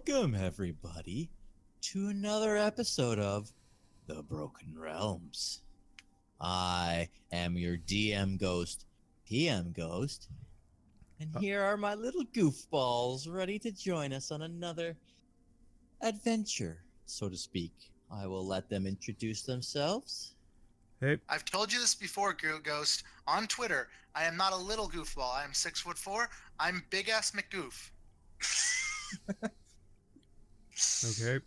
Welcome, everybody, to another episode of The Broken Realms. I am your DM Ghost, PM Ghost, and here are my little goofballs ready to join us on another adventure, so to speak. I will let them introduce themselves. Hey. I've told you this before, Ghost. On Twitter, I am not a little goofball. I am 6'4". I'm big ass McGoof. Okay.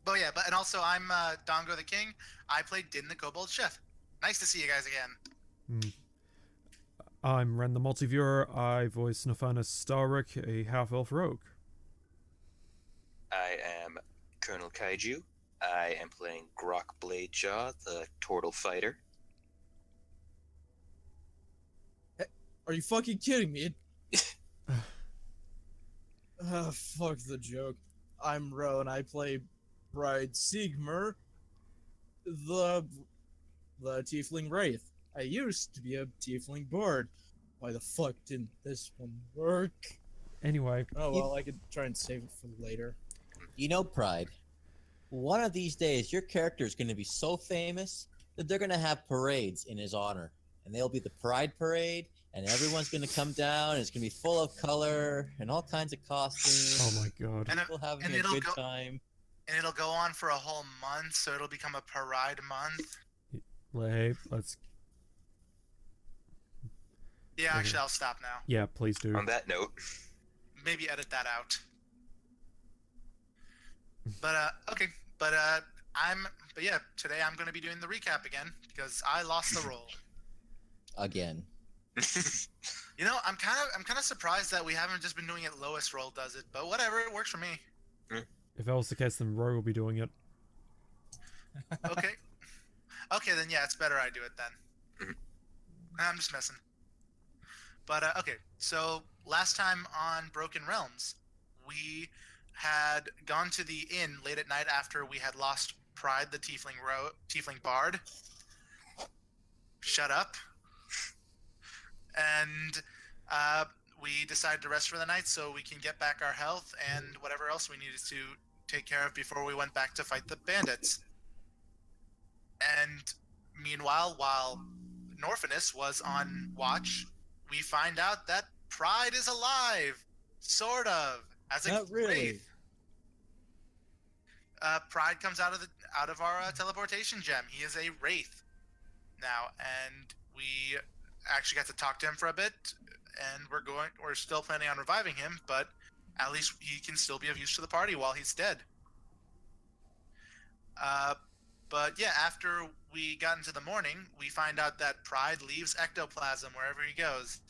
But yeah, and also I'm Dongo the King. I played Dynn the kobold chef. Nice to see you guys again. I'm Ren The MultiViewer. I voice Norfinas Starrick, a half-elf rogue. I am Colonel Kaiju. I am playing Groc Bladejaw, the tortle fighter. Are you fucking kidding me? Fuck the joke. I'm Ro, and I play Bride Siegmer, the tiefling wraith. I used to be a tiefling bard. Why the fuck didn't this one work? Anyway. Oh well, I could try and save it for later. You know, Pride, one of these days your character is going to be so famous that they're going to have parades in his honor. And they'll be the Pride Parade, and everyone's going to come down, and it's going to be full of color and all kinds of costumes. Oh my god. People having a good time. And it'll go on for a whole month, so it'll become a Pride month. Hey, let's... Yeah, actually, I'll stop now. Yeah, please do. On that note... Maybe edit that out. But, okay. But yeah, today I'm going to be doing the recap again, because I lost the role. Again. You know, I'm kind of surprised that we haven't just been doing it. Lowest roll does it, but whatever, it works for me. If that was the case, then Roy will be doing it. Okay. Okay, then yeah, it's better I do it then. I'm just messing. But okay, so last time on Broken Realms, we had gone to the inn late at night after we had lost Pride, the tiefling bard. Shut up. And we decided to rest for the night so we can get back our health and whatever else we needed to take care of before we went back to fight the bandits. And meanwhile, while Norfinas was on watch, we find out that Pride is alive, sort of, as a Not really. wraith. Pride comes out of our teleportation gem. He is a wraith now, and we actually got to talk to him for a bit, and we're still planning on reviving him, but at least he can still be of use to the party while he's dead. But yeah, after we got into the morning, we find out that Pride leaves ectoplasm wherever he goes.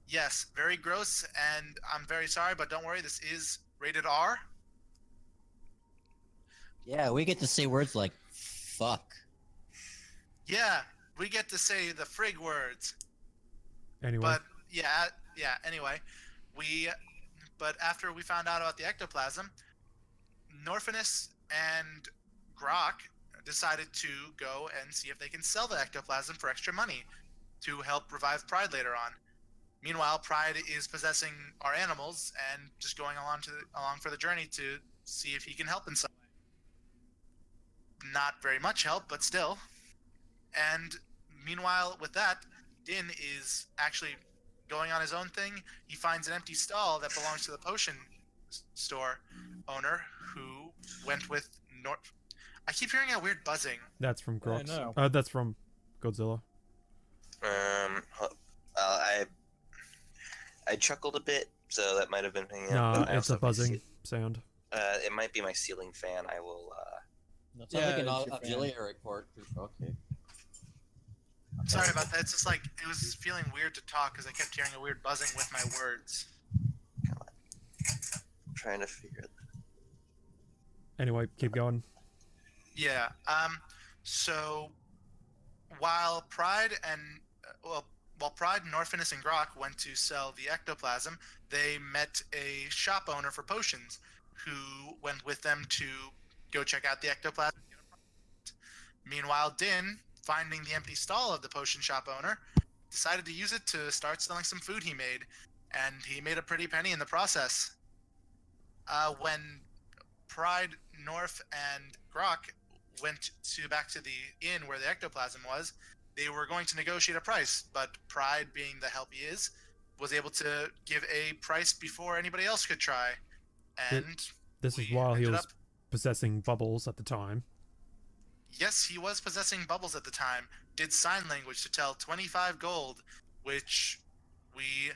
Yes, very gross, and I'm very sorry, but don't worry, this is rated R. Yeah, we get to say words like fuck. Yeah, we get to say the frig words. Anyway. But yeah, anyway, but after we found out about the ectoplasm, Norfinas and Groc decided to go and see if they can sell the ectoplasm for extra money to help revive Pride later on. Meanwhile, Pride is possessing our animals and just going along for the journey to see if he can help in some way. Not very much help, but still. And meanwhile, with that, Dynn is actually going on his own thing. He finds an empty stall that belongs to the potion store owner who went with I keep hearing a weird buzzing. That's from Grox. I know. That's from Godzilla. I chuckled a bit, so that might have been hanging No, out. it's a buzzing sound. It might be my ceiling fan. I will, That sounds like an it's your auxiliary port. Okay. Sorry about that. It's just like it was feeling weird to talk because I kept hearing a weird buzzing with my words. come on. I'm trying to figure it. Anyway, keep going. Yeah. So while Pride, Norfinas, and Groc went to sell the ectoplasm, they met a shop owner for potions who went with them to go check out the ectoplasm. Meanwhile, Dynn, finding the empty stall of the potion shop owner, decided to use it to start selling some food he made, and he made a pretty penny in the process. when Pride, North, and Groc went back to the inn where the ectoplasm was, they were going to negotiate a price, but Pride, being the help he is, was able to give a price before anybody else could try. And This is we while he ended was up- possessing bubbles at the time. Yes, he was possessing bubbles at the time. Did sign language to tell 25 gold, which we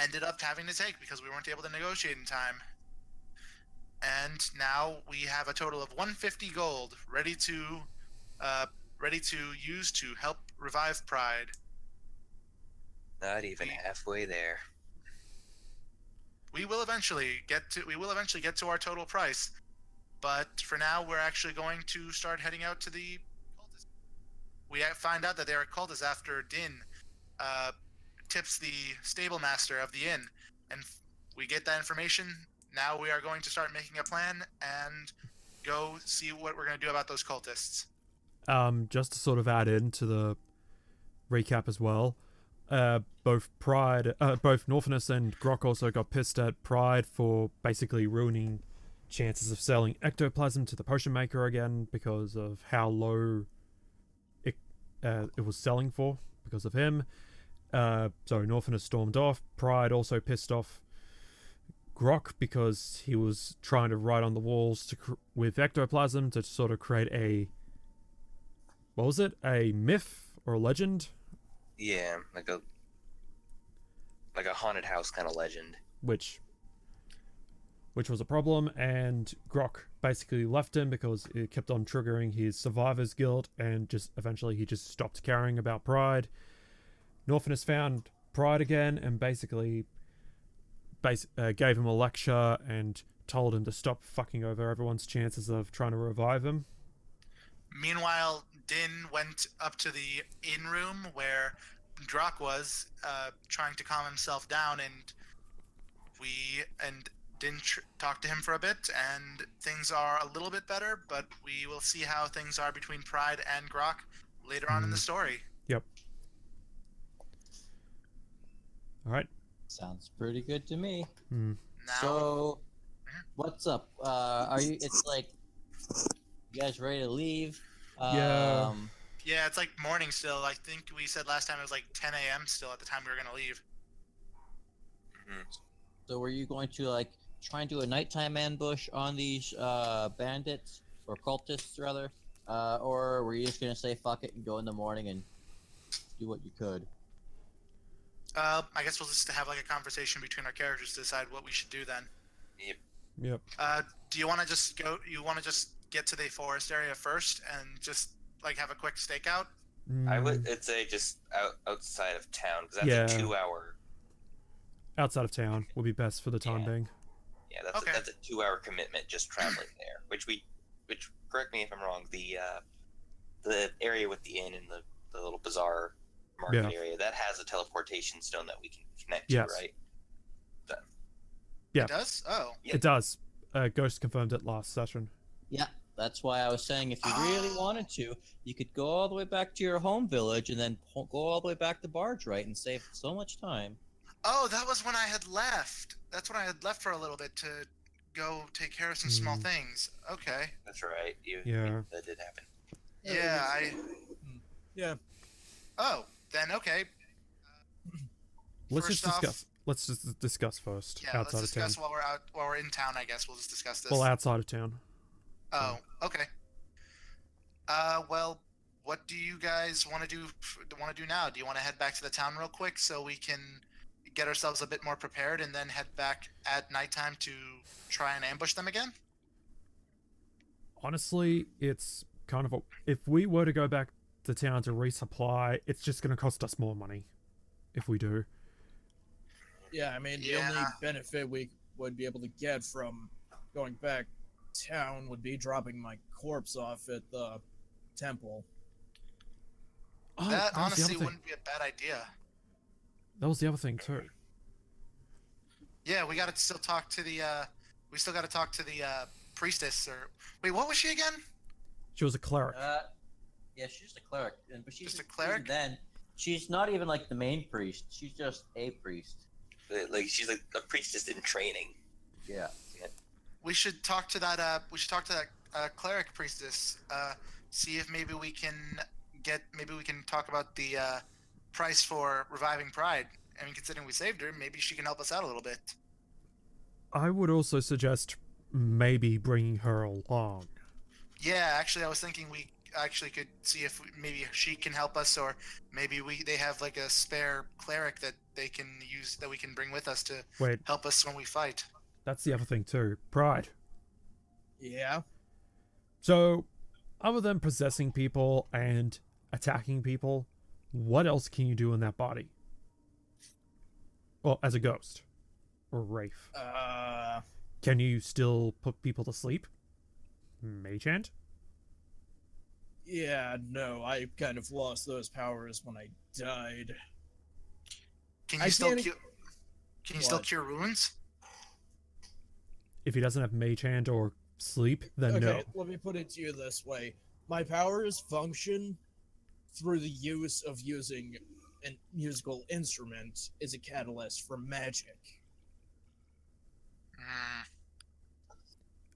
ended up having to take because we weren't able to negotiate in time. And now we have a total of 150 gold ready to use to help revive Pride. Not even halfway there. We will eventually get to our total price, but for now we're actually going to start heading out to the cultists. We find out that they are cultists after Dynn tips the stable master of the inn, and we get that information. Now we are going to start making a plan and go see what we're going to do about those cultists. Just to sort of add into the recap as well, both Norfinas and Groc also got pissed at Pride for basically ruining chances of selling ectoplasm to the potion maker again because of how low it was selling for because of him. So Norfinas stormed off. Pride also pissed off Groc because he was trying to write on the walls with ectoplasm to sort of create a myth or a legend? Yeah, like a haunted house kind of legend. Which was a problem, and Groc basically left him because it kept on triggering his survivor's guilt, and just eventually he just stopped caring about Pride. Norfinas found Pride again and basically gave him a lecture and told him to stop fucking over everyone's chances of trying to revive him. Meanwhile, Dynn went up to the inn room where Groc was trying to calm himself down, and Dynn talked to him for a bit, and things are a little bit better, but we will see how things are between Pride and Groc later on in the story. Yep. Alright. Sounds pretty good to me. Now, So, what's up? It's like, you guys ready to leave? Yeah. yeah, it's like morning still. I think we said last time it was like 10 a.m. still at the time we were going to leave. So were you going to like try and do a nighttime ambush on these bandits or cultists rather, or were you just gonna say fuck it and go in the morning and do what you could? I guess we'll just have like a conversation between our characters to decide what we should do then. Yep. Do you want to just go? You want to just get to the forest area first and just like have a quick stakeout? I would say just outside of town, because that's Yeah. a 2-hour. Outside of town would be best for the time being. Yeah, that's a 2-hour commitment just traveling there. Which correct me if I'm wrong. The area with the inn and the little bazaar market area that has a teleportation stone that we can connect to, right? So, Yeah. It does? Oh. It does. Ghost confirmed it last session. Yeah, that's why I was saying if you really wanted to, you could go all the way back to your home village and then go all the way back to Barge, right, and save so much time. Oh, that was when I had left. That's when I had left for a little bit to go take care of some small things. Okay. that's right. Yeah. That did happen. Yeah, Yeah. Oh, then okay. Let's First just off- discuss. Let's just discuss first. Yeah, outside let's of town. discuss while we're in town. I guess we'll just discuss this. Well, outside of town. Oh, okay. Well, what do you guys want to do? Now? Do you want to head back to the town real quick so we can get ourselves a bit more prepared, and then head back at nighttime to try and ambush them again? Honestly, it's kind of if we were to go back to town to resupply, it's just going to cost us more money if we do. Yeah, I mean, the only benefit we would be able to get from going back town would be dropping my corpse off at the temple. Oh, That was the honestly other thing. wouldn't be a bad idea. That was the other thing too. Yeah, we got to still talk to the. We still got to talk to the priestess. Or wait, what was she again? She was a cleric. Yeah, she's just a cleric, but she's Just a cleric? even then, she's not even like the main priest. She's just a priest. Like she's like a priestess in training. Yeah. we should talk to that. Cleric priestess. See if maybe we can talk about the price for reviving Pride. I mean, considering we saved her, maybe she can help us out a little bit. I would also suggest maybe bringing her along. Yeah, actually, I was thinking we actually could see if maybe she can help us, or maybe they have like a spare cleric that they can use that we can bring with us to help us when we fight. That's the other thing too. Pride. Yeah. So, other than possessing people and attacking people, what else can you do in that body? Well, as a ghost or wraith. Can you still put people to sleep? Mage hand? Yeah, no, I kind of lost those powers when I died. Can you still cure wounds? If he doesn't have mage hand or sleep, then no. Okay, let me put it to you this way. My powers function through the use of using a musical instrument as a catalyst for magic.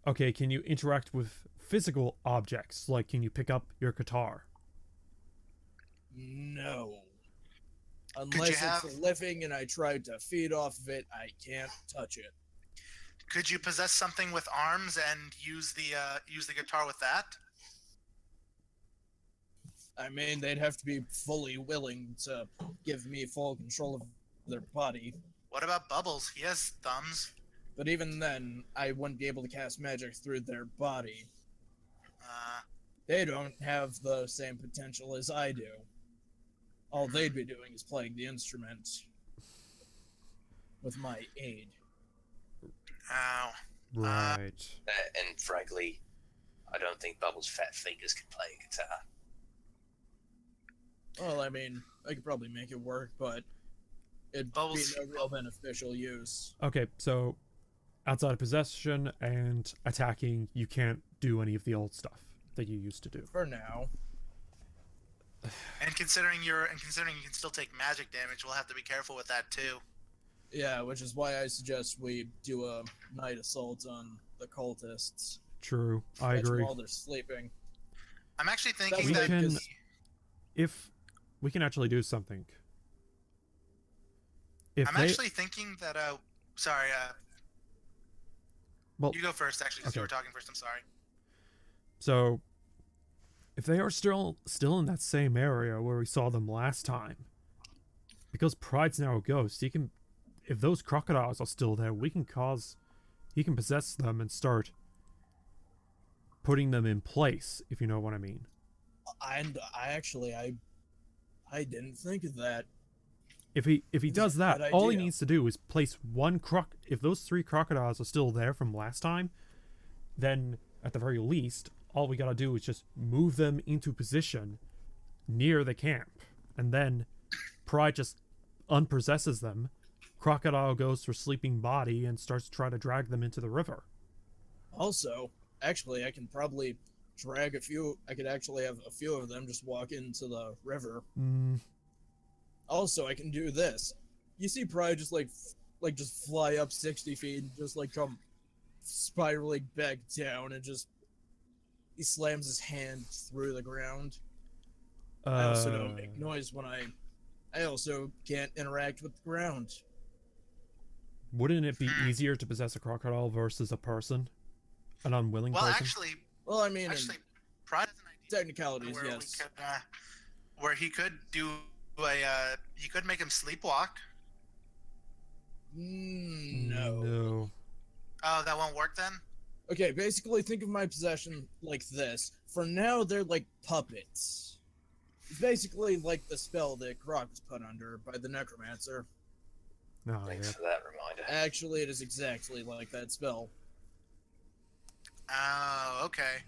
Okay, can you interact with physical objects? Like, can you pick up your guitar? No. Unless it's living and I tried to feed off of it, I can't touch it. Could you possess something with arms and use the guitar with that? I mean, they'd have to be fully willing to give me full control of their body. What about Bubbles? He has thumbs. But even then, I wouldn't be able to cast magic through their body. They don't have the same potential as I do. All they'd be doing is playing the instrument with my aid. Ow. Right. And frankly, I don't think Bubbles' fat fingers can play a guitar. Well, I mean, I could probably make it work, but it'd be no real beneficial use. Okay, so outside of possession and attacking, you can't do any of the old stuff that you used to do. For now. And considering you can still take magic damage, we'll have to be careful with that too. Yeah, which is why I suggest we do a night assault on the cultists. True, I agree. While they're sleeping. I'm actually thinking we can, if we can actually do something. I'm actually thinking that. Sorry. Well, you go first, actually, because you were talking first. I'm sorry. So, if they are still in that same area where we saw them last time, because Pride's now a ghost, he can. If those crocodiles are still there, he can possess them and start putting them in place, if you know what I mean. And I didn't think of that. If he does that, all he needs to do is place one if those 3 crocodiles are still there from last time, then at the very least, all we gotta do is just move them into position near the camp, and then Pride just unpossesses them. Crocodile goes for sleeping body and starts to try to drag them into the river. Also, actually, I can probably drag I could actually have a few of them just walk into the river. Also, I can do this. You see Pride just just fly up 60 feet and just come spiraling back down, and he slams his hand through the ground. I also don't make noise when I also can't interact with the ground. Wouldn't it be easier to possess a crocodile versus a person? An unwilling person? Well, I mean, Pride has an idea. Technicalities, yes. Where he could do he could make him sleepwalk. No. Oh, that won't work then? Okay, basically think of my possession like this. For now, they're like puppets. It's basically like the spell that Groc was put under by the necromancer. Thanks for that reminder. Actually, it is exactly like that spell. Oh, okay.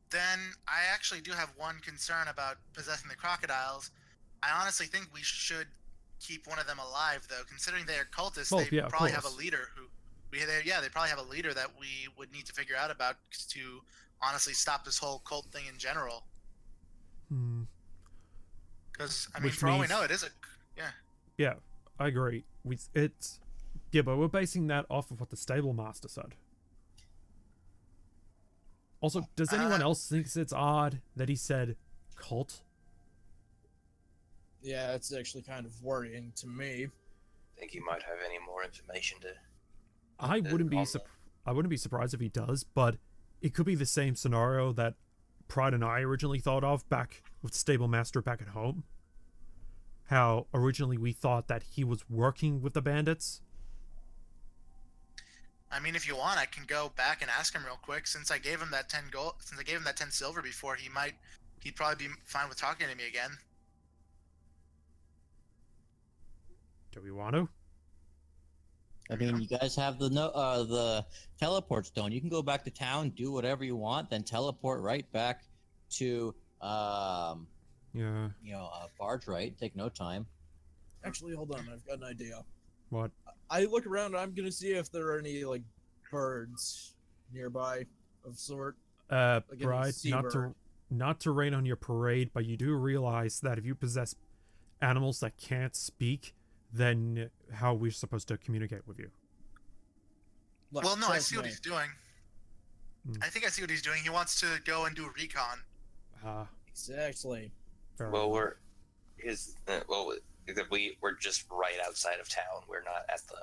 Then I actually do have one concern about possessing the crocodiles. I honestly think we should keep one of them alive, though. Considering they are cultists, they probably have a leader they probably have a leader that we would need to figure out about to honestly stop this whole cult thing in general. Because I mean, for all we know, it is Yeah, I agree. But we're basing that off of what the stable master said. Also, does anyone else think it's odd that he said cult? Yeah, it's actually kind of worrying to me. Think you might have any more information to. I wouldn't be surprised if he does, but it could be the same scenario that Pride and I originally thought of back with Stable Master back at home. How originally we thought that he was working with the bandits. I mean, if you want, I can go back and ask him real quick. Since I gave him that 10 gold, since I gave him that 10 silver before, he'd probably be fine with talking to me again. Do we want to? I mean, you guys have the teleport stone. You can go back to town, do whatever you want, then teleport right back to barge right. Take no time. Actually, hold on. I've got an idea. What? I look around. I'm gonna see if there are any like birds nearby of sort. Like any Bride, seabird. not to rain on your parade, but you do realize that if you possess animals that can't speak, then how are we supposed to communicate with you? Look, Well, no, I trust see what me. he's doing. Hmm. I think I see what he's doing. He wants to go and do a recon. Exactly. Fair Well, enough. we're just right outside of town. We're not at the.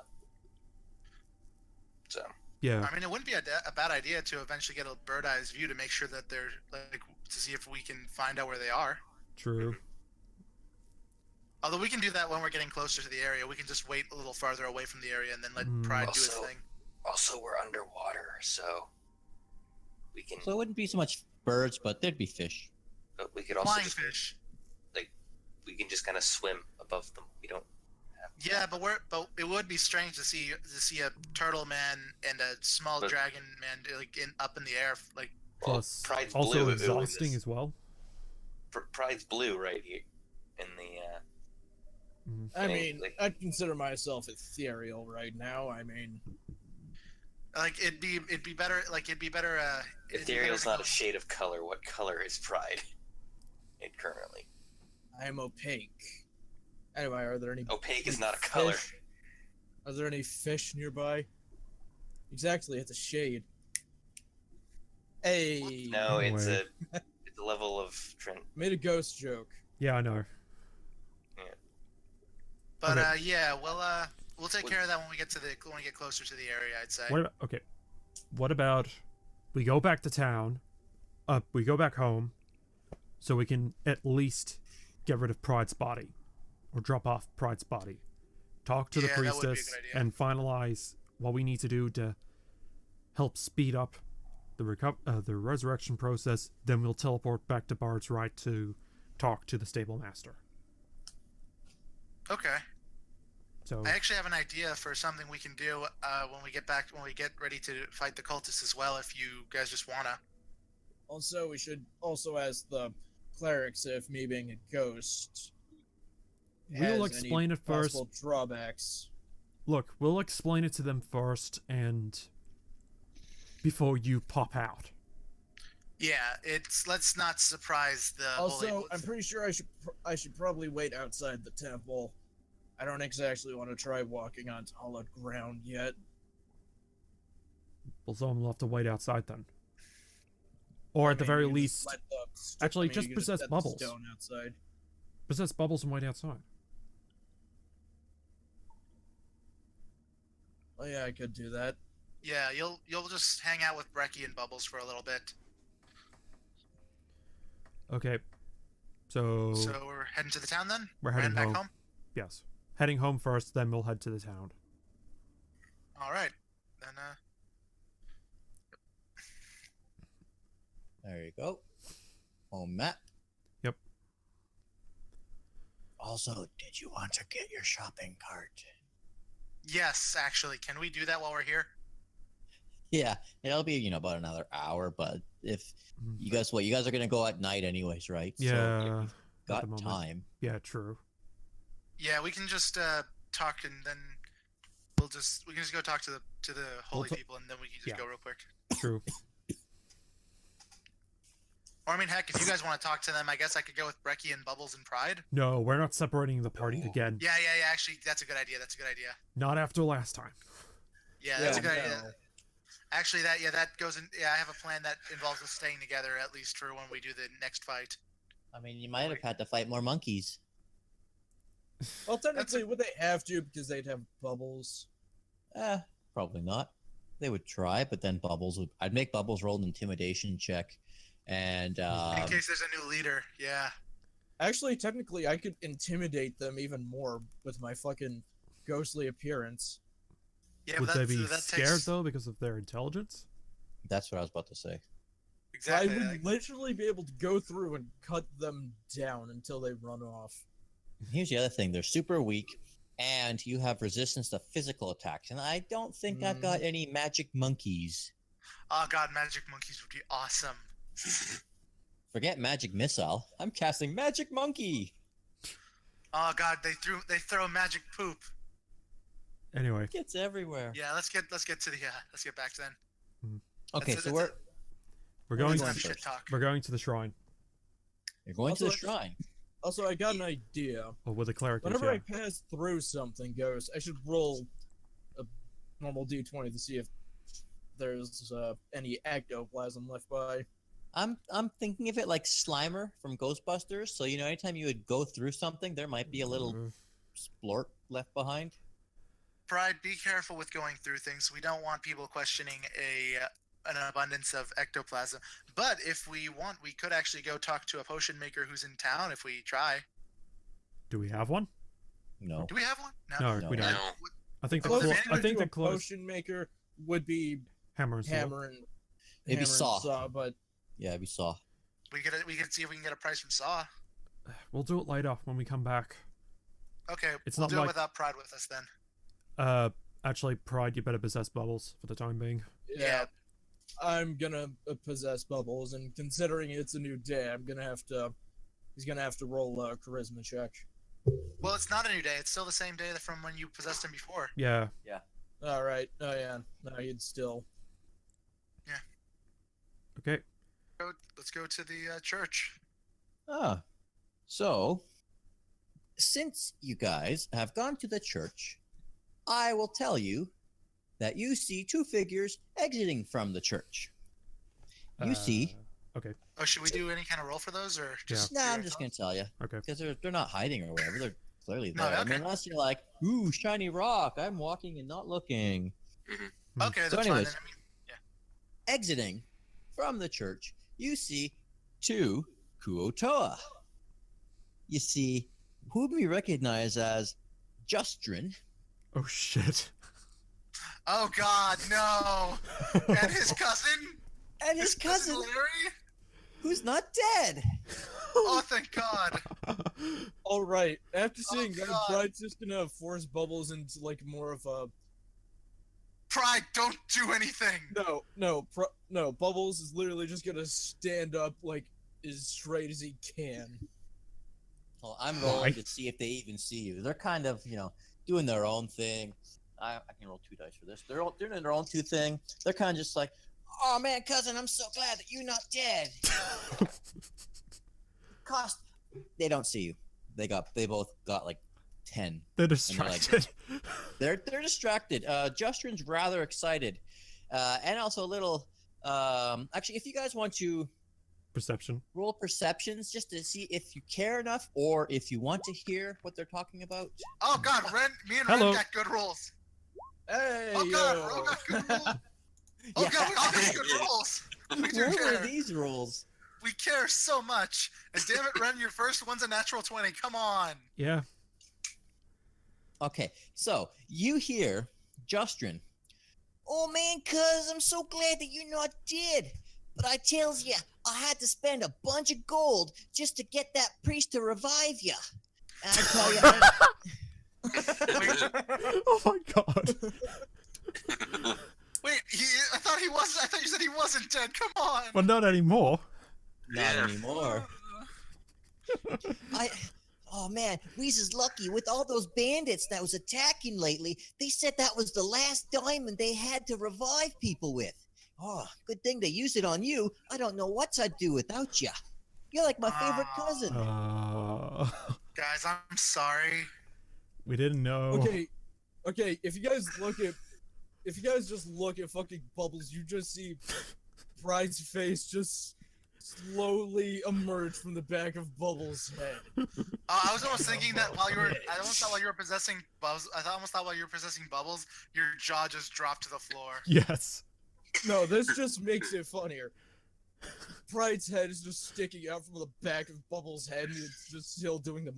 So. Yeah. I mean, it wouldn't be a bad idea to eventually get a bird-eyes view to make sure that they're like to see if we can find out where they are. True. Although we can do that when we're getting closer to the area. We can just wait a little farther away from the area and then let Pride do his Also- thing. Also, we're underwater, so we can. So it wouldn't be so much birds, but there'd be fish. But we could also Flying just, fish. we can just kind of swim above them. We don't. Yeah, but it would be strange to see a turtle man and a small But- dragon man like up in the air like. Well, Plus, Pride's also blue exhausting as well. Pride's blue right here in the. I Okay, mean, like- I'd consider myself ethereal right now. I mean, Like it'd be better. Like it'd be better. Ethereal's not a shade of color. What color is Pride? It currently. I'm opaque. Anyway, are there any Opaque is any not a color. fish? Are there any fish nearby? Exactly, it's a shade. Hey, No, it's Wait. a level of Trent. made a ghost joke. Yeah, I know. But Okay. yeah, we'll take care of that when we get closer to the area. I'd say. What about we go back to town? We go back home, so we can at least get rid of Pride's body, or drop off Pride's body. Talk to the Yeah, that would be a priestess good idea. and finalize what we need to do to help speed up the resurrection process. Then we'll teleport back to Bard's Right to talk to the stable master. Okay. So I actually have an idea for something we can do when we get ready to fight the cultists as well. If you guys just wanna. Also, we should also ask the clerics if me being a ghost we'll has explain any it first. possible drawbacks. Look, we'll explain it to them first, and before you pop out. Yeah, let's not surprise the. Also, holy- I'm pretty sure I should probably wait outside the temple. I don't exactly want to try walking onto hollowed ground yet. Well, someone will have to wait outside then. Or I at the mean, very you can just least, let actually, you just can possess set the bubbles. stone outside. possess bubbles and wait outside. Oh yeah, I could do that. Yeah, you'll just hang out with Brecky and Bubbles for a little bit. Okay. So, So we're heading to the town then. we're heading back home. home. Yes. Heading home first, then we'll head to the town. All right. Then There you go. Home map. Yep. Also, did you want to get your shopping cart? yes, actually, can we do that while we're here? Yeah, it'll be about another hour, but if you guys are gonna go at night anyways, right? So Yeah. you've at the got moment. time. Yeah, true. Yeah, we can just talk and then we can just go talk to the holy ta- people and then we can just yeah. go real quick. True. Or I mean, heck, if you guys want to talk to them, I guess I could go with Brecky and Bubbles and Pride. No, we're not separating the party No. again. Yeah. Actually, that's a good idea. Not after last time. Yeah, that's a good no. idea. Actually, that goes in. Yeah, I have a plan that involves us staying together at least for when we do the next fight. I mean, you might have had to fight more monkeys. Well, technically, would they have to because they'd have bubbles? Probably not. They would try, but then I'd make Bubbles roll an intimidation check, and In case there's a new leader, yeah. Actually, technically, I could intimidate them even more with my fucking ghostly appearance. Yeah, Would but they be that scared takes... though because of their intelligence? that's what I was about to say. Exactly. I would literally be able to go through and cut them down until they run off. Here's the other thing: they're super weak, and you have resistance to physical attacks. And I don't think I've got any magic monkeys. Oh god, magic monkeys would be awesome. Forget magic missile. I'm casting magic monkey. Oh god, they throw magic poop. Anyway, It's everywhere. Yeah, let's get back to then. Okay, That's so it, we're Where are going. we going Shit first? talk. We're going to the shrine, You're going to the Also, shrine. Also, I got an idea. or with the cleric. Whenever I pass through something, Ghost, I should roll a normal d20 to see if there's any ectoplasm left by. I'm thinking of it like Slimer from Ghostbusters. So anytime you would go through something, there might be a little splort left behind. Pride, be careful with going through things. We don't want people questioning an abundance of ectoplasm. But if we want, we could actually go talk to a potion maker who's in town if we try. Do we have one? No. Do we have one? No, No. we don't. No. I think the Well, clo- if I think to the a close potion maker would be hammer and sword. hammer and Maybe saw. but Yeah, we saw. We could see if we can get a price from Saw. We'll do it later when we come back. Okay, It's we'll not do it like- without Pride with us then. Actually, Pride, you better possess Bubbles for the time being. yeah, I'm gonna possess Bubbles, and considering it's a new day, he's gonna have to roll a charisma check. Well, it's not a new day. It's still the same day from when you possessed him before. Yeah. All right. Oh yeah. No, he'd still. Okay. Let's go to the church. So since you guys have gone to the church, I will tell you that you see two figures exiting from the church. You see. Okay. Oh, should we do any kind of roll for those, or just? Nah, I'm just gonna tell you. Okay. Because they're not hiding or whatever. They're clearly No, there. I okay. mean, unless you're like, ooh, shiny rock. I'm walking and not looking. Okay, that's So fine. anyways, Then. I mean, exiting from the church, you see two Kuotoa. You see whom we recognize as Justrin. Oh shit. oh God, no! And his cousin. And his cousin, Larry. who's not dead. Oh, thank God. All right. After Oh, seeing that, God. Bride's just gonna force Bubbles into like more of a Pride, don't do anything. no. Bubbles is literally just gonna stand up like as straight as he can. Well, I'm rolling to see if they even see you. They're kind of, doing their own thing. I can roll 2 dice for this. They're all doing their own two thing. They're kind of just like, oh man, cousin, I'm so glad that you're not dead. They don't see you. They both got like 10. They're they're like- distracted. They're distracted. Justrin's rather excited, and also a little. Actually, if you guys want to Perception. roll perceptions just to see if you care enough or if you want to hear what they're talking about. Oh God, me and Hello. Ren got good rolls. Hey, Oh God, yo. we all got good rolls. Oh God, we all got good rolls. We do What were care. these rolls? We care so much. And damn it, Ren, your first one's a natural 20. Come on. Yeah. Okay, so you hear Justrin. Oh man, cuz I'm so glad that you're not dead. But I tells ya, I had to spend a bunch of gold just to get that priest to revive ya. And I tell ya, Oh my god. Wait, I thought you said he wasn't dead. Come on. Well, not anymore. not Yeah. anymore. Oh man, Weeze's lucky with all those bandits that was attacking lately. They said that was the last diamond they had to revive people with. Oh, good thing they used it on you. I don't know what I'd do without you. You're like my favorite cousin. Guys, I'm sorry. We didn't know. Okay, if you guys look at if you guys just look at fucking Bubbles, you just see Pride's face just slowly emerge from the back of Bubbles' head. I was almost thinking that while you were, I almost thought while you were possessing Bubbles, almost thought while you were possessing Bubbles, your jaw just dropped to the floor. Yes. No, this just makes it funnier. Pride's head is just sticking out from the back of Bubbles' head, and it's just still doing the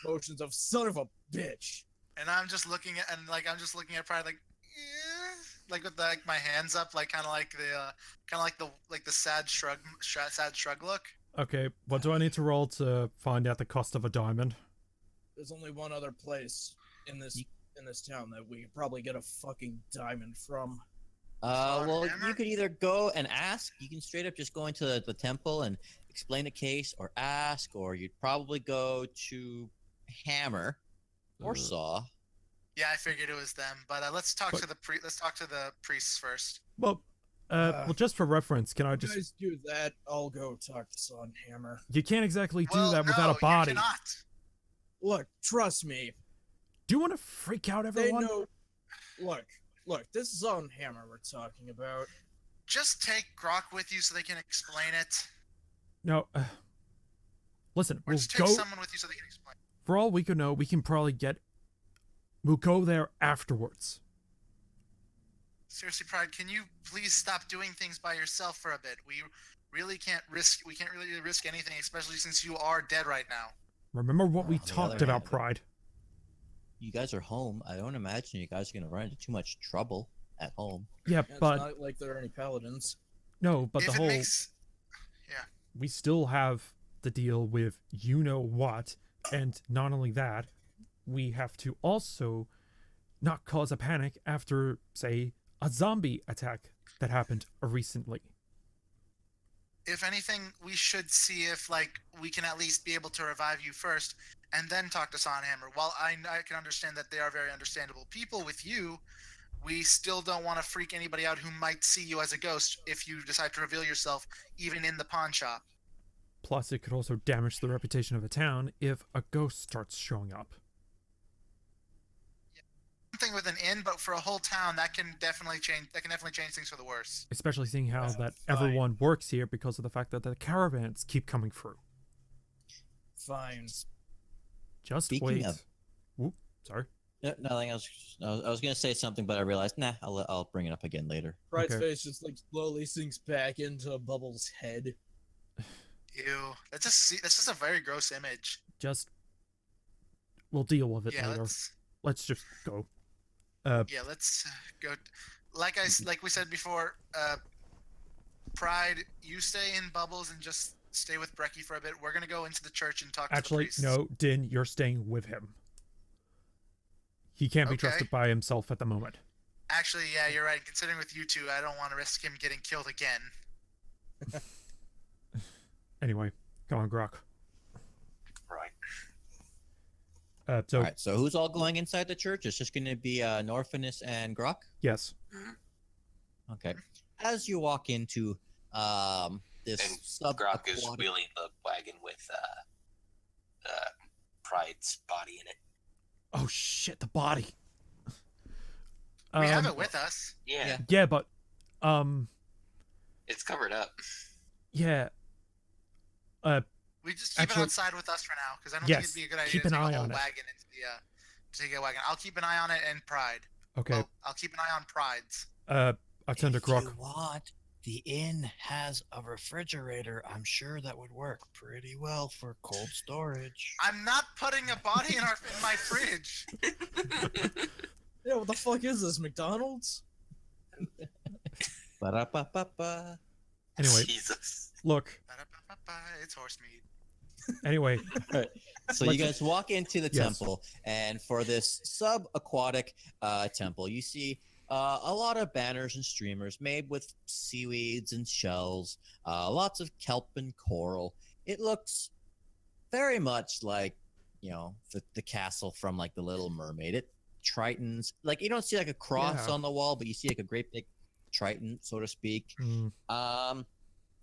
motions of son of a bitch. And I'm just looking at, Pride like with like my hands up, like kind of like the sad shrug look. Okay, what do I need to roll to find out the cost of a diamond? There's only one other place in this town that we could probably get a fucking diamond from. Well, you could either go and ask. You can straight up just go into the temple and explain the case, or ask, or you'd probably go to Hammer or Saw. Yeah, I figured it was them, but let's talk to the priests first. Well, just for reference, can I If you just... guys do that, I'll go talk to Son Hammer. You can't exactly do Well, that without no, a body. You cannot. Look, trust me. Do you want to freak out They everyone? know. Look, this is Son Hammer we're talking about. Just take Groc with you so they can explain it. No. Listen, Or we'll just take go... someone with you so they can explain. For all we could know, we can probably get... We'll go there afterwards. Seriously, Pride, can you please stop doing things by yourself for a bit? We can't really risk anything, especially since you are dead right now. Remember what we On the talked other about, hand, Pride. You guys are home. I don't imagine you guys are gonna run into too much trouble at home. Yeah, It's but... not like there are any paladins. No, but If the it whole... makes- We still have the deal with you-know-what, and not only that, we have to also not cause a panic after, say, a zombie attack that happened recently. If anything, we should see if we can at least be able to revive you first, and then talk to Sonhammer. While I can understand that they are very understandable people with you, we still don't want to freak anybody out who might see you as a ghost if you decide to reveal yourself, even in the pawn shop. Plus, it could also damage the reputation of a town if a ghost starts showing up. Something with an inn, but for a whole town, that can definitely change. That can definitely change things for the worse. Especially seeing how that fine. everyone works here because of the fact that the caravans keep coming through. Fine. Just Speaking wait. of- Whoop, sorry. No, nothing else. I was gonna say something, but I realized, nah, I'll bring it up again later. Pride's Okay. face just slowly sinks back into Bubbles' head. Ew. That's just a very gross image. Just... We'll deal with it Yeah, later. let's Let's just go. let's go. Like we said before, Pride, you stay in Bubbles and just stay with Brecky for a bit. We're gonna go into the church and talk to the Actually, priests. no, Dynn, you're staying with him. He can't be Okay. trusted by himself at the moment. Actually, yeah, you're right. Considering with you two, I don't want to risk him getting killed again. Anyway, come on, Groc. Right. So, All right. So who's all going inside the church? It's just gonna be Norfinas and Groc. yes. Okay. As you walk into this And Groc is sub-aquatic- wheeling the wagon with Pride's body in it. Oh shit, the body. We have it with us. Yeah, Yeah, but it's covered up. yeah. We just keep Actually- it outside with us for now, because I don't Yes, think it'd be a good idea keep to an take eye a whole on it. wagon into the take a wagon. I'll keep an eye on it and Pride. Okay. Well, I'll keep an eye on Pride's. I turn to If Groc. you want, the inn has a refrigerator. I'm sure that would work pretty well for cold storage. I'm not putting a body in my fridge. Yeah, what the fuck is this, McDonald's? Ba-da-ba-ba-ba. Anyway, Jesus. look. Ba-da-ba-ba-ba, it's horse meat. Anyway, So Let's- you guys walk into the Yes. temple, and for this sub-aquatic temple, you see a lot of banners and streamers made with seaweeds and shells, lots of kelp and coral. It looks very much like, the castle from like the Little Mermaid. It tritons, like you don't see like a cross Yeah. on the wall, but you see like a great big triton, so to speak. mm,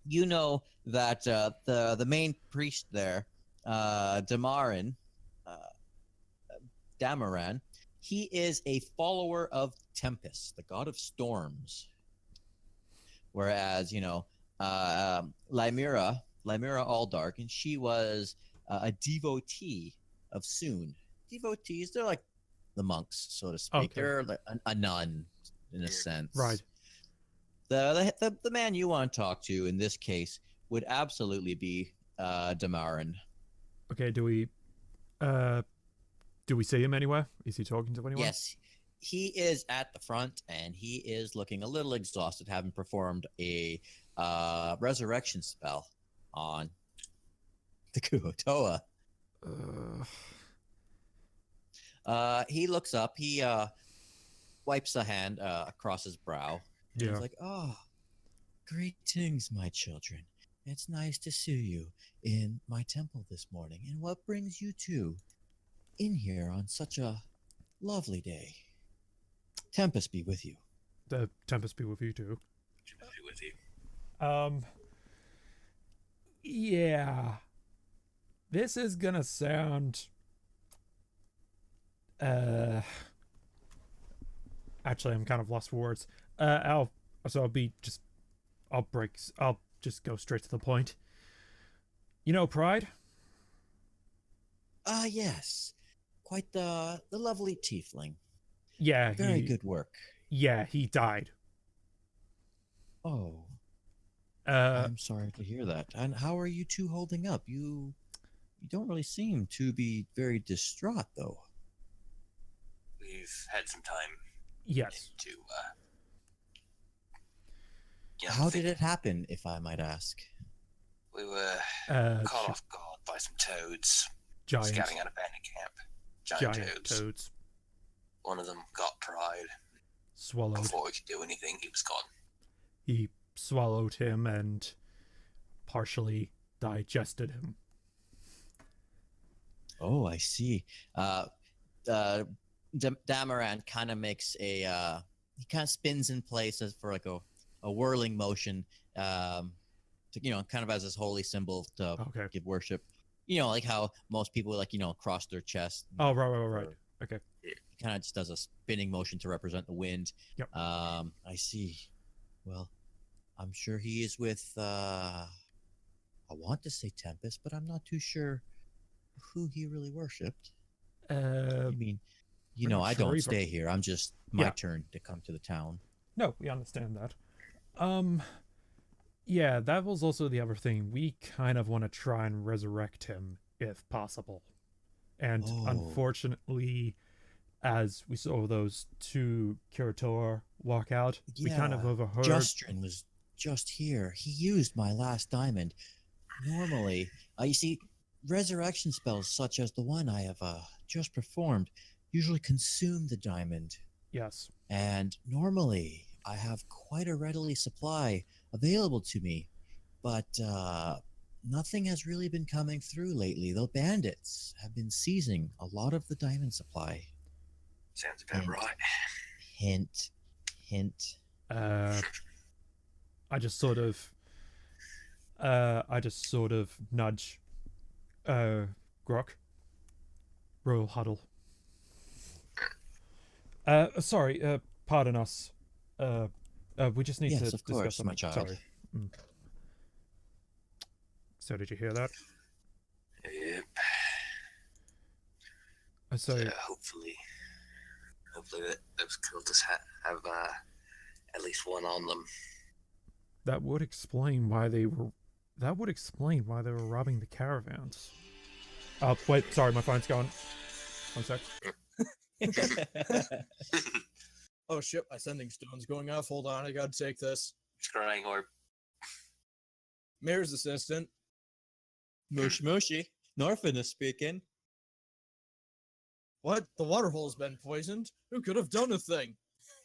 You know that the main priest there, Damaran, He is a follower of Tempest, the god of storms. Whereas, Lymira Alldark, and she was a devotee of Soon. Devotees, they're like the monks, so to speak. Okay. They're like a nun, in a sense. Right. The man you want to talk to in this case would absolutely be Damarin. Okay, do we see him anywhere? Is he talking to anyone? Yes, he is at the front, and he is looking a little exhausted, having performed a resurrection spell on the Kuhotoa. He looks up. He wipes a hand across his brow. And Yeah. he's like, "Oh, greetings, my children. It's nice to see you in my temple this morning. And what brings you two in here on such a lovely day? Tempest be with you." The Tempest be with you too. Be with you. Yeah. This is gonna sound actually I'm kind of lost for words. I'll just go straight to the point. You know Pride? Yes. Quite the lovely tiefling. Yeah, Very good work. Yeah, he died. Oh, Uh I'm sorry to hear that. And how are you two holding up? You don't really seem to be very distraught, though. We've had some time yes. to. How did it happen, if I might ask? We were caught off guard by some toads Giant scouting out abandoned camp. Giant toads. One of them got Pride. Swallowed. Before we could do anything, he was gone. He swallowed him and partially digested him. Oh, I see. Damaran kind of makes he kind of spins in place as for like a whirling motion, to, kind of as his holy symbol to give worship. Like how most people cross their chest. Oh, right. Okay. He kind of just does a spinning motion to represent the wind. Yep. I see. Well, I'm sure he is with, I want to say Tempest, but I'm not too sure who he really worshipped. I mean, I don't stay here. I'm just my turn to come to the town. No, we understand that. Yeah, that was also the other thing. We kind of want to try and resurrect him if possible. And unfortunately, as we saw those two Curator walk out, we kind of overheard. Justrin was just here. He used my last diamond. Normally, you see, resurrection spells such as the one I have just performed usually consume the diamond. Yes. And normally, I have quite a readily supply available to me, but nothing has really been coming through lately. The bandits have been seizing a lot of the diamond supply. Sounds about right. Hint. I just sort of nudge Groc. Royal huddle. Sorry, pardon us. We just need to Yes, of discuss course, something. my child. Sorry. So did you hear that? Yep. So hopefully that those cultists have at least one on them. that would explain why they were. That would explain why they were robbing the caravans. Oh wait, sorry, my phone's gone. 1 sec. Oh shit, my sending stone's going off. Hold on, I gotta take this. Scrying orb. Mayor's assistant. Mushi. Norfinas speaking. What? The water hole's been poisoned? Who could have done a thing?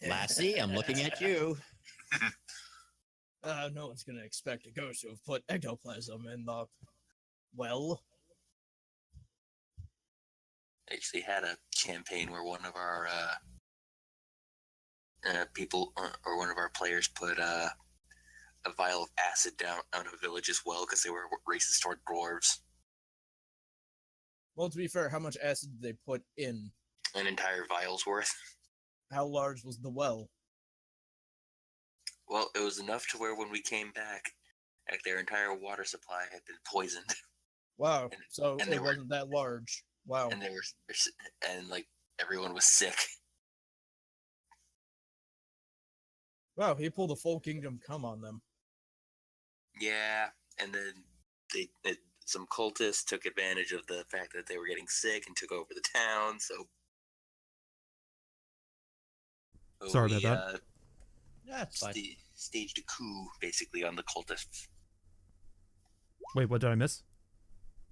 Lassie, I'm looking at you. No one's gonna expect a ghost to have put ectoplasm in the well. Actually had a campaign where one of our people or one of our players put a vial of acid down on a village as well because they were racist toward dwarves. Well, to be fair, how much acid did they put in? An entire vial's worth. How large was the well? Well, it was enough to where when we came back, like their entire water supply had been poisoned, Wow. And- So and they it were- wasn't that large. Wow. and like everyone was sick. Wow, he pulled a full kingdom come on them. Yeah, and then some cultists took advantage of the fact that they were getting sick and took over the town. So Sorry we, about that. Yeah, it's fine. staged a coup basically on the cultists. Wait, what did I miss?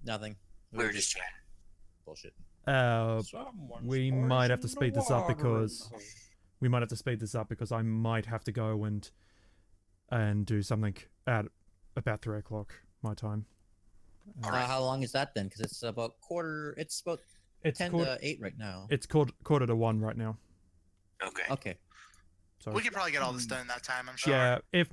Nothing. We were just chatting. bullshit. We might have to speed this up because I might have to go and do something at about 3 o'clock my time. How long is that then? Because it's about quarter. It's about It's 10 quarter, to 8 right now. it's quarter to 1 right now. Okay. Okay. So We can probably get all this done in that time, I'm sure. yeah, if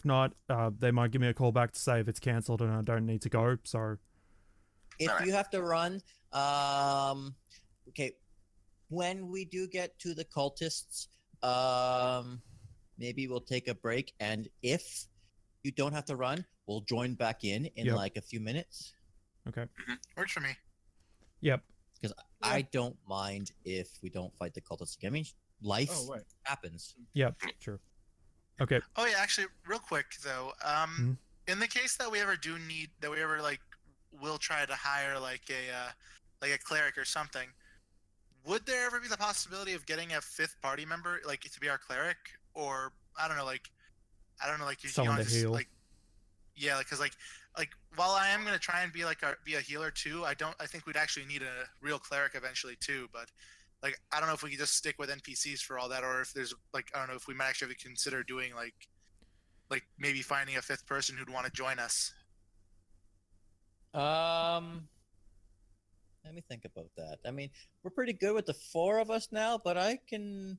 not, they might give me a call back to say if it's cancelled and I don't need to go. So If Alright. you have to run, okay, when we do get to the cultists, maybe we'll take a break, and if you don't have to run, we'll join back in Yep. like a few minutes. okay, Works for me. yep, I don't mind if we don't fight the cultists again. I mean, life Oh, right. happens. yep, sure. Okay, Oh yeah, actually, real quick though, Hmm? in the case that we ever will try to hire like a cleric or something, would there ever be the possibility of getting a fifth party member, like to be our cleric, or I don't know, like you Someone wanna to just, heal. like, yeah, because like while I am gonna try and be be a healer too, I think we'd actually need a real cleric eventually too, but. Like, I don't know if we could just stick with NPCs for all that, or if there's like, I don't know if we might actually consider doing like maybe finding a fifth person who'd want to join us. Let me think about that. I mean, we're pretty good with the 4 of us now, but I can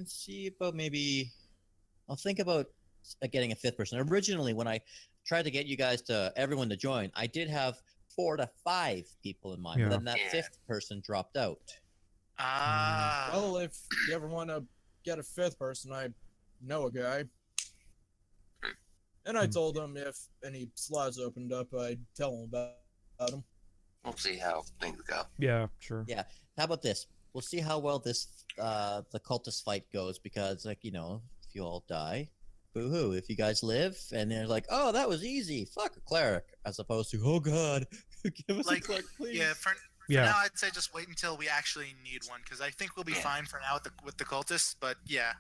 see about maybe I'll think about getting a fifth person. Originally, when I tried to get you guys everyone to join, I did have 4 to 5 people in mind, Yeah. but then that Yeah. fifth person dropped out. Ah. Well, if you ever want to get a fifth person, I know a guy. And I Hmm. told him if any slots opened up, I'd tell him about them. We'll see how things go. yeah, sure. Yeah. How about this? We'll see how well this the cultist fight goes, because if you all die, boo-hoo. If you guys live and they're like, oh, that was easy, fuck a cleric, as opposed to, oh god, give us Like, a cleric, please. Yeah, for Yeah. now, I'd say just wait until we actually need one, because I think we'll be Yeah. fine for now with the cultists. But yeah,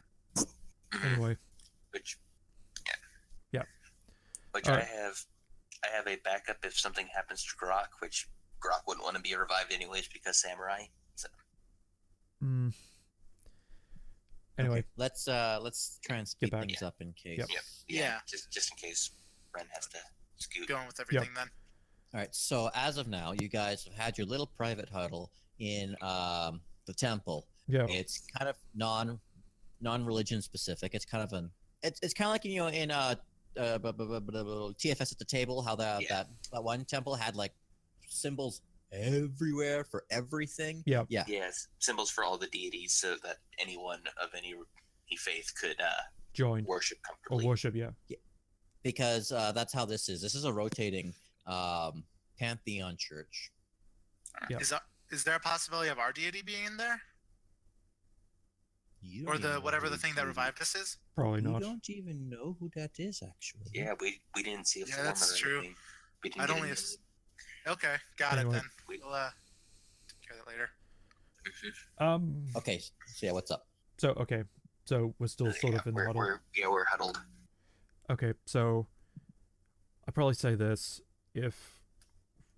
Anyway, Which, Yeah. Which Alright. I have a backup if something happens to Groc, which Groc wouldn't want to be revived anyways because samurai. So mm, anyway, Okay, let's try and speed back. things up in case. Yep. Yeah. just in case Ren has to scoot. going with everything then. All right. So as of now, you guys have had your little private huddle in the temple. yeah, It's kind of non-religion specific. It's kind of it's kind of like in TFS at the table, how that one temple had like symbols everywhere for everything. yeah, Yeah. Yes, symbols for all the deities so that anyone of any faith could join worship or comfortably. worship. Yeah, Because that's how this is. This is a rotating pantheon church. Yeah. Is there a possibility of our deity being in there, You or don't even know whatever who the thing that deity- revived us is? probably You not. don't even know who that is, actually. Yeah, we didn't see a Yeah, form that's or true. anything. We didn't I'd get only any- ass- Okay, got Anyway. it then. We- We'll take care of that later. Okay. So yeah, what's up? So we're still sort of in the we're, huddle. we're huddled. Okay, so I'd probably say this: if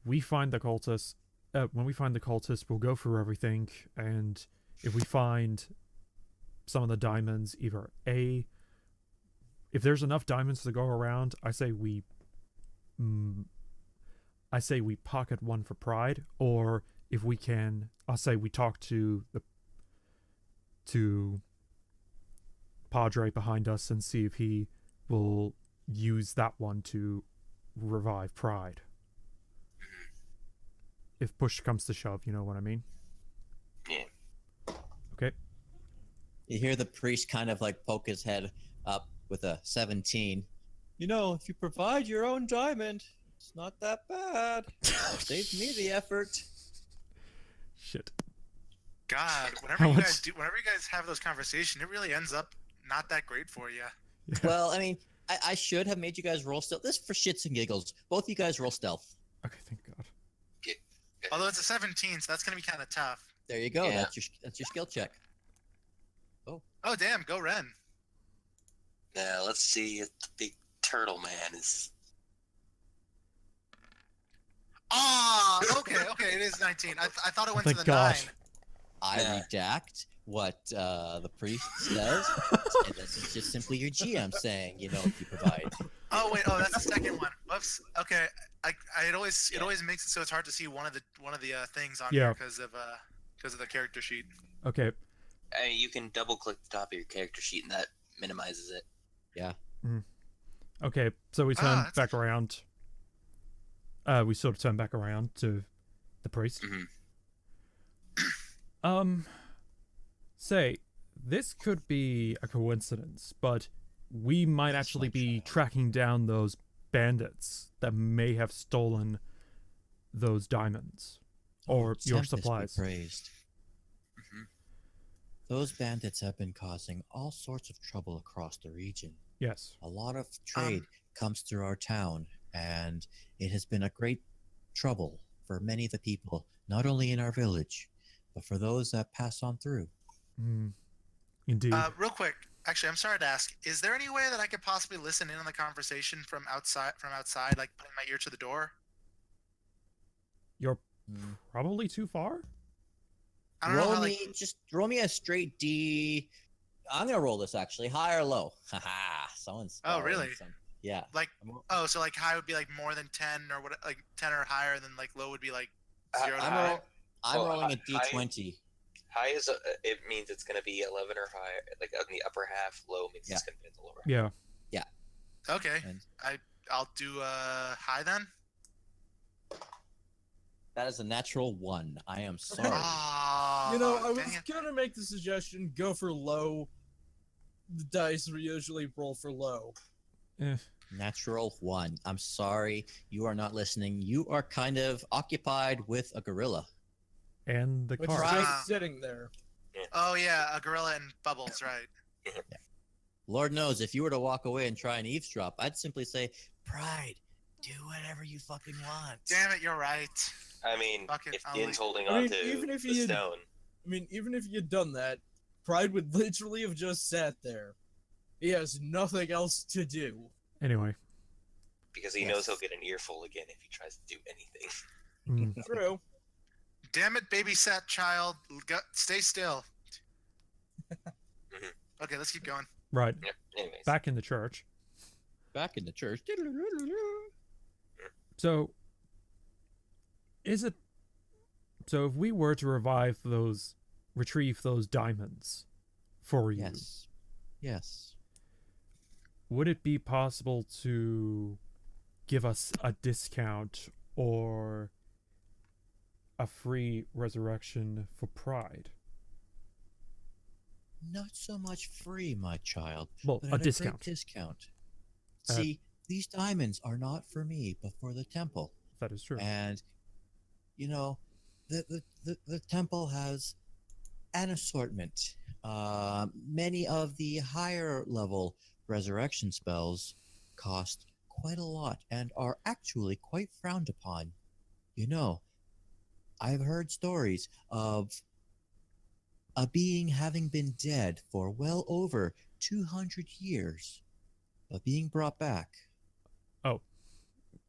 we find the cultists, when we find the cultists, we'll go through everything, and if we find some of the diamonds, if there's enough diamonds to go around, I say we pocket one for pride, or if we can, I'll say we talk to Padre behind us and see if he will use that one to revive pride. if push comes to shove, you know what I mean? Yeah. Okay. You hear the priest kind of like poke his head up with a 17. You know, if you provide your own diamond, it's not that bad. Saves me the effort. Shit. God, How whenever much- you guys have those conversations, it really ends up not that great for you. Yeah. Well, I mean, I should have made you guys roll stealth. This is for shits and giggles. Both of you guys roll stealth. Okay, thank God. Although it's a 17, so that's gonna be kind of tough. There you go. Yeah. That's your skill check. Oh damn, go Ren. Now let's see if the big turtle man is. Ah, okay, it is 19. I thought it went to Thank the God. 9. I Yeah. redact what the priest says, and this is just simply your GM saying, you know, if you provide. Oh wait, that's the second one. Whoops. Okay, it always makes it so it's hard to see one of the things on Yeah. here because of the character sheet. Okay. You can double click the top of your character sheet and that minimizes it. Okay, so we turn that's back around. We sort of turn back around to the priest. Mhm. Say, this could be a coincidence, but we might Yes, actually my be child. tracking down those bandits that may have stolen those diamonds or your Tempest be supplies. praised. Mhm. Those bandits have been causing all sorts of trouble across the region. Yes. A lot of trade comes through our town, and it has been a great trouble for many of the people, not only in our village, but for those that pass on through. Indeed. Real quick, actually, I'm sorry to ask. Is there any way that I could possibly listen in on the conversation from outside, like putting my ear to the door? You're Mm. probably too far? I don't know Roll how, me, just roll me a straight D. I'm gonna roll this actually, high or low. Haha, someone's. Oh, borrowing really? Yeah. like I'm, so like high would be like more than 10 or what, like 10 or higher, and then like low would be like 0 to I'm, high. I'm Well, rolling a high- D20. High is it means it's going to be 11 or higher, like on the upper half. Low means it's going to be in the lower. Yeah. Okay, And I'll do high then. that is a natural 1. I am sorry. Ah, You know, I dang was it. gonna make the suggestion, go for low. The dice usually roll for low. Natural 1. I'm sorry. You are not listening. You are kind of occupied with a gorilla. And the Which car. is Right. just sitting there. Oh yeah, a gorilla and bubbles, right? Lord knows, if you were to walk away and try and eavesdrop, I'd simply say, Pride, do whatever you fucking want. Damn it, you're right. I mean, Fuck it, if I'll Dinn's leave. holding I on mean, to even if the he had- stone, I mean, even if you'd done that, Pride would literally have just sat there. He has nothing else to do. Anyway. because he Yes. knows he'll get an earful again if he tries to do anything. True. Damn it, babysat child. Stay still. Okay, let's keep going. Right. Yep. Anyways, Back in the church. Back in the church. So, is it... So if we were to retrieve those diamonds for you, Yes. Yes. would it be possible to give us a discount or a free resurrection for Pride? Not so much free, my child. Well, but a at discount. great discount. Uh, See, these diamonds are not for me, but for the temple. That is true. And, you know, the temple has an assortment. Many of the higher level resurrection spells cost quite a lot and are actually quite frowned upon. You know, I've heard stories of a being having been dead for well over 200 years, but being brought back.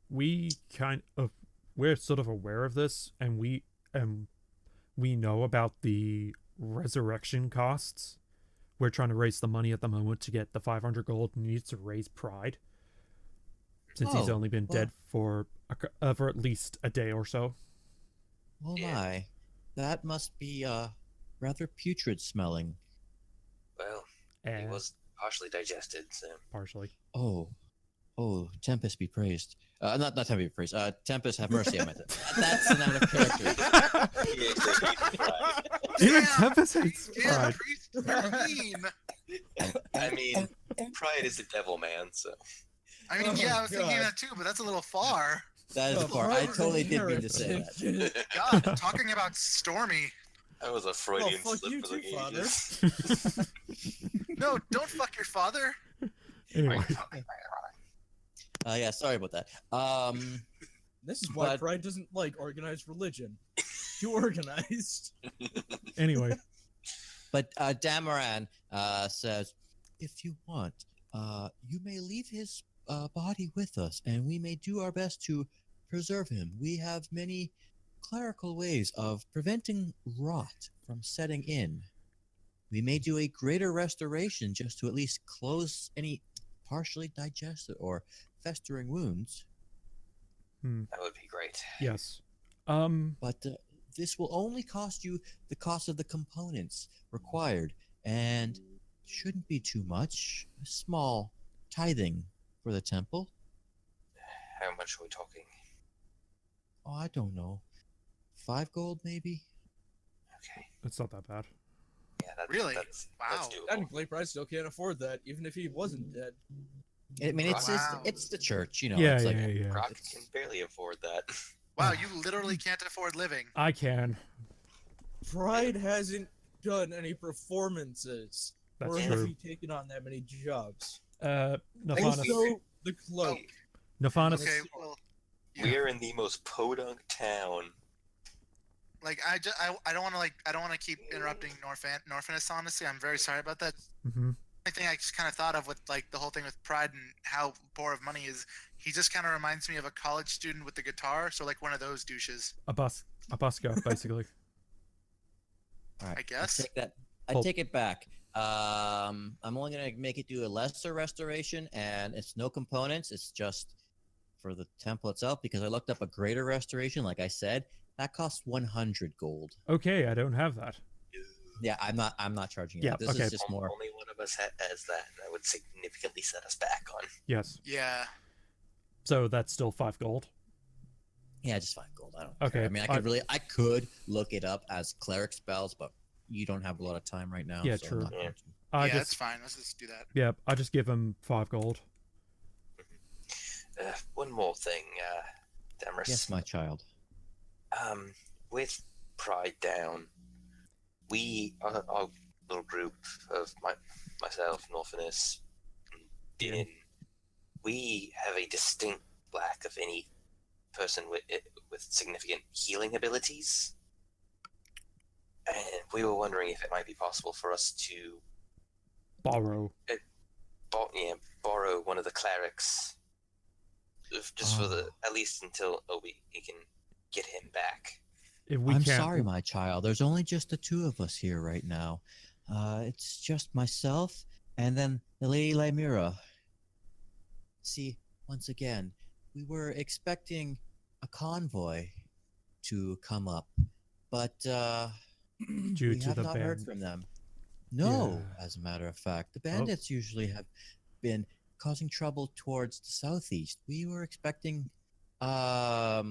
We're sort of aware of this, and we know about the resurrection costs. We're trying to raise the money at the moment to get the 500 gold needed to raise Pride, since he's Oh, only been well. dead for for at least a day or so. Oh Yeah. my, that must be rather putrid smelling. well, he And was partially digested, so partially. Oh, Oh, Tempest be praised. Not Tempest be praised. Tempest have mercy. I meant it. That's an out of character. Even Damn. Tempest hates Damn, Pride. priest, you're mean. I mean, pride is the devil, man. So I mean, yeah, I was thinking God. that too, but that's a little far. That is the part. I totally did mean to say that. God, talking about Stormy. that was a Freudian fuck slip you for the too, father. ages. No, don't fuck your father. Anyway, Yeah, sorry about that. This is why But- Pride doesn't like organized religion. Too organized. anyway, But Damaran says, if you want, you may leave his body with us, and we may do our best to preserve him. We have many clerical ways of preventing rot from setting in. We may do a greater restoration just to at least close any partially digested or festering wounds. That would be great. yes. But this will only cost you the cost of the components required, and shouldn't be too much. A small tithing for the temple. How much are we talking? Oh, I don't know. 5 gold, maybe? Okay. It's not that bad. Yeah, that's Really? That's Wow. doable. Technically, Pride still can't afford that, even if he wasn't dead. I mean, Wow. it's the church, you know. Yeah, it's yeah, like, yeah. Groc it's- can barely afford that. Wow, you literally can't afford living. I can. Pride hasn't done any performances. That's or true. have he taken on that many jobs? Nafanas. Also, the cloak. Nafanas. Okay, well, yeah. We're in the most podunk town. Like I don't want to I don't want to keep interrupting Norfinas. Honestly, I'm very sorry about that. Mm-hmm. The thing I just kind of thought of with like the whole thing with Pride and how poor of money is, he just kind of reminds me of a college student with the guitar. So like one of those douches, A busker, basically. all right, I guess. I Pulp. take it back. I'm only gonna make it do a lesser restoration, and it's no components. It's just for the temple itself, because I looked up a greater restoration. Like I said, that costs 100 gold. Okay, I don't have that. Yeah, I'm not charging you. Yeah, that. This okay. is just more. Only one of us has that. That would significantly set us back on. Yes. Yeah. So that's still 5 gold. Yeah, just 5 gold. I don't. Okay, Care. I mean, I could look it up as cleric spells, but you don't have a lot of time right now. Yeah, so I'm true. not Yeah. going to. I yeah, just it's fine. Let's just do that. yeah, I just give him 5 gold. One more thing, Damaris. Yes, my child. With Pride down, our little group of myself, Norfinas, and Dynn, we have a distinct lack of any person with significant healing abilities. And we were wondering if it might be possible for us to Borrow. borrow one of the clerics, just for the Oh. at least until we can get him back. If we I'm can't. sorry, my child. There's only just the 2 of us here right now. It's just myself and then the Lady Lymira. See, once again, we were expecting a convoy to come up, but Due we to have the not heard ban. from them. No, Yeah. as a matter of fact, the bandits usually have been causing trouble towards the southeast. We were expecting a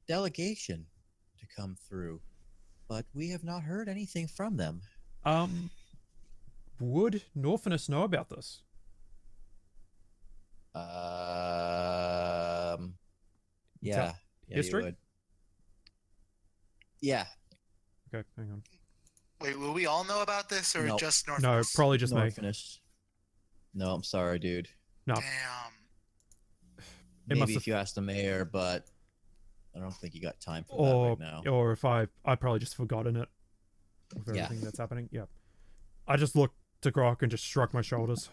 delegation to come through, but we have not heard anything from them. Would Norfinas know about this? Yeah, you history? would. Yeah, Okay, hang on. Wait, will we all know about this or Nope. just Norfinas? No, probably just me. Norfinas. No, I'm sorry, dude. No. Damn. It must Maybe have- if you ask the mayor, but I don't think you got time for that Or right now. or if I probably just forgotten it with Yeah. everything that's happening. Yeah. I just looked to Groc and just shrugged my shoulders.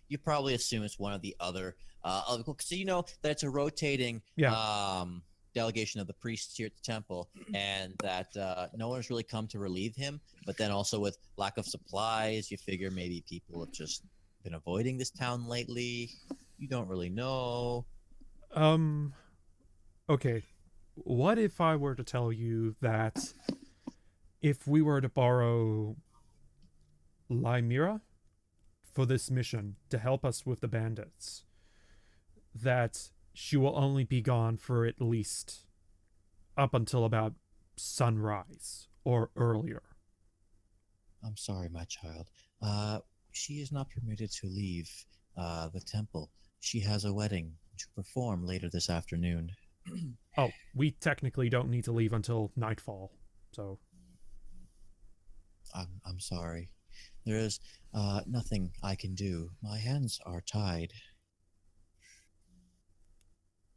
You probably assume it's one of the other. So you know that it's a rotating delegation of the priests here at the temple, and that no one's really come to relieve him. But then also with lack of supplies, you figure maybe people have just been avoiding this town lately. You don't really know. Okay. What if I were to tell you that if we were to borrow Lymira for this mission to help us with the bandits, that she will only be gone for at least up until about sunrise or earlier. I'm sorry, my child. She is not permitted to leave the temple. She has a wedding to perform later this afternoon. Oh, we technically don't need to leave until nightfall, so... I'm sorry. There is nothing I can do. My hands are tied.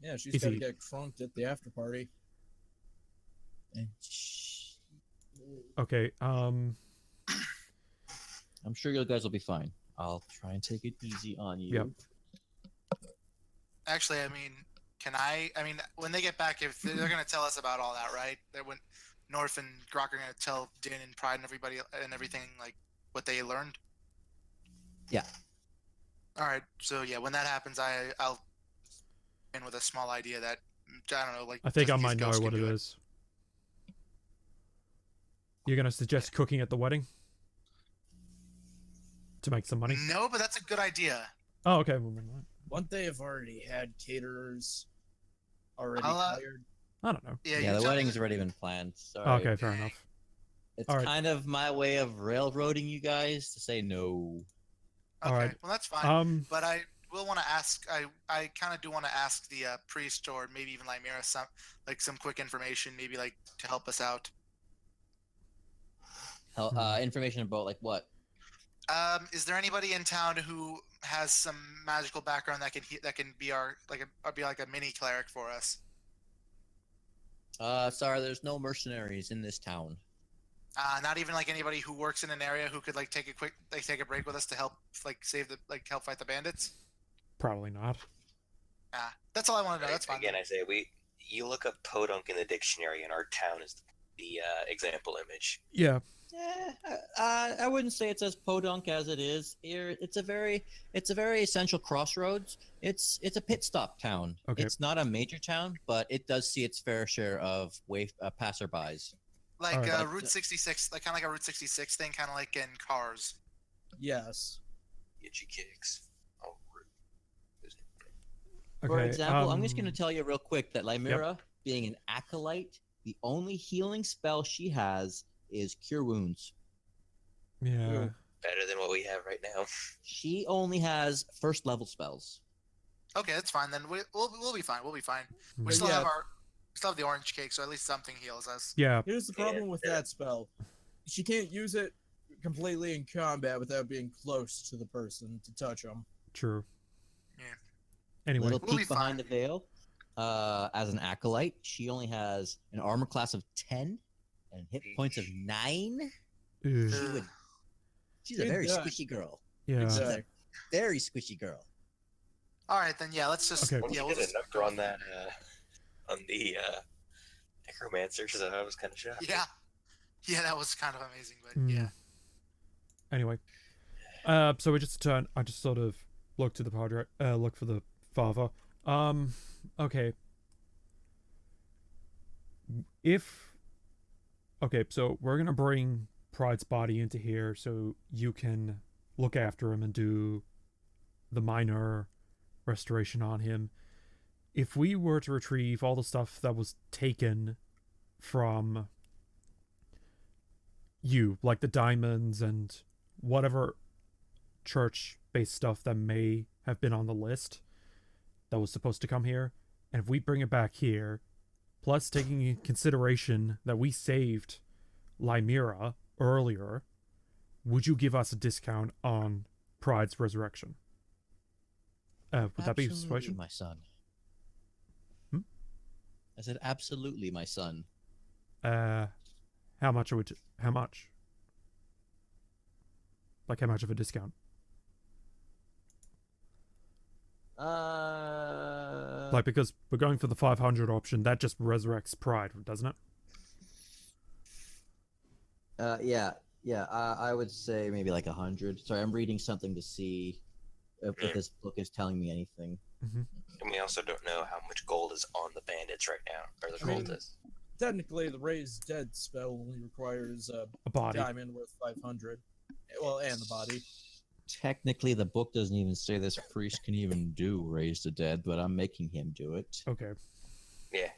Yeah, she's Is got to he- get crunked at the after party. And Okay, I'm sure you guys will be fine. I'll try and take it easy on you. Yep. Actually, I mean, when they get back, if they're going to tell us about all that, right? That when Norf and Groc are going to tell Dynn and Pride and everybody and everything, like, what they learned? Yeah. All right. So, yeah, when that happens, I'll in with a small idea that, I don't know, like... I think just I in case might know Ghost what can it do is. You're gonna suggest cooking at the wedding? To make some money? No, but that's a good idea. Oh, okay. Well, never mind. Wouldn't they have already had caterers already I'll, hired? I don't know. Yeah, Yeah, you the tell me wedding's that- already been planned. Sorry. Okay, fair enough. It's Alright. kind of my way of railroading you guys to say no. Okay, Alright. well, that's fine. But I will want to ask. I kind of do want to ask the priest or maybe even Lymira some quick information, maybe like to help us out. Information about like what? Is there anybody in town who has some magical background that can be our be like a mini cleric for us? Sorry, there's no mercenaries in this town. Not even like anybody who works in an area who could like take a break with us to help help fight the bandits. Probably not. That's all I want to know. That's fine. Again, I say you look up podunk in the dictionary, and our town is the example image. Yeah. I wouldn't say it's as podunk as it is. It's a very essential crossroads. It's a pit stop town. Okay. It's not a major town, but it does see its fair share of passerbys. Like Alright. Route 66, like kind of like a Route 66 thing, kind of like in Cars. Yes. Get you kicks. Oh, rude. For Okay, example, I'm just going to tell you real quick that Lymira, being an acolyte, the only healing spell she has is Cure Wounds. Yeah. Better than what we have right now. She only has first level spells. Okay, that's fine. Then we'll be fine. We'll be fine. We Mhm. still Yeah. have the orange cake, so at least something heals us. Yeah. Here's the problem with that spell. She can't use it completely in combat without being close to the person to touch them. True. Yeah. Anyway. Little We'll be peek behind fine. the veil. As an acolyte, she only has an armor class of 10 and hit points of 9. Ugh. Ugh. She's a Good very done. squishy girl. Yeah. Exactly. Very squishy girl. All right, then. Yeah, let's just. Okay. Yeah, We we'll did just a number on that on the necromancer, so I was kind of shocked. Yeah. Yeah, that was kind of amazing, but Mm. yeah. Anyway. So we just turn. I just sort of look to the padre. Look for the father. Okay. Okay, so we're gonna bring Pride's body into here so you can look after him and do the minor restoration on him. If we were to retrieve all the stuff that was taken from you, like the diamonds and whatever church-based stuff that may have been on the list that was supposed to come here, and if we bring it back here, plus taking in consideration that we saved Lymira earlier, would you give us a discount on Pride's resurrection? Would that be a Absolutely, persuasion? my son. Hmm? I said, absolutely, my son. How much? How much? Like, how much of a discount? Like, because we're going for the 500 option, that just resurrects Pride, doesn't it? Yeah. I would say maybe like 100. Sorry, I'm reading something to see if this book is telling me anything. Mm-hmm. And we also don't know how much gold is on the bandits right now, or the I mean, cultists. Technically, the Raise Dead spell only requires a A body. diamond worth 500. Well, and the body. Technically, the book doesn't even say this priest can even do raise the dead, but I'm making him do it. Okay. Yeah.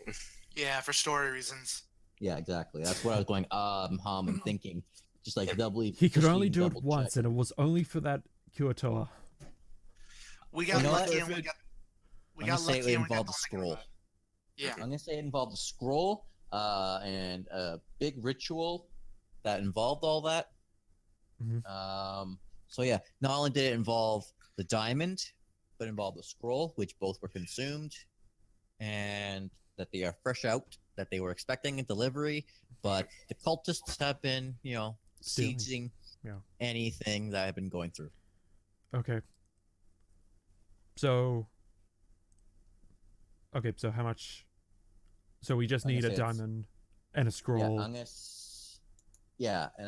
Yeah, for story reasons. Yeah, exactly. That's what I was going, and thinking. Just like doubly. He could just only even do it double once, check. and it was only for that Kuatoa. We got You know lucky what? and we I'm got gonna say lucky it and we got involved the a one that scroll. came Yeah. I'm gonna say it involved a scroll, and a big ritual that involved all that. Mhm. So yeah, not only did it involve the diamond, but involved the scroll, which both were consumed, and that they are fresh out, that they were expecting a delivery, but the cultists have been, Stealing. sieging Yeah. anything that I've been going through. Okay. So how much? So we just I'm gonna need a say it's- diamond and a scroll. And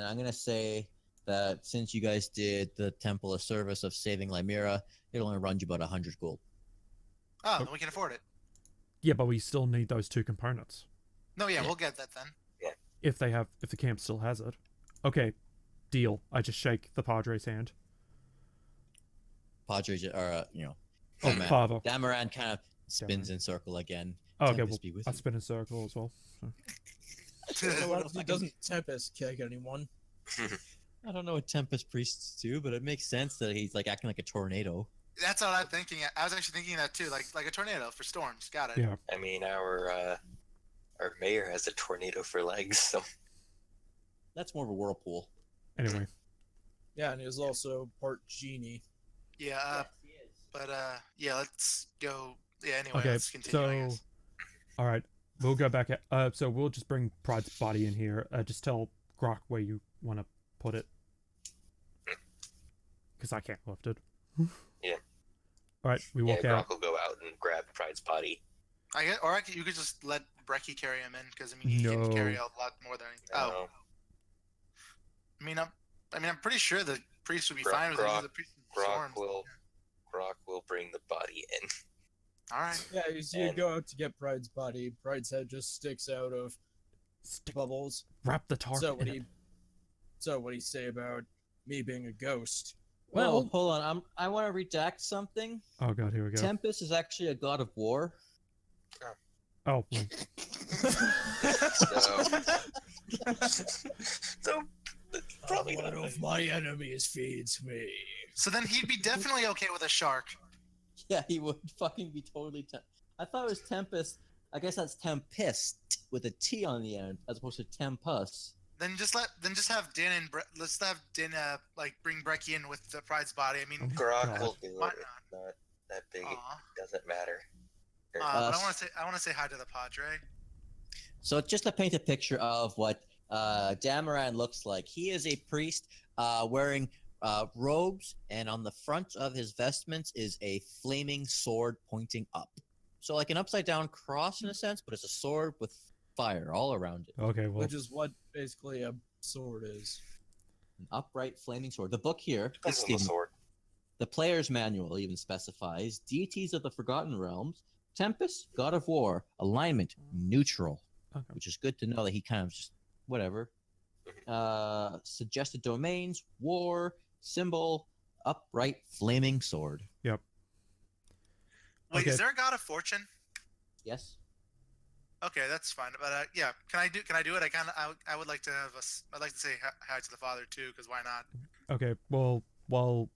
I'm gonna say that since you guys did the Temple of Service of saving Lymira, it only runs you about 100 gold. Oh, then we can afford it. Yeah, but we still need those two components. No, yeah, Yeah. we'll get that then. If the camp still has it. Okay, deal. I just shake the Padre's hand. Padres are, Oh, man. Father. Damaran kind of spins in circle again. Oh, okay, Tempest well, be with I you. spin in a circle as well. So. So what if he doesn't Tempest kick anyone? I don't know what Tempest priests do, but it makes sense that he's like acting like a tornado. That's what I'm thinking. I was actually thinking that too, like a tornado for storms. Got it. Yeah. I mean, our mayor has a tornado for legs, so That's more of a whirlpool. Anyway. Yeah, and he was also part genie. Yeah, but yeah, let's go. Yeah, anyway, Okay, let's continue. I so guess. all right, we'll go back. So we'll just bring Pride's body in here. Just tell Groc where you want to put it, because I can't lift it. Yeah. All right, we walk Groc out. will go out and grab Pride's body. You could just let Brecky carry him in because I mean he No. can carry a lot more than. Oh, No. I'm pretty sure the priest would be fine with it. Groc- He's a priest of storms. Groc will bring the body in. All right. Yeah, you go out to get Pride's body. Pride's head just sticks out of bubbles. Wrap the tarp. So in it. what do you say about me being a ghost? Well- hold on. I want to redact something. Oh god, here we go. Tempest is actually a god of war. Oh, So probably One of my enemies feeds me. So then he'd be definitely okay with a shark. Yeah, he would fucking be totally. I thought it was Tempest. I guess that's Tempest with a T on the end, as opposed to Tempus. Then just have Dynn and let's have Dynn bring Brecky in with the Pride's body. I mean, Groc God. will do it. Why It's not that big. aw. It doesn't matter. But I want to say hi to the Padre. So just to paint a picture of what Damaran looks like, he is a priest wearing robes, and on the front of his vestments is a flaming sword pointing up. So like an upside down cross in a sense, but it's a sword with fire all around it. okay. Well, Which is what basically a sword is. An upright flaming sword. The book here, Depends on the sword. the player's manual even specifies deities of the Forgotten Realms, Tempest, God of War, alignment, neutral. okay. Which is good to know that he kind of just whatever. Suggested domains, war, symbol, upright, flaming sword. Yep. Wait, Okay. is there a god of fortune? Yes. Okay, that's fine. But yeah, can I do it? I would like to have I'd like to say hi to the father too, because why not? Okay. Well, while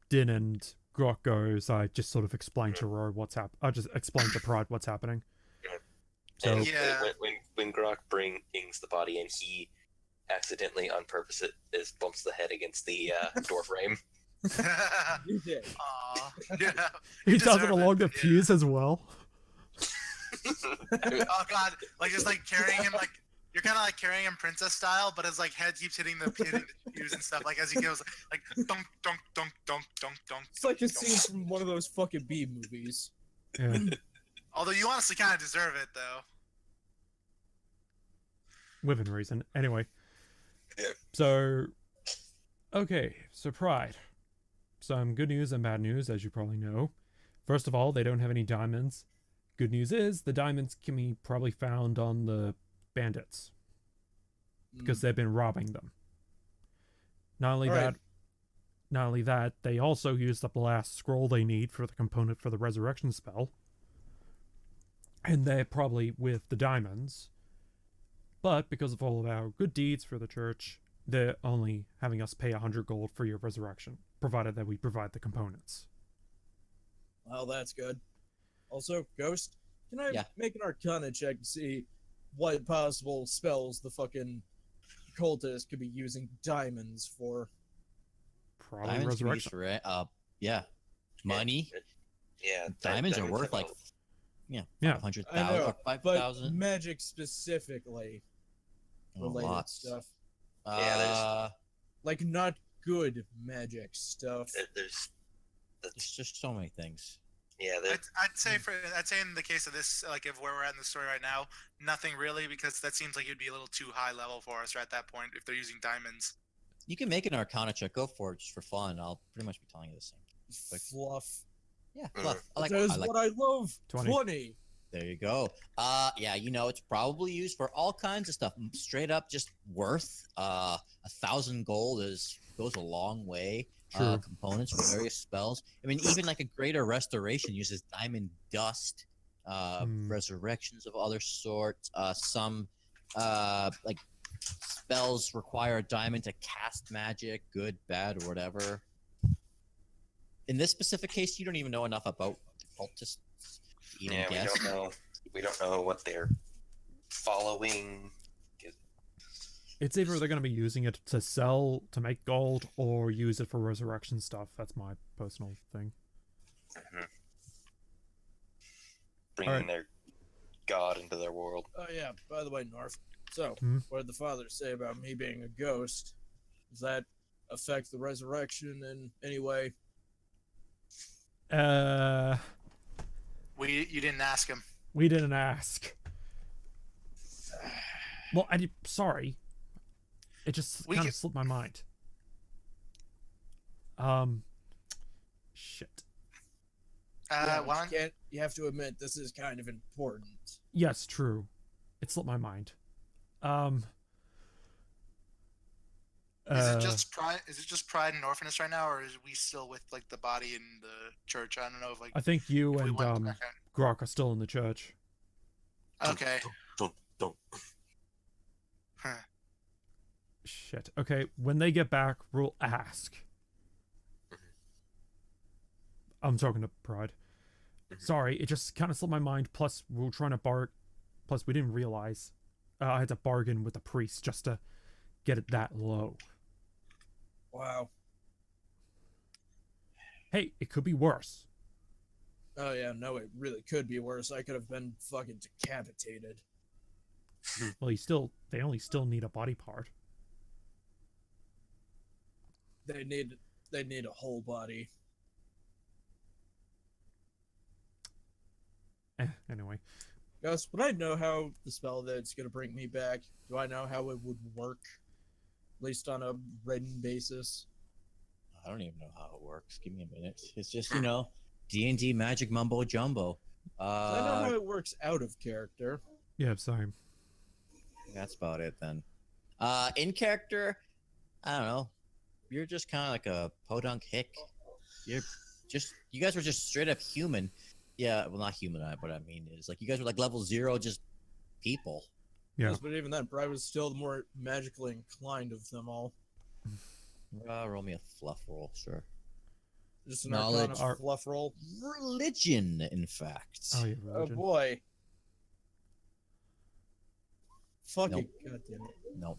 Dynn and Groc goes, I just sort of explain to Ro what's I just explain to Pride what's happening. So And Yeah. when Groc brings the body in, he accidentally, on purpose, bumps the head against the door frame. You did. Aw, yeah. he You does it deserve along the yeah. fuse as well. Oh god, just carrying him you're kind of like carrying him princess style, but his head keeps hitting the pews and stuff as he goes dunk dunk dunk dunk dunk dunk. It's like a dunk, scene from one of those fucking B movies. Yeah. Although you honestly kind of deserve it though. Within reason. Anyway. Yeah. So, okay. So Pride. Some good news and bad news, as you probably know. First of all, they don't have any diamonds. Good news is the diamonds can be probably found on the bandits because they've been robbing them. Not only All right. not only that, they also use the blast scroll they need for the component for the resurrection spell. And they're probably with the diamonds. But because of all of our good deeds for the church, they're only having us pay 100 gold for your resurrection, provided that we provide the components. Well, that's good. Also, Ghost, can I Yeah. make an Arcana check to see what possible spells the fucking cultist could be using diamonds for? Probably Diamonds can be resurrection. used for, yeah, money. Yeah, Diamonds are worth like, Yeah. 500,000 I know, or but 5,000. magic specifically related Lots. stuff. Yeah, Like, not good magic stuff. there's There's just so many things. yeah, there, I'd say in the case of this, like if where we're at in the story right now, nothing really, because that seems like it'd be a little too high level for us at that point if they're using diamonds. You can make an Arcana check. Go for it, just for fun. I'll pretty much be telling you the same. Fluff. Yeah, Mm. fluff. That is what I love. 20. 20. There you go. Yeah, it's probably used for all kinds of stuff. Straight up, just worth. 1,000 gold goes a long way. True. Components for various spells. I mean, even like a greater restoration uses diamond dust. Resurrections of other sorts. Some like spells require a diamond to cast magic, good, bad, or whatever. In this specific case, you don't even know enough about the cultists. to even yeah, guess. we don't know what they're following. It's either they're going to be using it to sell to make gold or use it for resurrection stuff. That's my personal thing. Bringing Alright. their god into their world. Oh, yeah. By the way, Norf. So, Hmm? what did the father say about me being a ghost? Does that affect the resurrection in any way? You didn't ask him. We didn't ask. Well, sorry. It just We kind can- of slipped my mind. Shit. Yeah, but Juan, you have to admit, this is kind of important. Yes, true. It slipped my mind. is it just pride? Is it just pride and Norfinas right now, or is we still with like the body in the church? I don't know if like. I think you if we and went back Groc are still in the church. in. Okay. Don't. Huh. Shit. Okay, when they get back, we'll ask. I'm talking to Pride. Sorry, it just kind of slipped my mind. Plus, we were trying to Plus, we didn't realize I had to bargain with the priest just to get it that low. Wow. Hey, it could be worse. Oh, yeah, no, it really could be worse. I could have been fucking decapitated. Well, they only still need a body part. They need a whole body. Anyway. Gus, would I know how the spell that's going to bring me back, do I know how it would work? At least on a written basis? I don't even know how it works. Give me a minute. It's just D&D magic mumbo jumbo. I know how it works out of character. Yeah, sorry. That's about it then. In character, I don't know. You're just kind of like a podunk hick. You guys were just straight up human. Yeah, well, not human. What I mean is, like, you guys were like level 0, just people. Yeah. Yes, but even then, Bride was still the more magically inclined of them all. Roll me a fluff roll, sure. Just an Knowledge. Arcana fluff roll. Religion, in fact. Oh, yeah, Oh religion. boy. Fuck Nope. it, god damn it. Nope.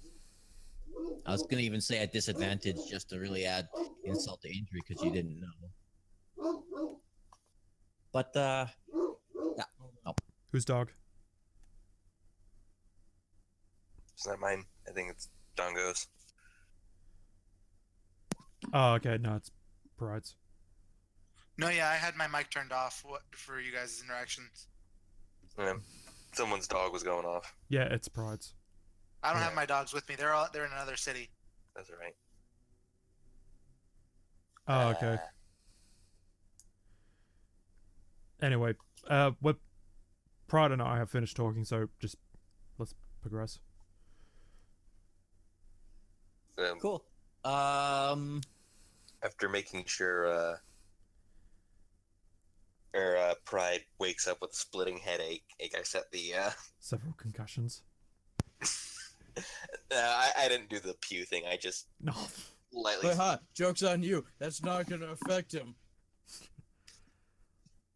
I was gonna even say at disadvantage just to really add insult to injury because you didn't know. But Whose dog? It's not mine. I think it's Dongo's. Oh, okay. No, it's Pride's. No, yeah, I had my mic turned off for you guys' interactions. Yeah. Someone's dog was going off. Yeah, it's Pride's. I don't have my dogs with me. They're in another city. That's all right. Oh, okay. Anyway, what Pride and I have finished talking, so just let's progress. cool. I After making sure Pride wakes up with a splitting headache, I set the Several concussions. I didn't do the pew thing. I just No. lightly. But ha, joke's on you. That's not gonna affect him.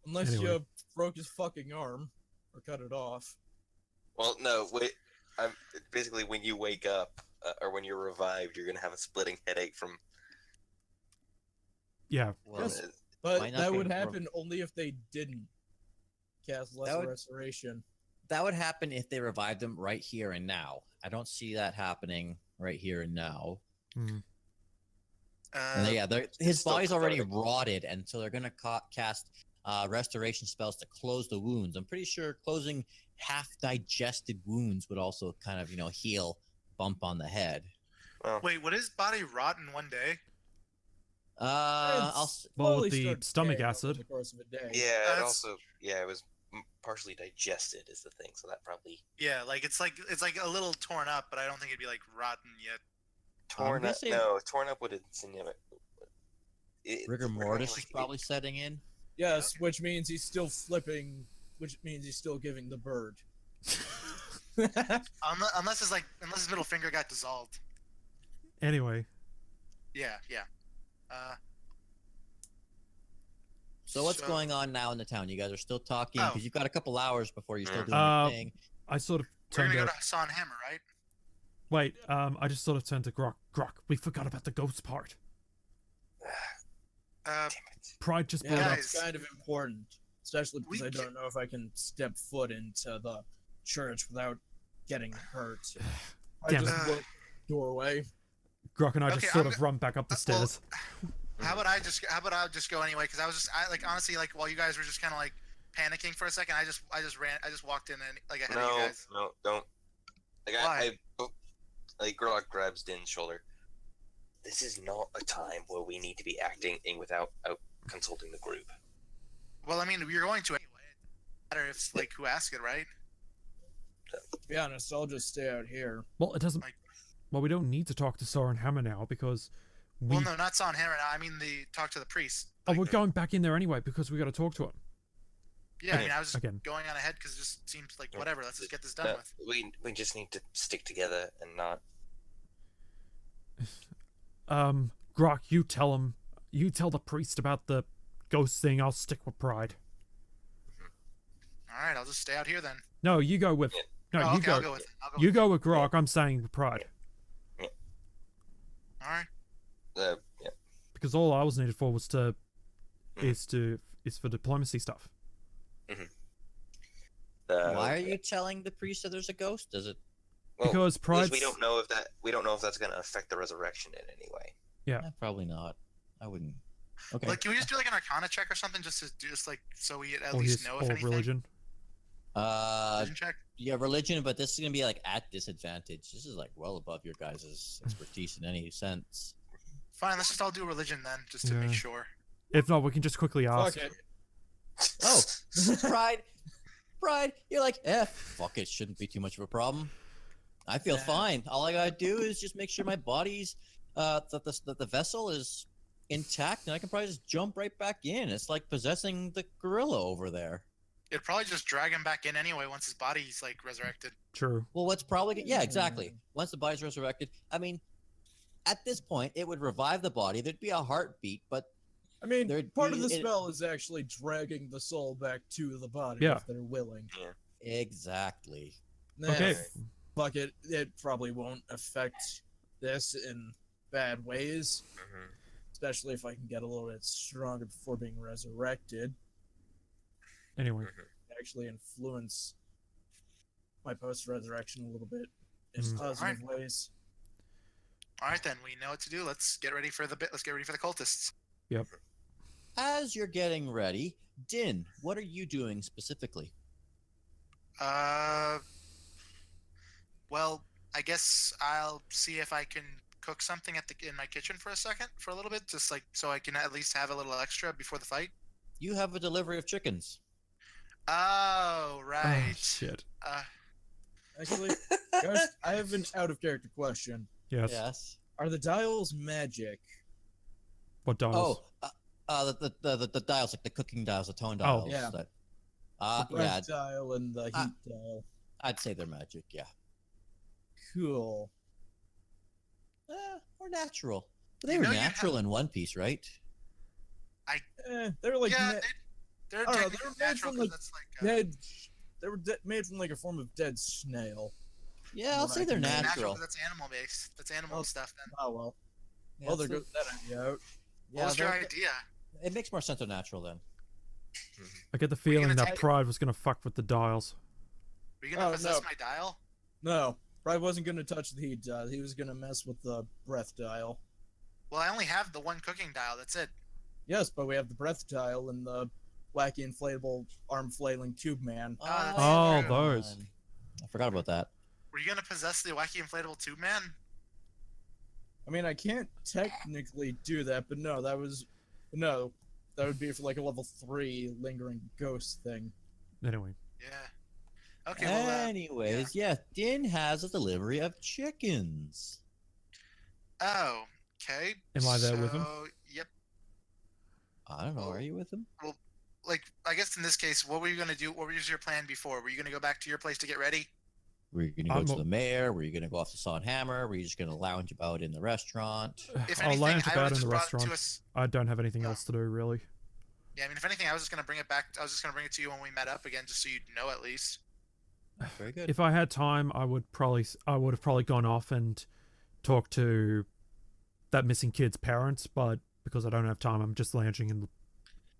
Unless Anyway. you broke his fucking arm or cut it off. Well, no, wait. Basically, when you wake up or when you're revived, you're gonna have a splitting headache from. Yeah. Well, Yes. it- But Might not that be would a happen only if they didn't cast That Lesser would- Restoration. that would happen if they revived him right here and now. I don't see that happening right here and now. Mm. And yeah, his still body's already cathartic. rotted, and so they're gonna cast restoration spells to close the wounds. I'm pretty sure closing half-digested wounds would also kind of heal bump on the head. Well, Wait, would his body rot in one day? I'll Well, Slowly with the start stomach decaying over acid. the course of a day. yeah, it That's- also it was partially digested is the thing, so that probably Yeah, like it's like a little torn up, but I don't think it'd be like rotten yet. torn gonna up. say- No, torn up would insinuate. rigor mortis is probably setting in. Yes, which means he's still flipping, which means he's still giving the bird. Unless his middle finger got dissolved. Anyway. Yeah. So what's So- going on now in the town? You guys are still talking Oh. because you've got a couple hours before you start Mm. doing your thing. I sort of We're turned gonna to... go to Son Hammer, right? Wait, I just sort of turned to Groc. Groc, we forgot about the ghost part. Uh, Damn it. Pride just Yeah, brought up... that's kind of important, especially because We I don't know if I can step foot into the church without getting hurt. I Damn just it. look doorway. Groc and I just Okay, sort I'm of run back up the well, stairs. how about I just go anyway? Because honestly, like while you guys were just kind of like panicking for a second, I just walked in and like ahead of you No, guys. no, don't. Like Why? like Groc grabs Dynn's shoulder. This is not a time where we need to be acting without consulting the group. Well, I mean, you're going to anyway. It doesn't matter if like who asked it, right? To be honest, I'll just stay out here. Well, it doesn't... Like- Well, we don't need to talk to Soren Hammer now because we... Well, no, not Son Hammer. I mean, talk to the priest. Oh, Like we're the- going back in there anyway because we got to talk to him. Yeah, I mean, I was just Again. going on ahead because it just seems like Yeah. whatever. Let's just get this done No, with. we just need to stick together and not. Groc, you tell him. You tell the priest about the ghost thing. I'll stick with Pride. All right, I'll just stay out here then. No, you go with... No, Oh, you okay, go. I'll go with it. You go with Groc. I'm saying with Pride. All right. Yeah. Because all I was needed for was to... is for diplomacy stuff. Why are you telling the priest that there's a ghost? Does it? Well, Because Pride's... we don't know if that's going to affect the resurrection in any way. Probably not. I wouldn't. Okay. Like, can we just do like an Arcana check or something, just to just like so we at or least his know or if anything? religion. Religion check. Yeah, religion, but this is gonna be like at disadvantage. This is like well above your guys' expertise in any sense. Fine, let's just all do religion then, just to Yeah. make sure. If not, we can just quickly ask. Fuck it. Oh, pride. You're like, fuck it. Shouldn't be too much of a problem. I feel Nah. fine. All I gotta do is just make sure my body's, that the vessel is intact, and I can probably just jump right back in. It's like possessing the gorilla over there. It'd probably just drag him back in anyway once his body's like resurrected. True. Well, what's probably yeah, exactly. Once the body's resurrected, I mean, at this point, it would revive the body. There'd be a heartbeat, but I mean, There'd part of be- the it- spell is actually dragging the soul back to the body Yeah. if they're willing. exactly. Nah, Okay. Fuck it. It probably won't affect this in bad ways, especially if I can get a little bit stronger before being resurrected. Anyway, Actually influence my post-resurrection a little bit in Mm. positive ways. All right, then we know what to do. Let's get ready for the cultists. As you're getting ready, Dynn, what are you doing specifically? Well, I guess I'll see if I can cook something in my kitchen for a little bit, just like so I can at least have a little extra before the fight. You have a delivery of chickens. Oh, right. oh, shit. Actually, guys, I have an out-of-character question. Yes. Yes. Are the dials magic? What dials? The dials, like the cooking dials, the tone Oh. dials. Yeah. That, The breath yeah, dial and the heat dial. I'd say they're magic. Yeah. Cool. Or natural. But they You were know you'd natural in One Piece, right? They're like yeah, ma- they're I don't know, technically they're made natural from, 'cause like, that's like dead. They were made from like a form of dead snail. Yeah, I'll What say I they're can imagine. natural. 'cause that's animal based. That's animal Well, stuff. Then Oh well. Yeah, Well, there so- goes that idea out. what was your they're- idea? It makes more sense of natural then. I get the Were you feeling gonna that take- Pride was gonna fuck with the dials. Were you gonna Oh, possess no. my dial? No, Bride wasn't gonna touch the heat dial. He was gonna mess with the breath dial. Well, I only have the one cooking dial. That's it. Yes, but we have the breath dial and the wacky inflatable arm flailing tube man. that's Oh, true. those. I forgot about that. Were you gonna possess the wacky inflatable tube man? I mean, I can't technically do that, but no, that would be for like a level 3 lingering ghost thing. Anyway, Yeah. Okay. Well, Anyways, yeah, Dynn has a delivery of chickens. oh, okay. Am I there with him? Yep. I don't know. Are you with him? Like, I guess in this case, what were you gonna do? What was your plan before? Were you gonna go back to your place to get ready? Were you gonna go I'm to a- the mayor? Were you gonna go off to Saw and Hammer? Were you just gonna lounge about in the restaurant? If I'll anything, lounge I about would in just the brought it to restaurant. us. I don't have anything Oh. else to do really. Yeah, I mean, if anything, I was just gonna bring it back. I was just gonna bring it to you when we met up again, just so you'd know at least. Very good. If I had time, I would have probably gone off and talked to that missing kid's parents, but because I don't have time, I'm just lounging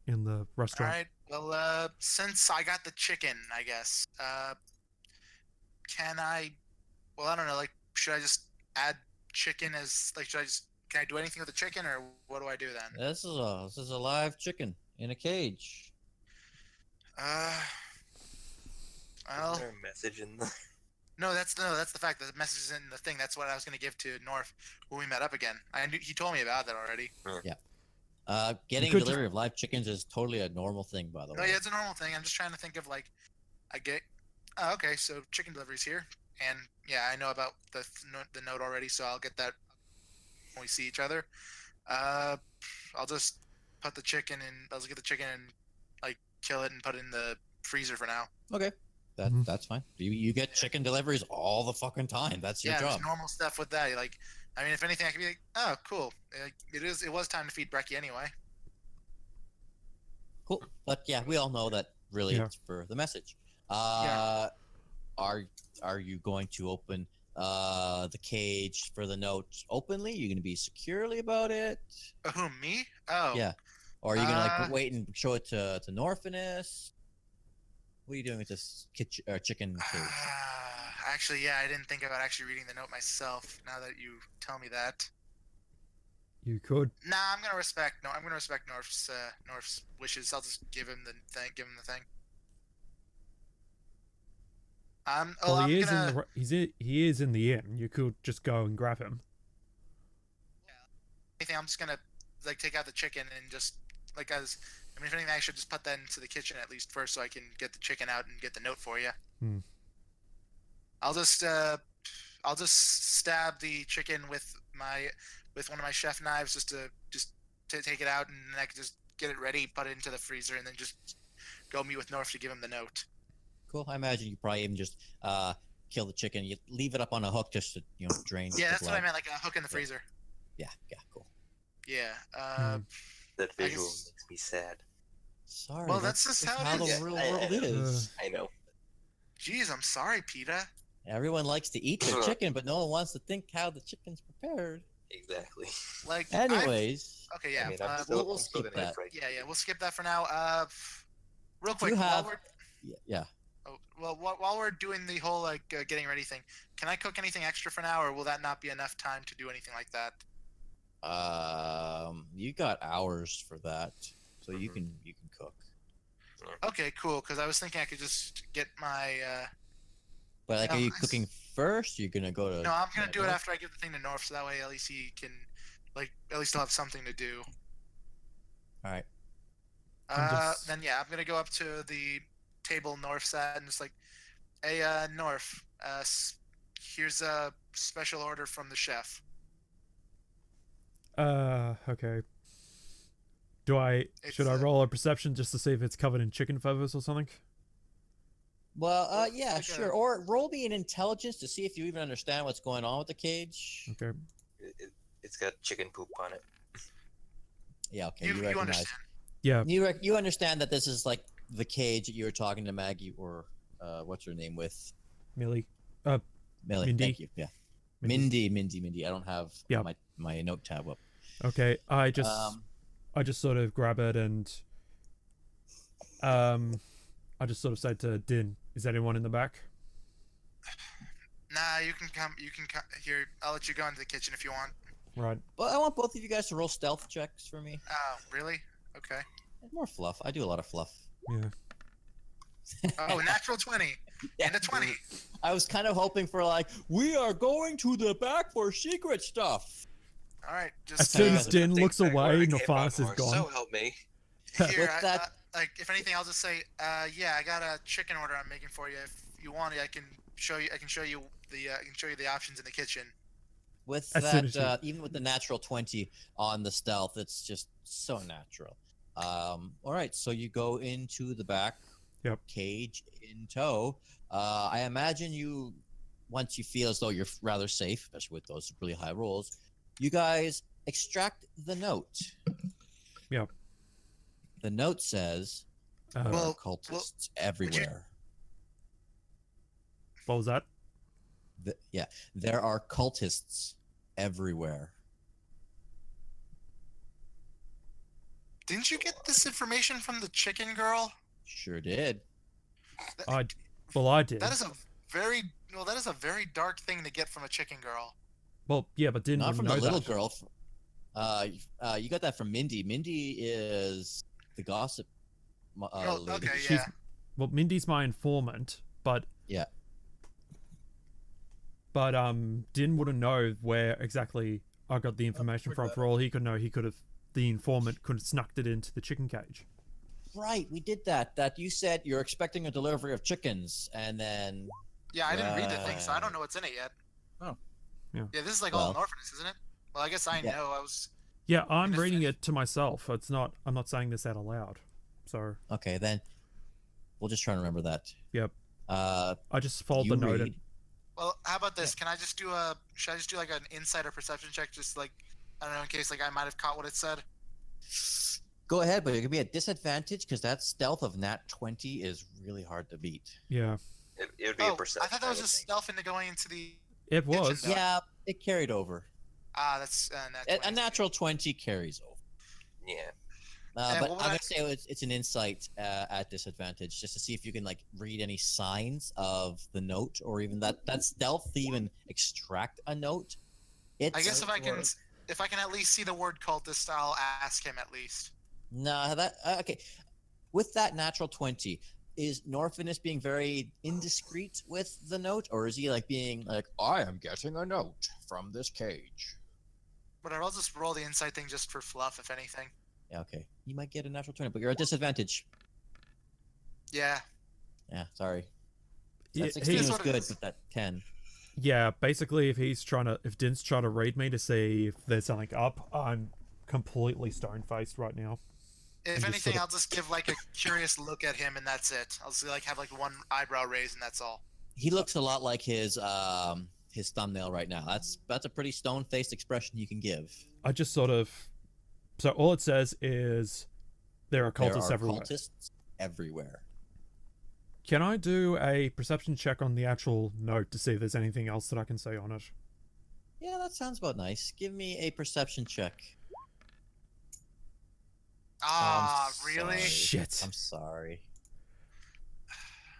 in the All restaurant. right. Well, since I got the chicken, I guess. Can I? Well, I don't know. Like, should I just add chicken as like? Can I do anything with the chicken, or what do I do then? This is a live chicken in a cage. Well, Is there a message in the? no, that's the fact. The message is in the thing. That's what I was gonna give to North when we met up again. I knew he told me about that already. Getting a could delivery of live chickens is totally a normal thing, by the No, way. yeah, it's a normal thing. I'm just trying to think of like, I get. Oh, okay, so chicken delivery's here, and yeah, I know about the note already, so I'll get that when we see each other. I'll just put the chicken in. I'll just get the chicken and like kill it and put it in the freezer for now. Okay, Mhm. that's fine. You get chicken deliveries all the fucking time. That's your Yeah, job. there's normal stuff with that. Like, I mean, if anything, I could be like, oh, cool. Like, it was time to feed Brecky anyway. Cool. But yeah, we all know that really Yeah. it's for the message. Are you going to open the cage for the note openly? You're going to be securely about it? Who, me? Oh, Yeah. Or are you going to like Uh, wait and show it to Norfinas? What are you doing with this chicken cage? Actually, yeah, I didn't think about actually reading the note myself. Now that you tell me that, You could. nah, I'm gonna respect. No, I'm gonna respect Norf's wishes. I'll just give him the thing. Give him the thing. Well, I'm he is gonna. in the he is in the inn. You could just go and grab him. Anything, I'm just gonna like take out the chicken and just like as. I mean, if anything, I should just put that into the kitchen at least first, so I can get the chicken out and get the note for you. Hmm. I'll just stab the chicken with one of my chef knives just to take it out, and then I can just get it ready, put it into the freezer, and then just go meet with North to give him the note. Cool. I imagine you probably even just kill the chicken. You leave it up on a hook just to drain. Yeah, the that's what I blood. meant, like a hook in the freezer. Yeah. Cool. Yeah. Hmm. That I visual guess- makes me sad. Sorry. Well, that's just how it the is. real I- world I- is. I know. Jeez, I'm sorry, Peter. Everyone likes to eat the chicken, but no one wants to think how the chicken's prepared. Exactly. Like, Anyways, okay, yeah. I mean, I'm uh, still, we'll I'm still skip gonna that. break. yeah, we'll skip that for now. Real Do quick, you have- while we're yeah. while we're doing the whole like getting ready thing, can I cook anything extra for now, or will that not be enough time to do anything like that? You got hours for that, so you Mhm. can cook. Okay, cool. Because I was thinking I could just get my. But like, No, are you I s- cooking first? You're gonna go to. No, I'm gonna do it North? after I give the thing to North, so that way at least he can, like, at least he'll have something to do. All right. Then yeah, I'm gonna go up to the table North's at and just like, hey, North, here's a special order from the chef. Okay. Should I roll a perception just to see if it's covered in chicken feathers or something? Well, It's yeah, like sure. Or roll me an intelligence to see if you even understand what's going on with the cage. Okay. It's got chicken poop on it. Yeah, okay. You recognize. understand. Yeah. You understand that this is like the cage that you were talking to Maggie or what's her name with? Millie. Millie. Mindy. Thank you. Yeah. Mindy. I don't have my note tab up. Okay. I just sort of grab it and I just sort of say to Dynn, "Is anyone in the back?" Nah, you can come here. I'll let you go into the kitchen if you want. Right. Well, I want both of you guys to roll stealth checks for me. Oh, really? Okay. More fluff. I do a lot of fluff. Yeah. Oh, natural 20 and a 20. I was kind of hoping for like, we are going to the back for secret stuff. All right, just As soon as Dynn Think looks back where I away, came Norfinas from, is gone. So help me. here, With that- like if anything, I'll just say, yeah, I got a chicken order I'm making for you. If you want it, I can show you the options in the kitchen. With As soon as that, even with the natural 20 on the stealth, it's just so natural. All right, so you go into the back, cage in tow. I imagine you, once you feel as though you're rather safe, especially with those really high rolls, you guys extract the note. Yeah. The note says, there are cultists everywhere. What was that? There are cultists everywhere. Didn't you get this information from the chicken girl? Sure did. I did. That is a very dark thing to get from a chicken girl. Well, yeah, but Dynn Not wouldn't from know the little that. girl. You got that from Mindy. Mindy is the gossip lady. Okay, She's yeah. Well, Mindy's my informant, but Yeah. But Dynn wouldn't know where exactly I got the information from. For all he could know, the informant could have snuck it into the chicken cage. Right, we did that. That you said you're expecting a delivery of chickens, and then Yeah, I didn't read the thing, so I don't know what's in it yet. Oh. Yeah. Yeah, this is like all Norfinas, isn't it? Well, I guess I know. I was. Yeah, I'm reading it to myself. I'm not saying this out aloud. So. Okay, then we'll just try and remember that. Yep. I just followed the note. Well, how about this? Can I just do should I just do like an insight or perception check, just like, I don't know, in case like I might have caught what it said? Go ahead, but you're gonna be at disadvantage because that stealth of nat 20 is really hard to beat. Yeah. It would be a perception. I thought that was just stealth into going into the. It was. kitchen, though. Yeah, it carried over. That's A natural 20 carries over. Yeah. But I'm gonna say it's an insight at disadvantage, just to see if you can like read any signs of the note, or even that stealth to even extract a note. I guess if I can at least see the word cultist, I'll ask him at least. No, that okay. With that natural 20, is Norfinas being very indiscreet with the note, or is he like being like, I am getting a note from this cage? Whatever, I'll just roll the insight thing just for fluff, if anything. Yeah, okay. You might get a natural 20, but you're at disadvantage. Yeah. Yeah, sorry. Yeah, That 16 Here's was what it good, is. but that 10. Yeah, basically, if Dynn's trying to read me to see if there's something up, I'm completely stone-faced right now. If just anything, sort of- I'll just give like a curious look at him, and that's it. I'll just like have like one eyebrow raised, and that's all. He looks a lot like his thumbnail right now. That's a pretty stone-faced expression you can give. I just sort of... So all it says is there are There cultists are everywhere. cultists everywhere. Can I do a perception check on the actual note to see if there's anything else that I can say on it? Yeah, that sounds about nice. Give me a perception check. Ah, I'm really? sorry. Shit. I'm sorry.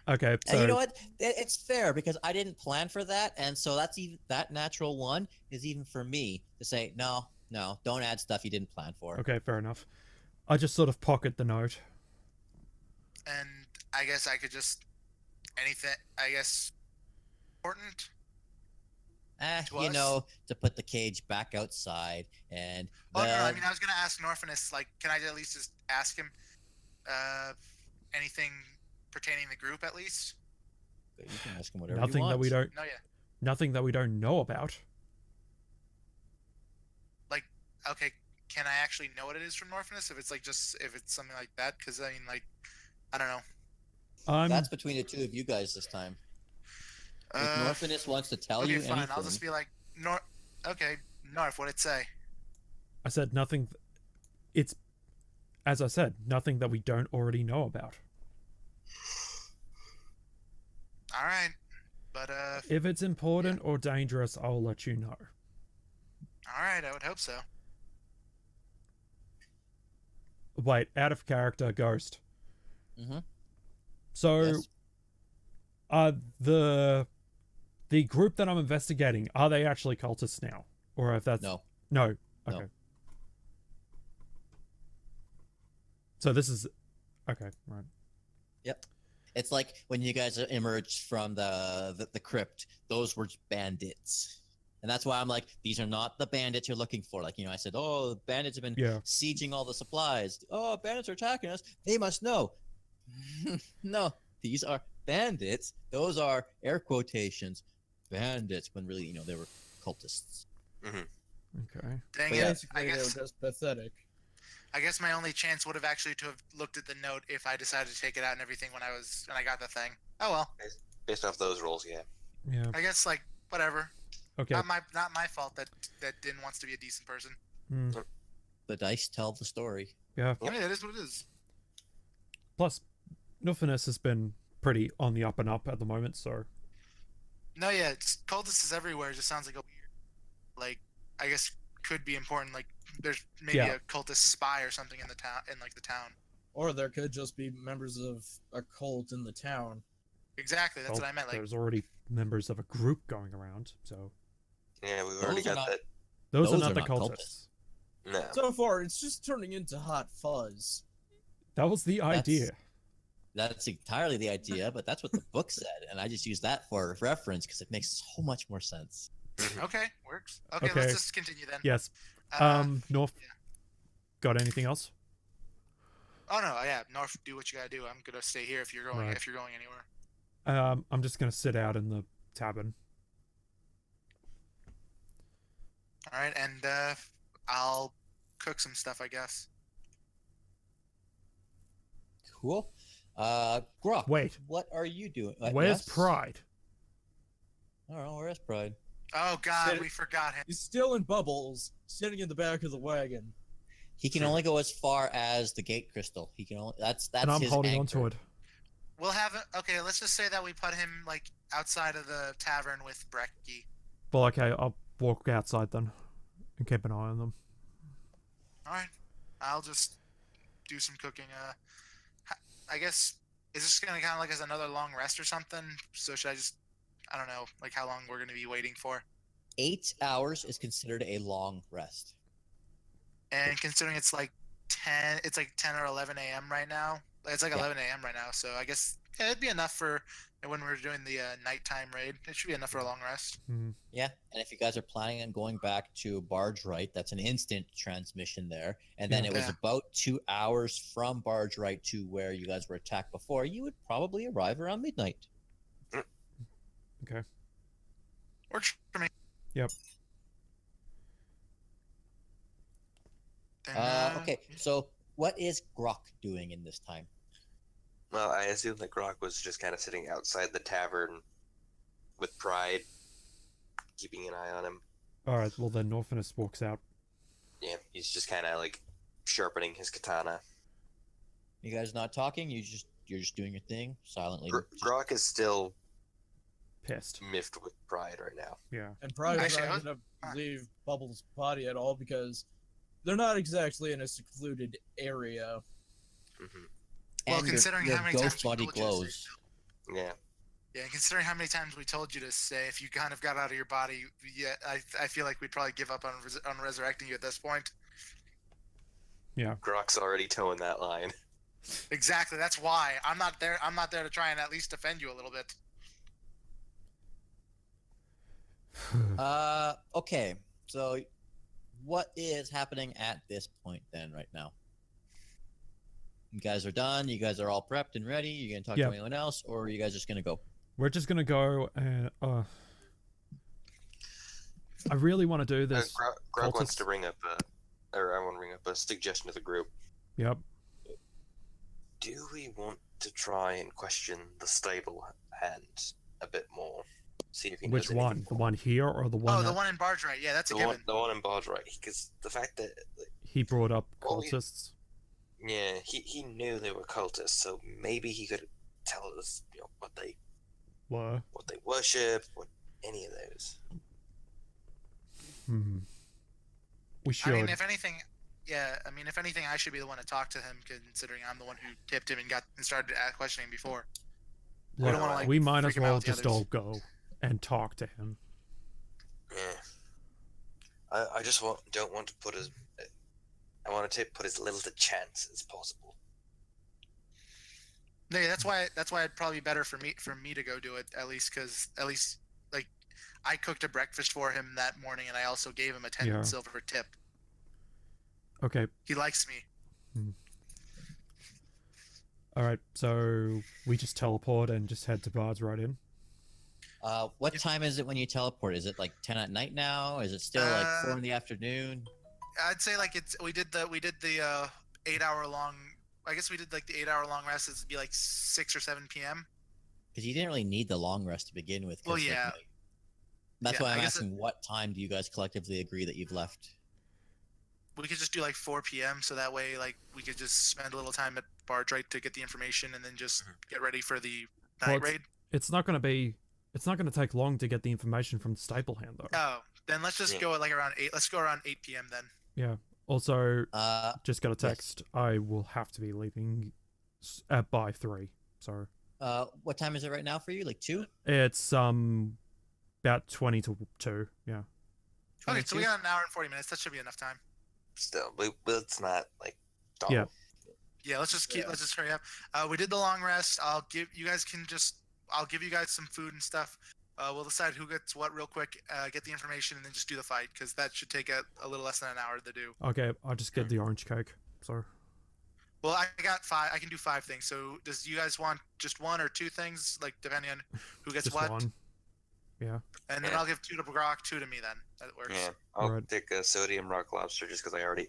Okay, And so you know what? It's fair because I didn't plan for that, and so that's even that natural one is even for me to say no, don't add stuff you didn't plan for. okay, fair enough. I just sort of pocket the note. And I guess I could just anything. I guess important. To You us? know, to put the cage back outside and. Oh no, I mean I was gonna ask Norfinas, like, can I at least just ask him, anything pertaining to the group at least? You can ask him whatever you Nothing want. that we don't. No, yeah. Nothing that we don't know about. Like, okay, can I actually know what it is from Norfinas if it's like if it's something like that? Because I mean, like, I don't know. That's between the two of you guys this time. If Norfinas wants to tell okay, you fine. anything, I'll just be like, Okay, Norf, what'd it say? I said nothing. It's, as I said, nothing that we don't already know about. All right, but If it's important or dangerous, I'll let you know. all right, I would hope so. Wait, out of character, Ghost. Mm-hmm. So, Yes. the group that I'm investigating, are they actually cultists now, or if that's No. no? No. Okay. So this is okay, right? Yep. It's like when you guys emerged from the crypt, those were bandits. And that's why I'm like, these are not the bandits you're looking for. Like, I said, oh, the bandits have been sieging all the supplies. Oh, bandits are attacking us. They must know. No, these are bandits. Those are air quotations bandits when really, they were cultists. Mm-hmm. Okay. Dang But it! Basically, I they were guess just pathetic. my only chance would have actually to have looked at the note if I decided to take it out and everything when I got the thing. Oh well. Based off those rolls, yeah. Yeah. I guess like whatever. Okay. Not my fault that Dynn wants to be a decent person. The dice tell the story. Yeah. I mean, it is what it is. Plus, Norfinas has been pretty on the up and up at the moment, so. No, yeah, cultists is everywhere. It just sounds like a weird, like, I guess could be important. Like, there's maybe a cultist spy or something in the town, the town. Or there could just be members of a cult in the town. Exactly, that's what I meant. Like, there's already members of a group going around, so. Yeah, we've already got that. Those are not the cultists. No. So far, it's just turning into hot fuzz. That was the idea. That's entirely the idea, but that's what the book said, and I just use that for reference because it makes so much more sense. Okay, works. Okay, let's just continue then. Yes. North. Yeah. Got anything else? Oh no, yeah, North, do what you gotta do. I'm gonna stay here if you're going Right. if you're going anywhere. I'm just gonna sit out in the tavern. All right, and I'll cook some stuff, I guess. Cool. Groc. Wait. What are you doing? Where's yes? Pride? I don't know. Where's Pride? Oh God, we forgot him. He's still in bubbles, sitting in the back of the wagon. He can only go as far as the gate crystal. He can only. That's And I'm his holding anchor. on to it. We'll have it. Okay, let's just say that we put him like outside of the tavern with Brecky. Well, okay, I'll walk outside then and keep an eye on them. All right, I'll just do some cooking. I guess is this gonna kind of like as another long rest or something? So should I just, I don't know, like how long we're gonna be waiting for? 8 hours is considered a long rest. And considering it's like 10 or 11 a.m. right now. It's like 11 a.m. right now, so I guess it'd be enough for when we're doing the nighttime raid. It should be enough for a long rest. Yeah, and if you guys are planning on going back to Barge Right, that's an instant transmission there. And then it was about 2 hours from Barge Right to where you guys were attacked before. You would probably arrive around midnight. Okay. Works for me. Yep. Then, Okay, so what is Groc doing in this time? Well, I assume that Groc was just kind of sitting outside the tavern with Pride, keeping an eye on him. Alright, well then Norfinas walks out. Yeah, he's just kind of like sharpening his katana. You guys not talking? You're just doing your thing silently. Groc is still Pissed. miffed with Pride right now. Yeah. And probably Actually, not going to leave Bubbles' body at all because they're not exactly in a secluded area. Mm-hmm. Well, And considering your how many ghost times we body told you to glows. Yeah. Yeah, considering how many times we told you to stay, if you kind of got out of your body, yeah, I feel like we'd probably give up on resurrecting you at this point. Yeah. Groc's already towing that line. Exactly. That's why I'm not there. I'm not there to try and at least defend you a little bit. Okay. So what is happening at this point then right now? You guys are done, you guys are all prepped and ready, you gonna talk to anyone else, or are you guys just gonna go? We're just gonna go and I really want to do this. Groc wants to bring up or I want to bring up a suggestion to the group. Yep. Do we want to try and question the stable hand a bit more? See if he knows Which one? anything The more. one here or the one Oh, the that one in Barge, right? Yeah, that's a given. The one in Bard, right? Because the fact that, like, he brought up Oh, yeah. cultists? yeah, he knew they were cultists, so maybe he could tell us, what they worship, what any of those. We should. I mean, if anything, I should be the one to talk to him, considering I'm the one who tipped him and started questioning before. Look, we don't wanna, like, we might freak as him out well with the just others. all go and talk to him. Yeah. I just don't want to put as I want to put as little to chance as possible. No, that's why it'd probably be better for me to go do it, at least like I cooked a breakfast for him that morning, and I also gave him a 10 silver tip. Okay. He likes me. All right, so we just teleport and just head to Bard's right in. What time is it when you teleport? Is it like 10 at night now? Is it still like 4 in the afternoon? I'd say like we did the 8-hour long. I guess we did like the 8-hour long rest. It'd be like 6 or 7 p.m. Because you didn't really need the long rest to begin with. Well, yeah. Like, that's Yeah, why I'm I guess asking what time do you guys collectively agree that you've left? We could just do like 4 p.m. so that way like we could just spend a little time at Barge right to get the information and then just get ready for the night raid. It's not going to take long to get the information from the stable hand though. Oh, then let's just go at like around 8. Let's go around 8 p.m. then. Yeah. Also, just got a yes. text. I will have to be leaving by 3. So. What time is it right now for you? Like 2? It's about 20 to 2. Yeah. Okay, so we got an hour and 40 minutes. That should be enough time. Still, it's not like. Yeah. Yeah, let's just hurry up. We did the long rest. I'll give you guys some food and stuff. We'll decide who gets what real quick, get the information, and then just do the fight, because that should take a little less than an hour to do. Okay, I'll just get the orange cake. So. Well, I got 5. I can do 5 things. So, does you guys want just 1 or 2 things, like depending on who gets Just what? 1. Yeah. And then I'll give 2 to Groc, 2 to me. Then that works. Yeah, I'll take a sodium rock lobster just because I already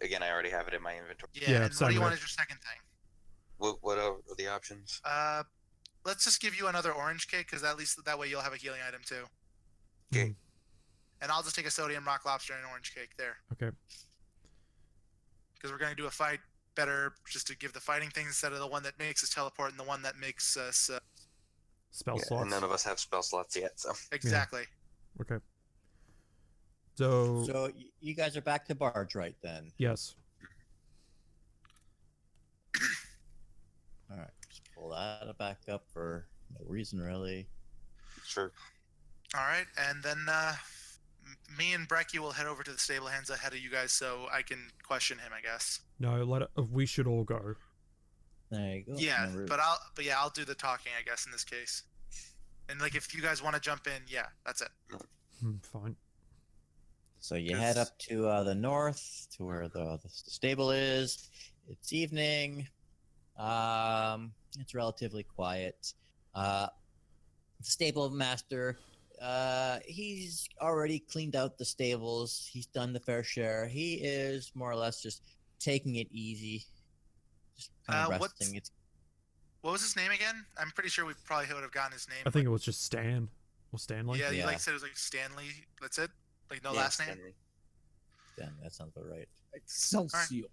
have it in my inventory. Yeah. And what do you want as your second thing? What are the options? Let's just give you another orange cake, because at least that way you'll have a healing item too. Okay. And I'll just take a sodium rock lobster and an orange cake there. Okay. Because we're going to do a fight better just to give the fighting things instead of the one that makes us teleport and the one that makes us... spell slots. And none of us have spell slots yet, so... Exactly. Yeah. Okay. So you guys are back to Barge right then? Yes. Alright, just pull that back up for no reason really. Sure. Alright, and then me and Brecky will head over to the stable hands ahead of you guys so I can question him, I guess. No, we should all go. There you go. Yeah, I'll do the talking, I guess, in this case. And like if you guys want to jump in, yeah, that's it. Fine. So you head up to the north to where the stable is. It's evening. It's relatively quiet. The stable master, he's already cleaned out the stables. He's done the fair share. He is more or less just taking it easy, just kind of resting. What was his name again? I'm pretty sure we probably would have gotten his name. I think it was just Stan or Stanley. Yeah, you said it was like Stanley. That's it. Like no last name. Stanley. Yeah, that sounds about right. Excelsior.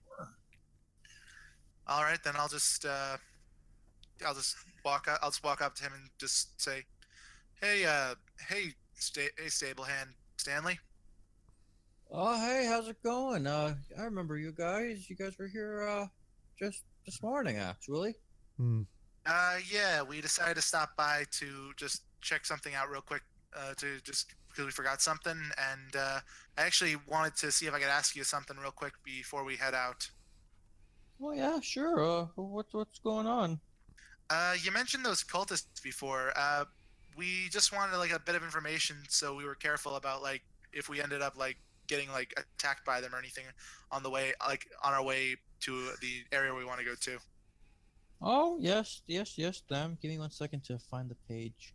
All right, then I'll just walk up to him and just say, "Hey, stable hand Stanley." Oh, hey, how's it going? I remember you guys. You guys were here just this morning, actually. Yeah, we decided to stop by to just check something out real quick, because we forgot something, and I actually wanted to see if I could ask you something real quick before we head out. Oh yeah, sure. What's going on? You mentioned those cultists before. We just wanted like a bit of information, so we were careful about like if we ended up like getting like attacked by them or anything on the way, like on our way to the area we want to go to. Oh yes. Damn, give me 1 second to find the page.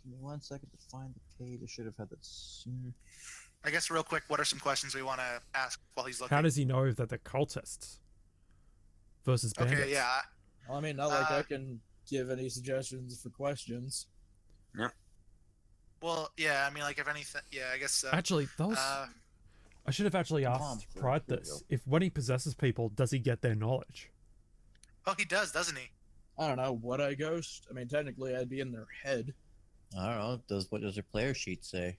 Give me 1 second to find the page. I should have had that sooner. I guess real quick, what are some questions we want to ask while he's looking? How does he know that they're cultists versus bandits? Okay, yeah. I mean, not like I can give any suggestions for questions. Well, yeah, I mean, like, if anything, yeah, I guess so. Actually, those. I should have actually asked Pride this. If when he possesses people, does he get their knowledge? Oh, he does, doesn't he? I don't know. Would I ghost? I mean, technically, I'd be in their head. I don't know. What does your player sheet say?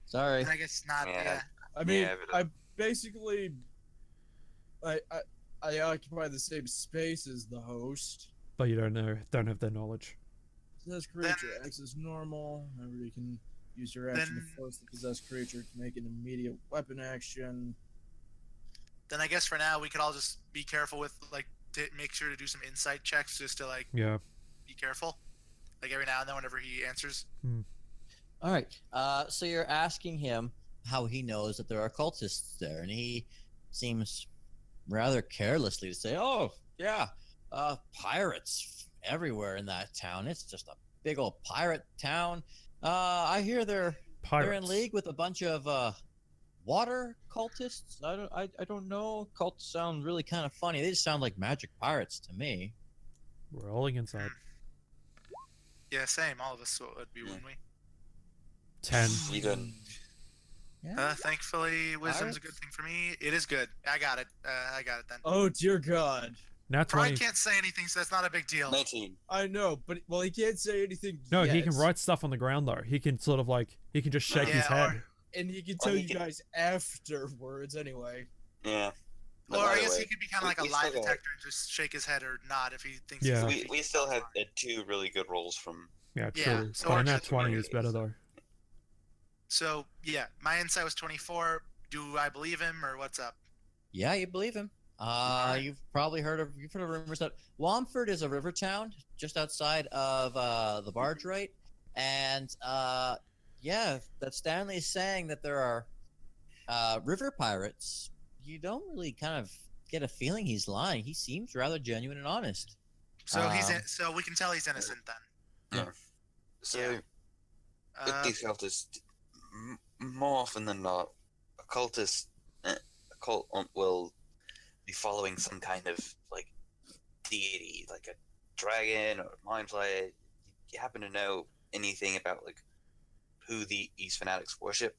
Sorry. I guess not. Yeah. I mean, I basically, I occupy the same space as the host. But you don't have their knowledge. Possessed creature acts as normal. Remember, you can use your action to force the possessed creature to make an immediate weapon action. Then I guess for now we could all just be careful with like to make sure to do some insight checks just to like be careful, like every now and then whenever he answers. All right. So you're asking him how he knows that there are cultists there, and he seems rather carelessly to say, "Oh, yeah, pirates everywhere in that town. It's just a big old pirate town. I hear they're in league with a bunch of water cultists. I don't know. Cults sound really kind of funny. They just sound like magic pirates to me." We're rolling inside. Yeah, same. All of us would be, wouldn't we? 10. We done. Yeah. Thankfully, wisdom's a good thing for me. It is good. I got it. I got it then. Oh dear God. Now 20. Pride can't say anything, so that's not a big deal. 19. I know, but well, he can't say anything. No, yet. he can write stuff on the ground though. He can sort of like he can just shake his head. And he can tell you guys afterwards anyway. Yeah. Or I guess he could be kind of like a lie detector and just shake his head or nod if he thinks. Yeah. We still had 2 really good rolls from. Yeah, Yeah, true. so But our now just 20 really is better though. So yeah, my insight was 24. Do I believe him or what's up? Yeah, you believe him. You've probably heard of rumors that Womford is a river town just outside of the barge rite, and yeah, that Stanley's saying that there are river pirates. You don't really kind of get a feeling he's lying. He seems rather genuine and honest. So so we can tell he's innocent then. Yeah. So with these cultists, more often than not, a cult will be following some kind of like deity, like a dragon or mind flayer. You happen to know anything about like who these fanatics worship?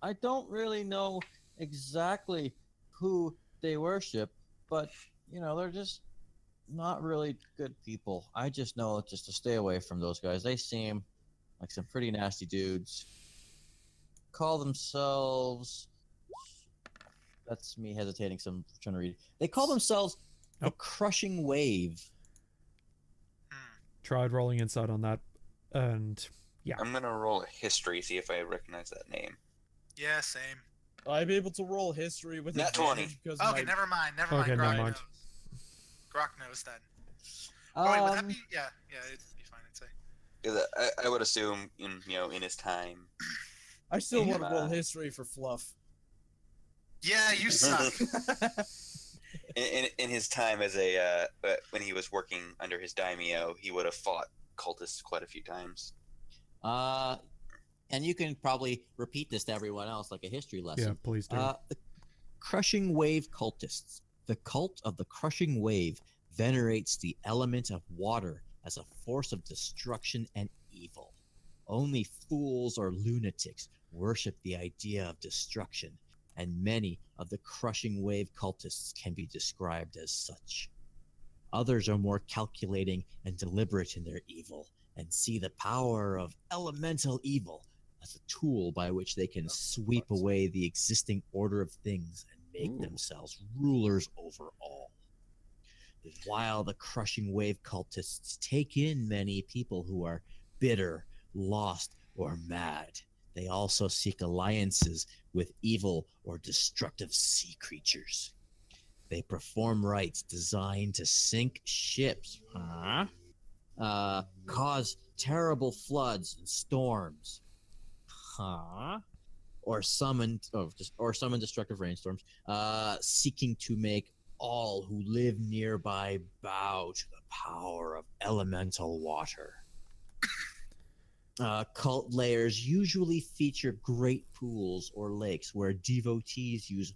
I don't really know exactly who they worship, but they're just not really good people. I just know just to stay away from those guys. They seem like some pretty nasty dudes. Call themselves. That's me hesitating. I'm trying to read. They call themselves the Crushing Wave. Tried rolling inside on that, and yeah. I'm gonna roll a history, see if I recognize that name. Yeah, same. I'm able to roll history with Nat 20. because Okay, never mind. Okay, Grok never mind. knows. Grok knows then. Oh, wait, would that be? Yeah, it'd be fine. I'd say. 'Cause I would assume in his time. I still want to roll history for fluff. Yeah, you suck. in his time as a when he was working under his daimyo, he would have fought cultists quite a few times. And you can probably repeat this to everyone else like a history lesson. Yeah, please do. The Crushing Wave cultists. The cult of the Crushing Wave venerates the element of water as a force of destruction and evil. Only fools or lunatics worship the idea of destruction, and many of the Crushing Wave cultists can be described as such. Others are more calculating and deliberate in their evil, and see the power of elemental evil as a tool by which they can sweep away the existing order of things and make themselves rulers over all. While the Crushing Wave cultists take in many people who are bitter, lost, or mad, they also seek alliances with evil or destructive sea creatures. They perform rites designed to sink ships, cause terrible floods and storms, or summon destructive rainstorms, seeking to make all who live nearby bow to the power of elemental water. Cult layers usually feature great pools or lakes where devotees use.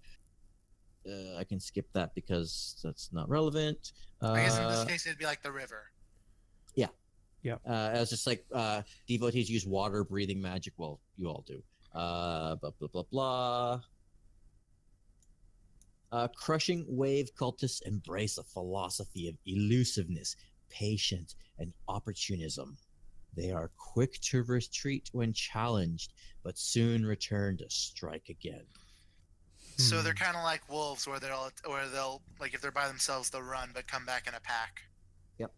I can skip that because that's not relevant. I guess in this case it'd be like the river. It's just like devotees use water breathing magic. Well, you all do. Blah blah blah blah. Crushing wave cultists embrace a philosophy of elusiveness, patience, and opportunism. They are quick to retreat when challenged, but soon return to strike again. So they're kind of like wolves, where they'll like if they're by themselves they'll run, but come back in a pack. Yep.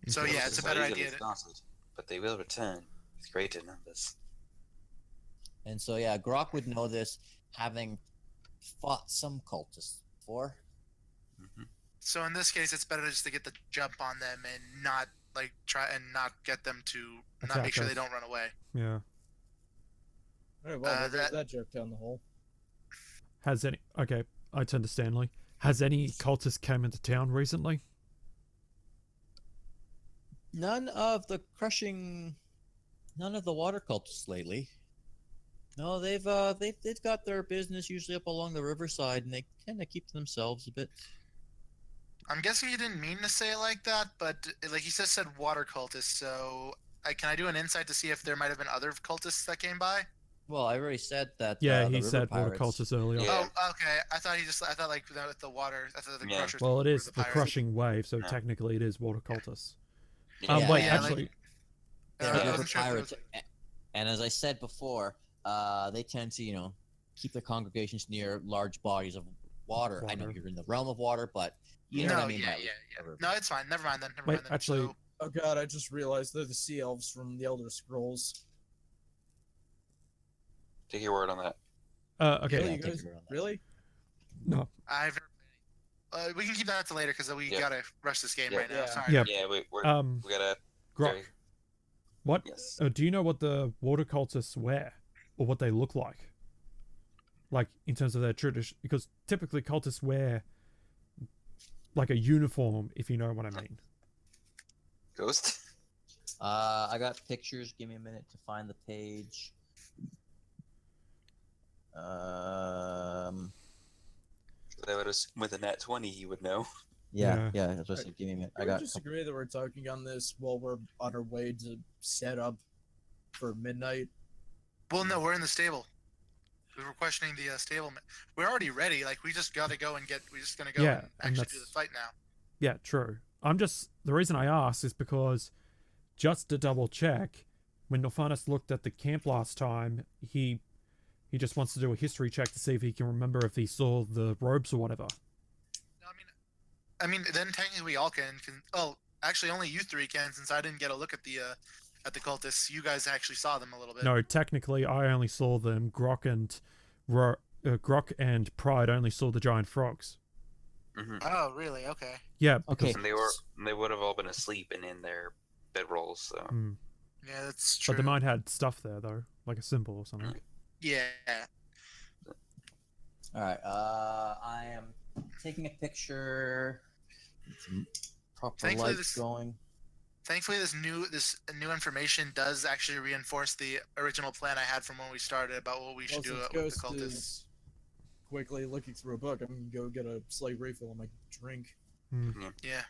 So yeah, it's a better idea. But they will return with greater numbers. And so yeah, Groc would know this, having fought some cultists before. Mm-hmm. So in this case, it's better just to get the jump on them and not try and not get them to not make sure they don't run away. Yeah. All right, well, there's that joke down the hole. Okay, I turn to Stanley. Has any cultists come into town recently? None of the water cultists lately. No, they've got their business usually up along the riverside, and they kind of keep to themselves a bit. I'm guessing you didn't mean to say it like that, but like you just said water cultists. So can I do an insight to see if there might have been other cultists that came by? Well, I already said that. Yeah, the he river said water pirates. cultists earlier. Yeah. Oh, okay. I thought like the water. I thought the crushers. Well, it were is the pirates. crushing wave, so No. technically it is water cultists. Yeah, Wait, yeah, actually, The I river wasn't sure if it was- pirates, and as I said before, they tend to keep their congregations near large bodies of water. I know Water. you're in the realm of water, but you know what I mean. yeah. No, it's fine. Never mind then. Wait, actually- So, Oh god, I just realized they're the sea elves from the Elder Scrolls. Take your word on that. okay. Really, Yeah, you take guys? your word on that. Really? No. I've never we can keep that to later because we Yeah. gotta rush this game Yeah. right now. Yeah. Sorry. Yeah. Yeah, we gotta. Groc, very- what? Yes. Do you know what the water cultists wear, or what they look like? Like in terms of their tradition, because typically cultists wear like a uniform, if you know what I mean. Ghost. I got pictures. Give me a minute to find the page. I would assume with a nat 20, he would know. Yeah. That's what I said. Give me a minute. I I got. disagree that we're talking on this while we're on our way to set up for midnight. Well, no, we're in the stable. We were questioning the stable. We're already ready. Like we just gotta go and get. We're just gonna go Yeah, and and actually do that's- the fight now. Yeah, true. The reason I asked is because, just to double check, when Norfinas looked at the camp last time, he just wants to do a history check to see if he can remember if he saw the robes or whatever. No, I mean, then technically we all can. Oh, actually, only you three can, since I didn't get a look at the cultists. You guys actually saw them a little bit. No, technically, I only saw them. Groc and Pride only saw the giant frogs. Mm-hmm. Oh, really? Okay. Yeah. Okay. And they would have all been asleep and in their bedrolls. So Mm. Yeah, that's true. But they might had stuff there though, like a symbol or something. Yeah. All right. I am taking a picture. Some proper Thankfully, lights this- going. Thankfully, this new information does actually reinforce the original plan I had from when we started about what we should do Since with the Ghost cultists. is quickly looking through a book, I'm gonna go get a slight refill on my drink. Yeah.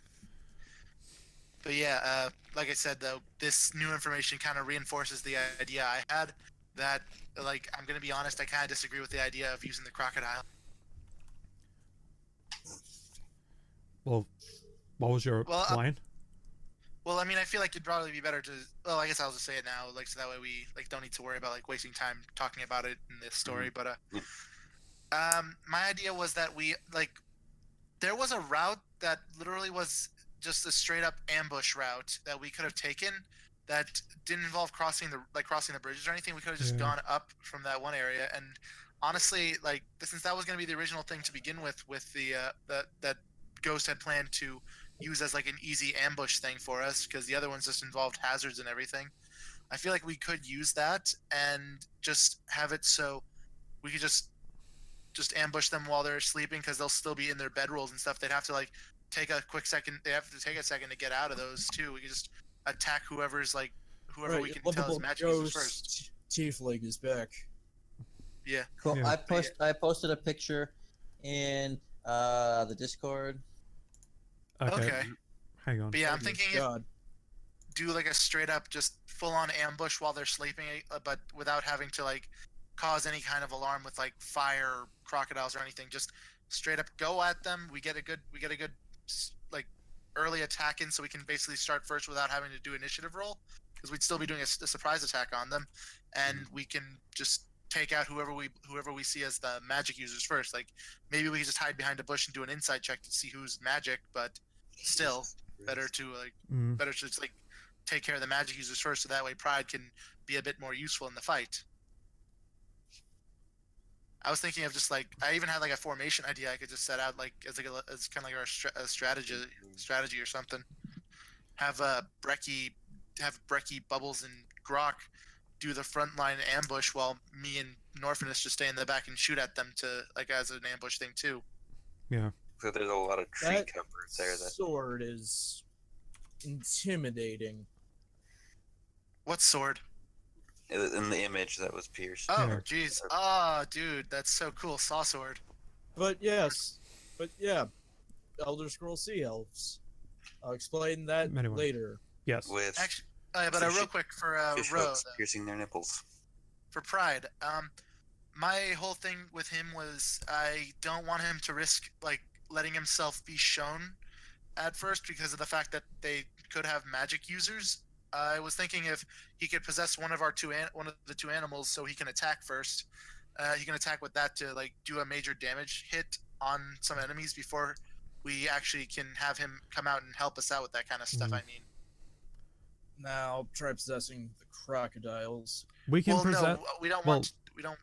But yeah, like I said, though, this new information kind of reinforces the idea I had that, like, I'm going to be honest, I kind of disagree with the idea of using the crocodile. Well, what was your Well, plan? Well, I mean, I feel like it'd probably be better to. Well, I guess I'll just say it now, like, so that way we don't need to worry about like wasting time talking about it in this story. But my idea was that there was a route that literally was just a straight up ambush route that we could have taken that didn't involve crossing the bridges or anything. We could have just Yeah. gone up from that one area. And honestly, like, since that was going to be the original thing to begin with the that Ghost had planned to use as like an easy ambush thing for us, because the other ones just involved hazards and everything. I feel like we could use that and just have it so we could just ambush them while they're sleeping, because they'll still be in their bedrolls and stuff. They'd have to like take a quick second. They have to take a second to get out of those too. We could just attack whoever's like whoever we can tell is magic users first. Tiefling is back. Yeah. Cool. Yeah. I posted a picture in the Discord. Okay. Hang on. But yeah, I'm Oh my thinking God. do like a straight up just full on ambush while they're sleeping, but without having to like cause any kind of alarm with like fire, crocodiles, or anything. Just straight up go at them. We get a good like early attack in, so we can basically start first without having to do initiative roll, because we'd still be doing a surprise attack on them, and we can just take out whoever we see as the magic users first. Like maybe we can just hide behind a bush and do an insight check to see who's magic, but still better to just like take care of the magic users first, so that way Pride can be a bit more useful in the fight. I was thinking of just like, I even had like a formation idea I could just set out like as kind of like our strategy or something. Have Brecky, Bubbles, and Groc do the frontline ambush while me and Norfinas just stay in the back and shoot at them to like as an ambush thing too. Yeah. So there's a lot of tree That cover there. That sword is intimidating. What sword? in the image that was pierced. Oh, Yeah. jeez. Ah, dude, that's so cool. Saw sword. But yeah, Elder Scrolls Sea Elves. I'll explain that Anyway. later. Yes. With Actually, but real quick for fish Ro, hooks piercing their nipples. for Pride. My whole thing with him was I don't want him to risk like letting himself be shown at first because of the fact that they could have magic users. I was thinking if he could possess one of the two animals, so he can attack first. He can attack with that to like do a major damage hit on some enemies before we actually can have him come out and help us out with that kind of stuff. Mhm. I mean, Now try possessing the crocodiles. We can well, present. no, we don't well, want. We don't.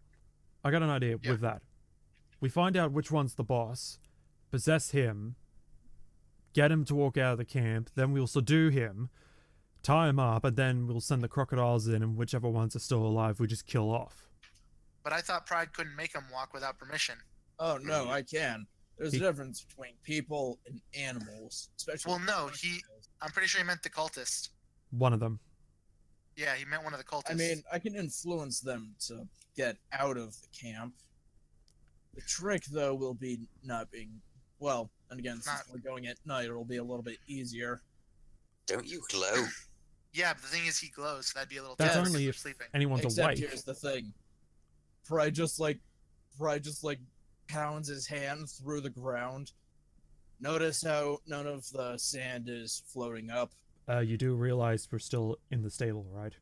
I got an idea Yeah. with that. We find out which one's the boss, possess him, get him to walk out of the camp, then we'll subdue him, tie him up, and then we'll send the crocodiles in, and whichever ones are still alive, we just kill off. But I thought Pride couldn't make him walk without permission. Oh no, I can. There's a He- difference between people and animals, especially. Well, no, I'm pretty sure he meant the cultist. One of them. Yeah, he meant one of the cultists. I mean, I can influence them to get out of the camp. The trick, though, will be not being well. And again, since we're going at night, it'll be a little bit easier. Don't you glow? yeah, but the thing is, he glows, so that'd be a little. That's tough only if if we're sleeping. anyone's Except awake. here's the thing: Pride just like pounds his hand through the ground. Notice how none of the sand is floating up. You do realize we're still in the stable, right?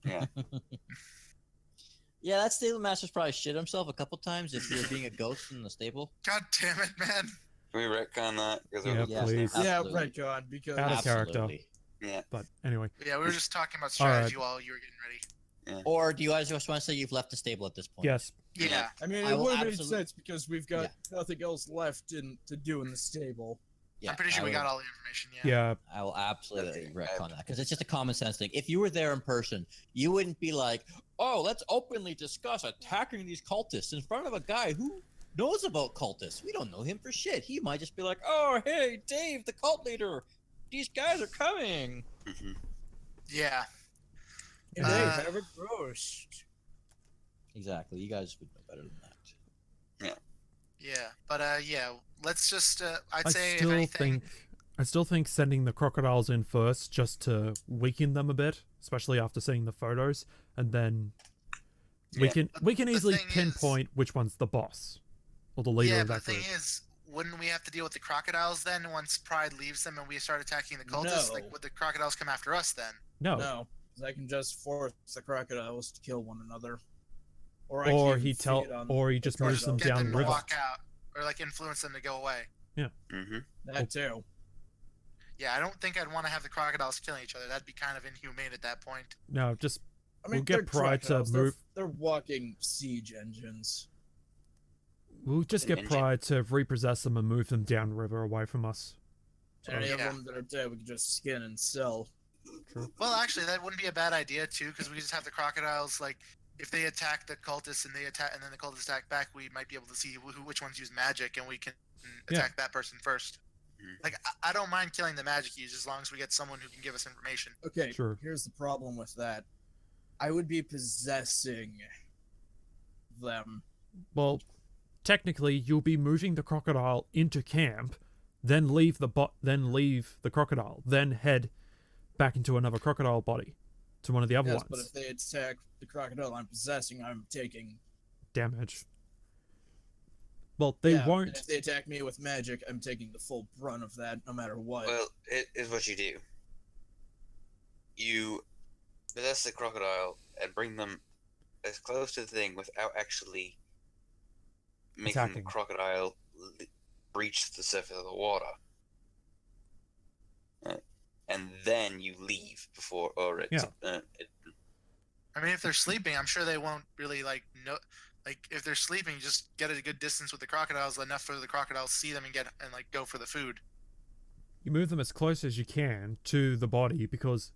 Yeah. Yeah, that stable master's probably shit himself a couple times if you're being a ghost in the stable. God damn it, man! Can we retcon that? 'Cause it Yeah, was- Yes, please. absolutely. Yeah, right, God. Because Out of character. Absolutely. Yeah. But anyway, Yeah, we were just talking about All right. strategy while you were getting ready. Or do you guys just want to say you've left the stable at this point? yes. Yeah. I mean, I it will would make absolute- sense because we've got nothing else left to do in the stable. Yeah, I'm pretty sure I we will- got all the information. Yeah. Yeah. I will absolutely Okay, retcon that because it's just a common sense thing. If you were there in person, you wouldn't be like, "Oh, let's openly discuss attacking these cultists in front of a guy who knows about cultists. We don't know him for shit." He might just be like, "Oh, hey, Dave, the cult leader. These guys are coming." Mhm. Yeah. And Uh, they have a ghost. Exactly. You guys would know better than that. Yeah. But yeah, let's just. I'd I say still if anything. think sending the crocodiles in first just to weaken them a bit, especially after seeing the photos, and then we Yeah. can The easily thing is- pinpoint which one's the boss or the leader Yeah, of but that the thing group. is, wouldn't we have to deal with the crocodiles then once Pride leaves them and we start attacking the cultists? No. Like, would the crocodiles come after us then? No. No, 'cause I can just force the crocodiles to kill one another. I Or can he feed on or he just the moves them crocodiles. Get down them the to river. walk out, or like influence them to go away. Mm-hmm. That too. Yeah, I don't think I'd want to have the crocodiles killing each other. That'd be kind of inhumane at that point. No, just I mean, We'll get they're Pride to crocodiles. move- They're walking siege engines. we'll just An get engine. Pride to repossess them and move them downriver away from us. Any of Yeah. them that are dead, we can just skin and sell. True. Well, actually, that wouldn't be a bad idea too, because we just have the crocodiles. Like, if they attack the cultists and they attack, and then the cultists attack back, we might be able to see which ones use magic, and we can Yeah. attack that person first. Like, I don't mind killing the magic use as long as we get someone who can give us information. Okay, Sure. here's the problem with that. I would be possessing them. Well, technically, you'll be moving the crocodile into camp, then leave the crocodile, then head back into another crocodile body to one of the other Yes, ones. but if they attack the crocodile I'm possessing, I'm taking Damage. Well, they yeah, won't. and if they attack me with magic, I'm taking the full brunt of that, no matter what. Well, it is what you do. You possess the crocodile and bring them as close to the thing without actually making Attacking. the crocodile breach the surface of the water. And then you leave before, or it's, I mean, if they're sleeping, I'm sure they won't really like know. Like, if they're sleeping, just get at a good distance with the crocodiles, enough for the crocodiles to see them and like go for the food. You move them as close as you can to the body because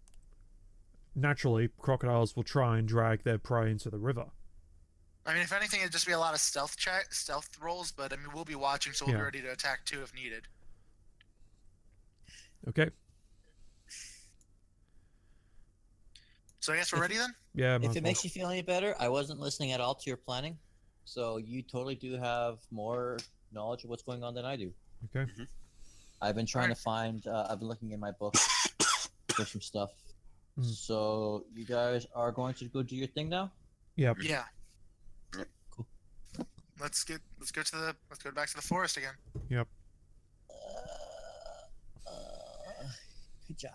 naturally crocodiles will try and drag their prey into the river. I mean, if anything, it'd just be a lot of stealth rolls. But I mean, we'll be watching, so we'll be ready to attack too if needed. Okay. So I guess we're ready then. Yeah. If it makes you feel any better, I wasn't listening at all to your planning, so you totally do have more knowledge of what's going on than I do. Okay. I've been trying to find. I've been looking in my book for some stuff. Mhm. So you guys are going to go do your thing now. Yep. Yeah. Cool. Let's go back to the forest again. Yep. Good job.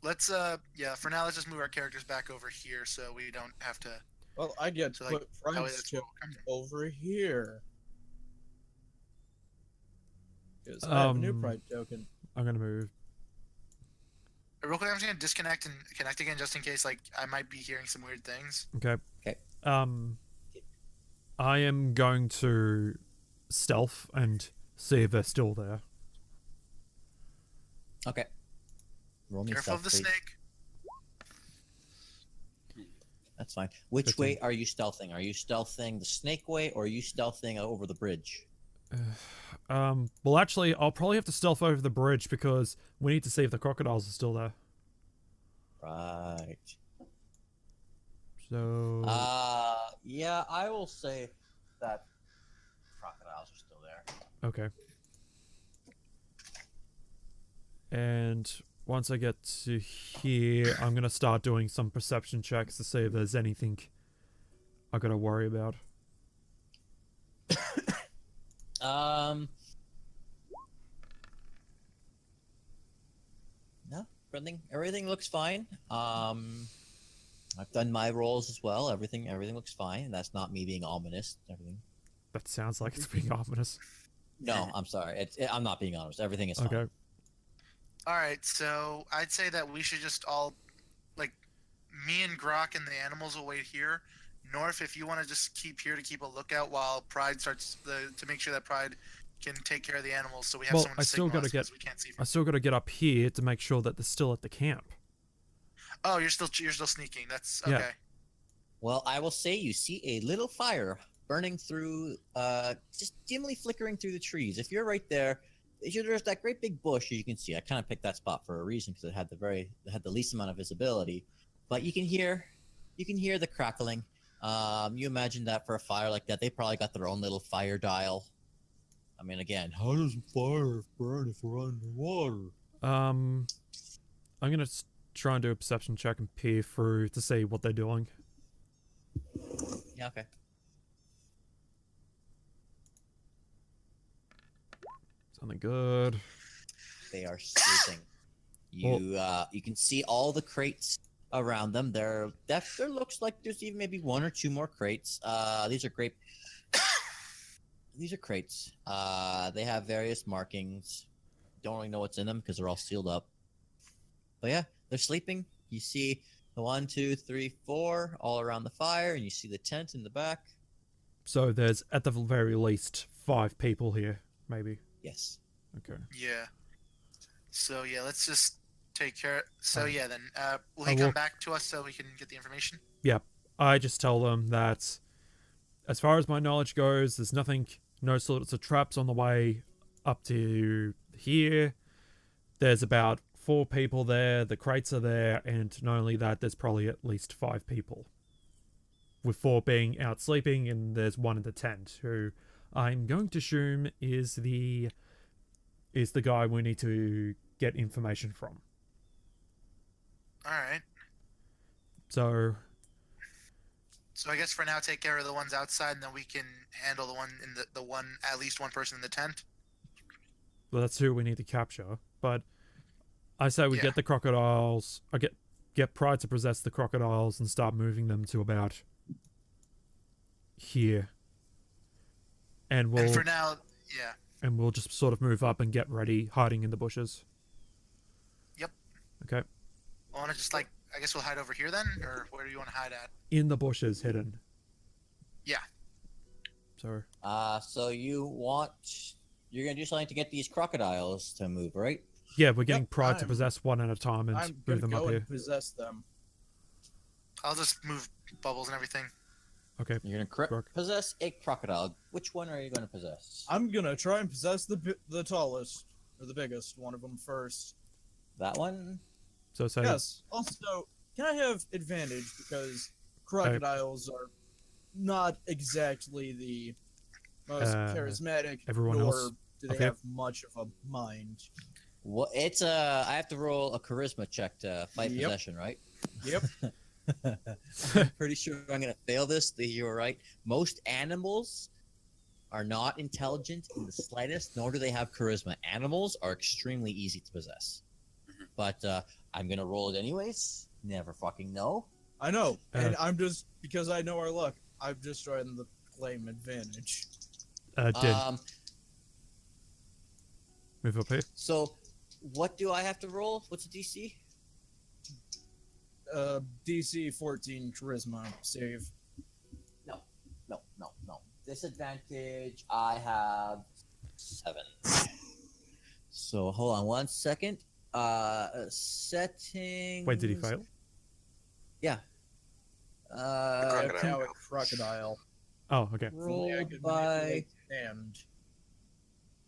Let's for now let's just move our characters back over here so we don't have to. Well, I get to So, like, put that way Pride's that's where we'll token come over here. Because I have a new Um, Pride token. I'm gonna move. Real quick, I'm just gonna disconnect and connect again just in case like I might be hearing some weird things. Okay. Okay. I am going to stealth and see if they're still there. Okay. Roll me Careful of stealth, the please. snake. That's fine. Which 15. way are you stealthing? Are you stealthing the snake way, or are you stealthing over the bridge? Well, actually, I'll probably have to stealth over the bridge because we need to see if the crocodiles are still there. Right. So. Yeah, I will say that crocodiles are still there. Okay. And once I get to here, I'm gonna start doing some perception checks to see if there's anything I gotta worry about. No, everything looks fine. I've done my rolls as well. Everything looks fine. That's not me being ominous. Everything. That sounds like it's being ominous. No, I'm sorry. I'm not being honest. Everything is fine. Okay. All right, so I'd say that we should just all, like, me and Groc and the animals will wait here. Norf, if you want to just keep here to keep a lookout while Pride starts to make sure that Pride can take care of the animals, so we have Well, someone to I still signal gotta us get. 'cause we can't see. I still gotta get up here to make sure that they're still at the camp. Oh, you're still sneaking. That's Yeah. okay. Well, I will say you see a little fire burning through, just dimly flickering through the trees. If you're right there, there's that great big bush you can see. I kind of picked that spot for a reason because it had the least amount of visibility. But you can hear the crackling. You imagine that for a fire like that, they probably got their own little fire dial. I mean, again, how does fire burn if we're underwater? I'm gonna try and do a perception check and peer through to see what they're doing. Yeah, okay. Something good. They are sleeping. You can see all the crates around them. There looks like there's even maybe one or two more crates. These are great. These are crates. They have various markings. Don't really know what's in them because they're all sealed up. But yeah, they're sleeping. You see the 1, 2, 3, 4 all around the fire, and you see the tent in the back. So there's at the very least 5 people here, maybe. Yes. Okay. Yeah. So yeah, let's just take care. So Alright. yeah, then will I he come will- back to us so we can get the information? I just tell them that, as far as my knowledge goes, there's nothing, no sorts of traps on the way up to here. There's about 4 people there, the crates are there, and not only that, there's probably at least 5 people. With 4 being out sleeping, and there's 1 in the tent, who I'm going to assume is the guy we need to get information from. All right. So, So I guess for now, take care of the ones outside, and then we can handle the one in the one at least one person in the tent. well, that's who we need to capture. But I say we Yeah. get the crocodiles. I get Pride to possess the crocodiles and start moving them to about here. And And for now, yeah. we'll just sort of move up and get ready, hiding in the bushes. Yep. Okay. I want to just I guess we'll hide over here then, or where do you want to hide at? In the bushes, hidden. Yeah. So So you're gonna do something to get these crocodiles to move, right? yeah, we're getting Yep, Pride to I'm- possess one at a time and I'm move gonna them up go here. and possess them. I'll just move bubbles and everything. Okay. You're gonna Groc. possess a crocodile. Which one are you gonna possess? I'm gonna try and possess the tallest or the biggest one of them first. That one? So say Yes. Also, can I have advantage because crocodiles are not exactly the most charismatic, everyone nor else do they okay. have much of a mind. Well, it's I have to roll a charisma check to fight Yep. possession, right? Yep. I'm pretty sure I'm gonna fail this. You're right. Most animals are not intelligent in the slightest, nor do they have charisma. Animals are extremely easy to possess. But I'm gonna roll it anyways. Never fucking know. I know, and I'm just because I know our luck. I'm just trying to claim advantage. Dynn, move up here. So, what do I have to roll? What's the DC? DC 14 charisma save. No. Disadvantage. I have 7. So hold on 1 second. Settings. Wait, did he fail? Yeah. Crocodile. Now a crocodile. Oh, okay. If only I Roll could by. manipulate hand.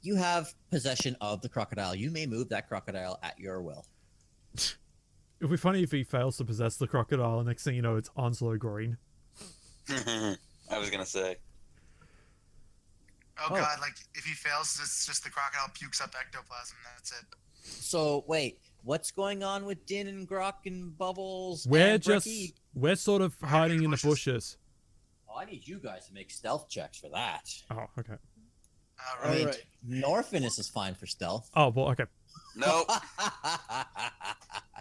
You have possession of the crocodile. You may move that crocodile at your will. It'd be funny if he fails to possess the crocodile, and next thing you know, it's Onslow Green. I was gonna say. Oh, Oh. god, if he fails, it's just the crocodile pukes up ectoplasm. That's it. So wait, what's going on with Dynn and Groc and Bubbles? We're and just Brekkie? we're sort of hiding in the bushes. Oh, I need you guys to make stealth checks for that. Oh, okay. All I right. mean, Alright. Norfinas is fine for stealth. Oh well, okay. Nope. Oh,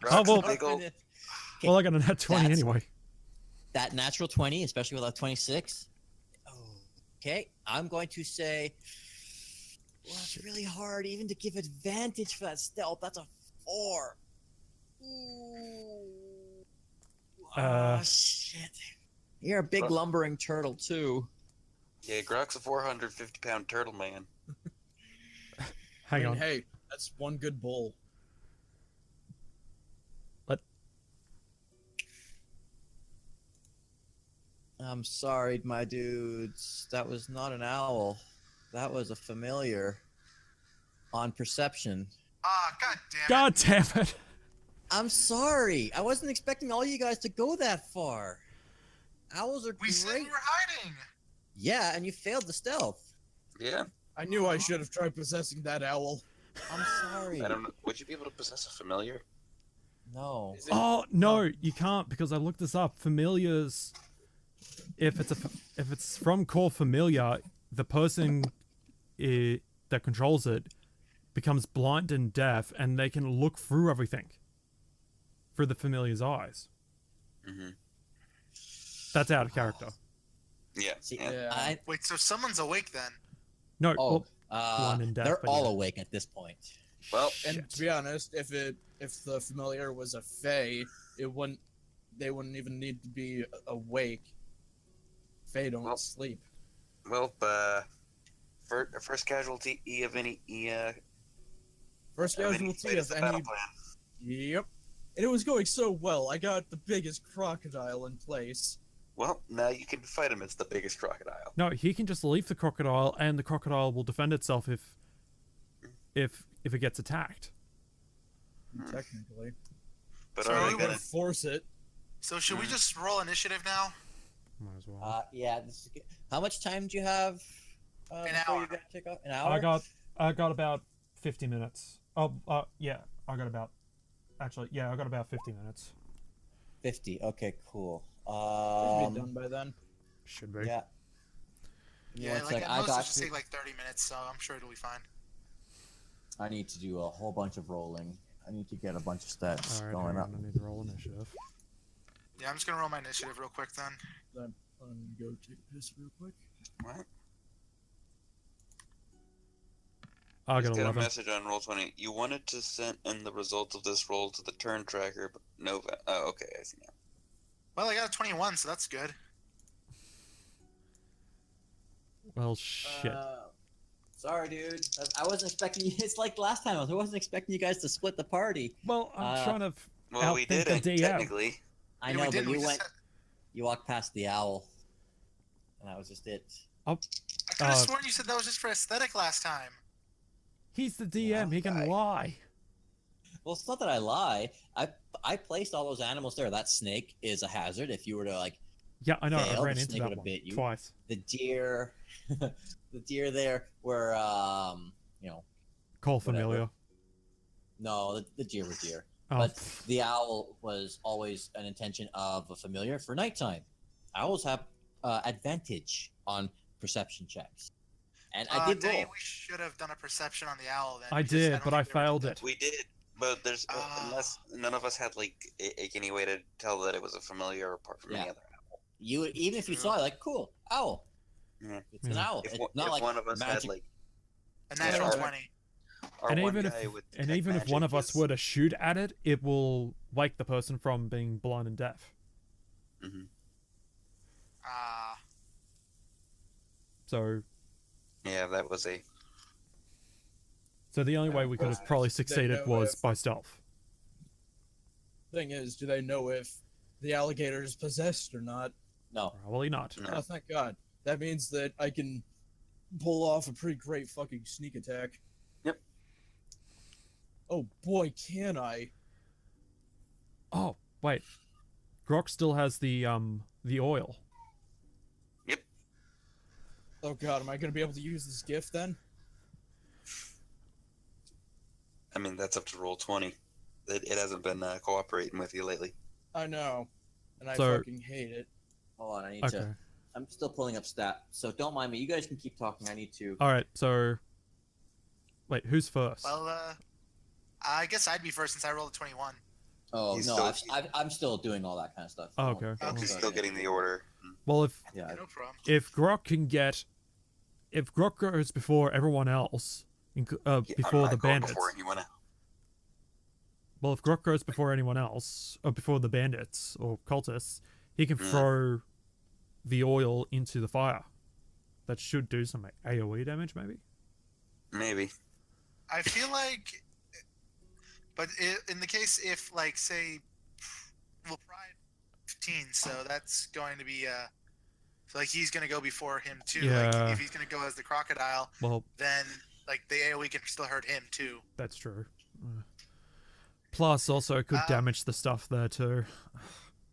Rock's well- illegal. Norfinas- Well, I got a nat 20 That's- anyway. That natural 20, especially without 26. Okay, I'm going to say, well, it's really hard even to give advantage for that stealth. That's a 4. Ooh. Shit. You're a big Rough. lumbering turtle, too. Yeah, Groc's a 450-pound turtle man. Hang on. Hey, that's one good bull. I'm sorry, my dudes. That was not an owl. That was a familiar on perception. Ah, god damn it. God damn it! I'm sorry. I wasn't expecting all you guys to go that far. Owls are We said great. we were hiding. Yeah, and you failed the stealth. Yeah, I knew I should have tried possessing that owl. I'm sorry. I don't know. Would you be able to possess a familiar? No. Is it- Oh no, you can't because I looked this up. Familiars, if it's from core familiar, the person that controls it becomes blind and deaf, and they can look through everything through the familiar's eyes. Mm-hmm. That's out of character. Yeah. See, Yeah. I Wait, so someone's awake then? No, oh, well, blind and deaf, they're but all yeah. awake at this point. Well, And Shit. to be honest, if the familiar was a fae, they wouldn't even need to be awake. Fae don't Well- sleep. first casualty of any First Everything casualty played as of the battle any. plan. Yep. And it was going so well. I got the biggest crocodile in place. Well, now you can fight him as the biggest crocodile. No, he can just leave the crocodile, and the crocodile will defend itself if it gets attacked. Technically. But So are are they we gonna? Force it. So should we just roll initiative now? Might as well. Yeah. How much time do you have? An before hour. You got to take off? An hour. I got about 50 minutes. Oh, yeah, I got about 50 minutes. 50. Okay, cool. Should be done by then. Should be. Yeah. Yeah, One like sec, at I most got it should you. take like 30 minutes, so I'm sure it'll be fine. I need to do a whole bunch of rolling. I need to get a bunch of stats Alright, going hang up. on, I need to roll initiative. Yeah, I'm just gonna roll my initiative real quick then. I'm gonna go take a piss real quick. What? I Just got got a 11. message on Roll20. You wanted to send in the results of this roll to the turn tracker, but no. Oh, okay, I see now. Well, I got a 21, so that's good. Well, shit. Sorry, dude. I wasn't expecting you. It's like last time. I wasn't expecting you guys to split the party. Well, I'm trying to Well, we outthink did the it DM. technically. I Yeah, know, we did. but We you just went. You walked past the owl, and that was just it. I could have Uh, sworn you said that was just for aesthetic last time. He's the DM. He can lie. Well, it's not that I lie. I placed all those animals there. That snake is a hazard. If you were to like Yeah, I know. Fail, I ran the into snake that would've one bit you. twice. the deer, the deer there were you know, Call Whatever. familiar. no, the deer were deer. Oh, But the owl was always an intention of a familiar for nighttime. Owls have advantage on perception checks, and I did Dang, roll. we should have done a perception on the owl then. I because did, don't but I think they were failed good. it. We did, but there's unless none of us had like any way to tell that it was a familiar apart from any Yeah. other animal. You even if you saw it, like cool owl. Yeah. It's an Yeah. owl. If, It's one- not if like one of us magic. had like A natural Yeah. 20. our And one even guy if with and detect even if one magic of us is- were to shoot at it, it will wake the person from being blind and deaf. Mhm. Ah, So Yeah, that was a. the only way we could have probably succeeded know was if- by stealth. Thing is, do they know if the alligator is possessed or not? No. Probably not. No. Oh, thank God. That means that I can pull off a pretty great fucking sneak attack. Yep. Oh boy, can I! Oh, wait. Groc still has the oil. Oh God, am I gonna be able to use this gift then? I mean, that's up to Roll20. It hasn't been cooperating with you lately. I know, and I So- fucking hate it. Hold on, I need Okay. to. I'm still pulling up stat, so don't mind me. You guys can keep talking. I need to. All right. So, wait, who's first? well, I guess I'd be first since I rolled a 21. Oh He's no, still- I'm still doing all that kind of stuff. Oh, Don't- okay. don't He's start still it. getting the order. Well, if Yeah. No problem. Grok can get, if Grok goes before everyone else, Yeah, before I'm the not going bandits. Before anyone else. Well, if Grok goes before anyone else, or before the bandits or cultists, he can Mm. throw the oil into the fire. That should do some AoE damage, maybe. Maybe. I feel like, but in the case if, like, say, well, Pride 15, so that's going to be, so, like, he's going to go before him, too. Yeah. Like, if he's going to go as the crocodile, Well, then, like, the AoE can still hurt him, too. that's true. Plus, also, it could damage the stuff there too.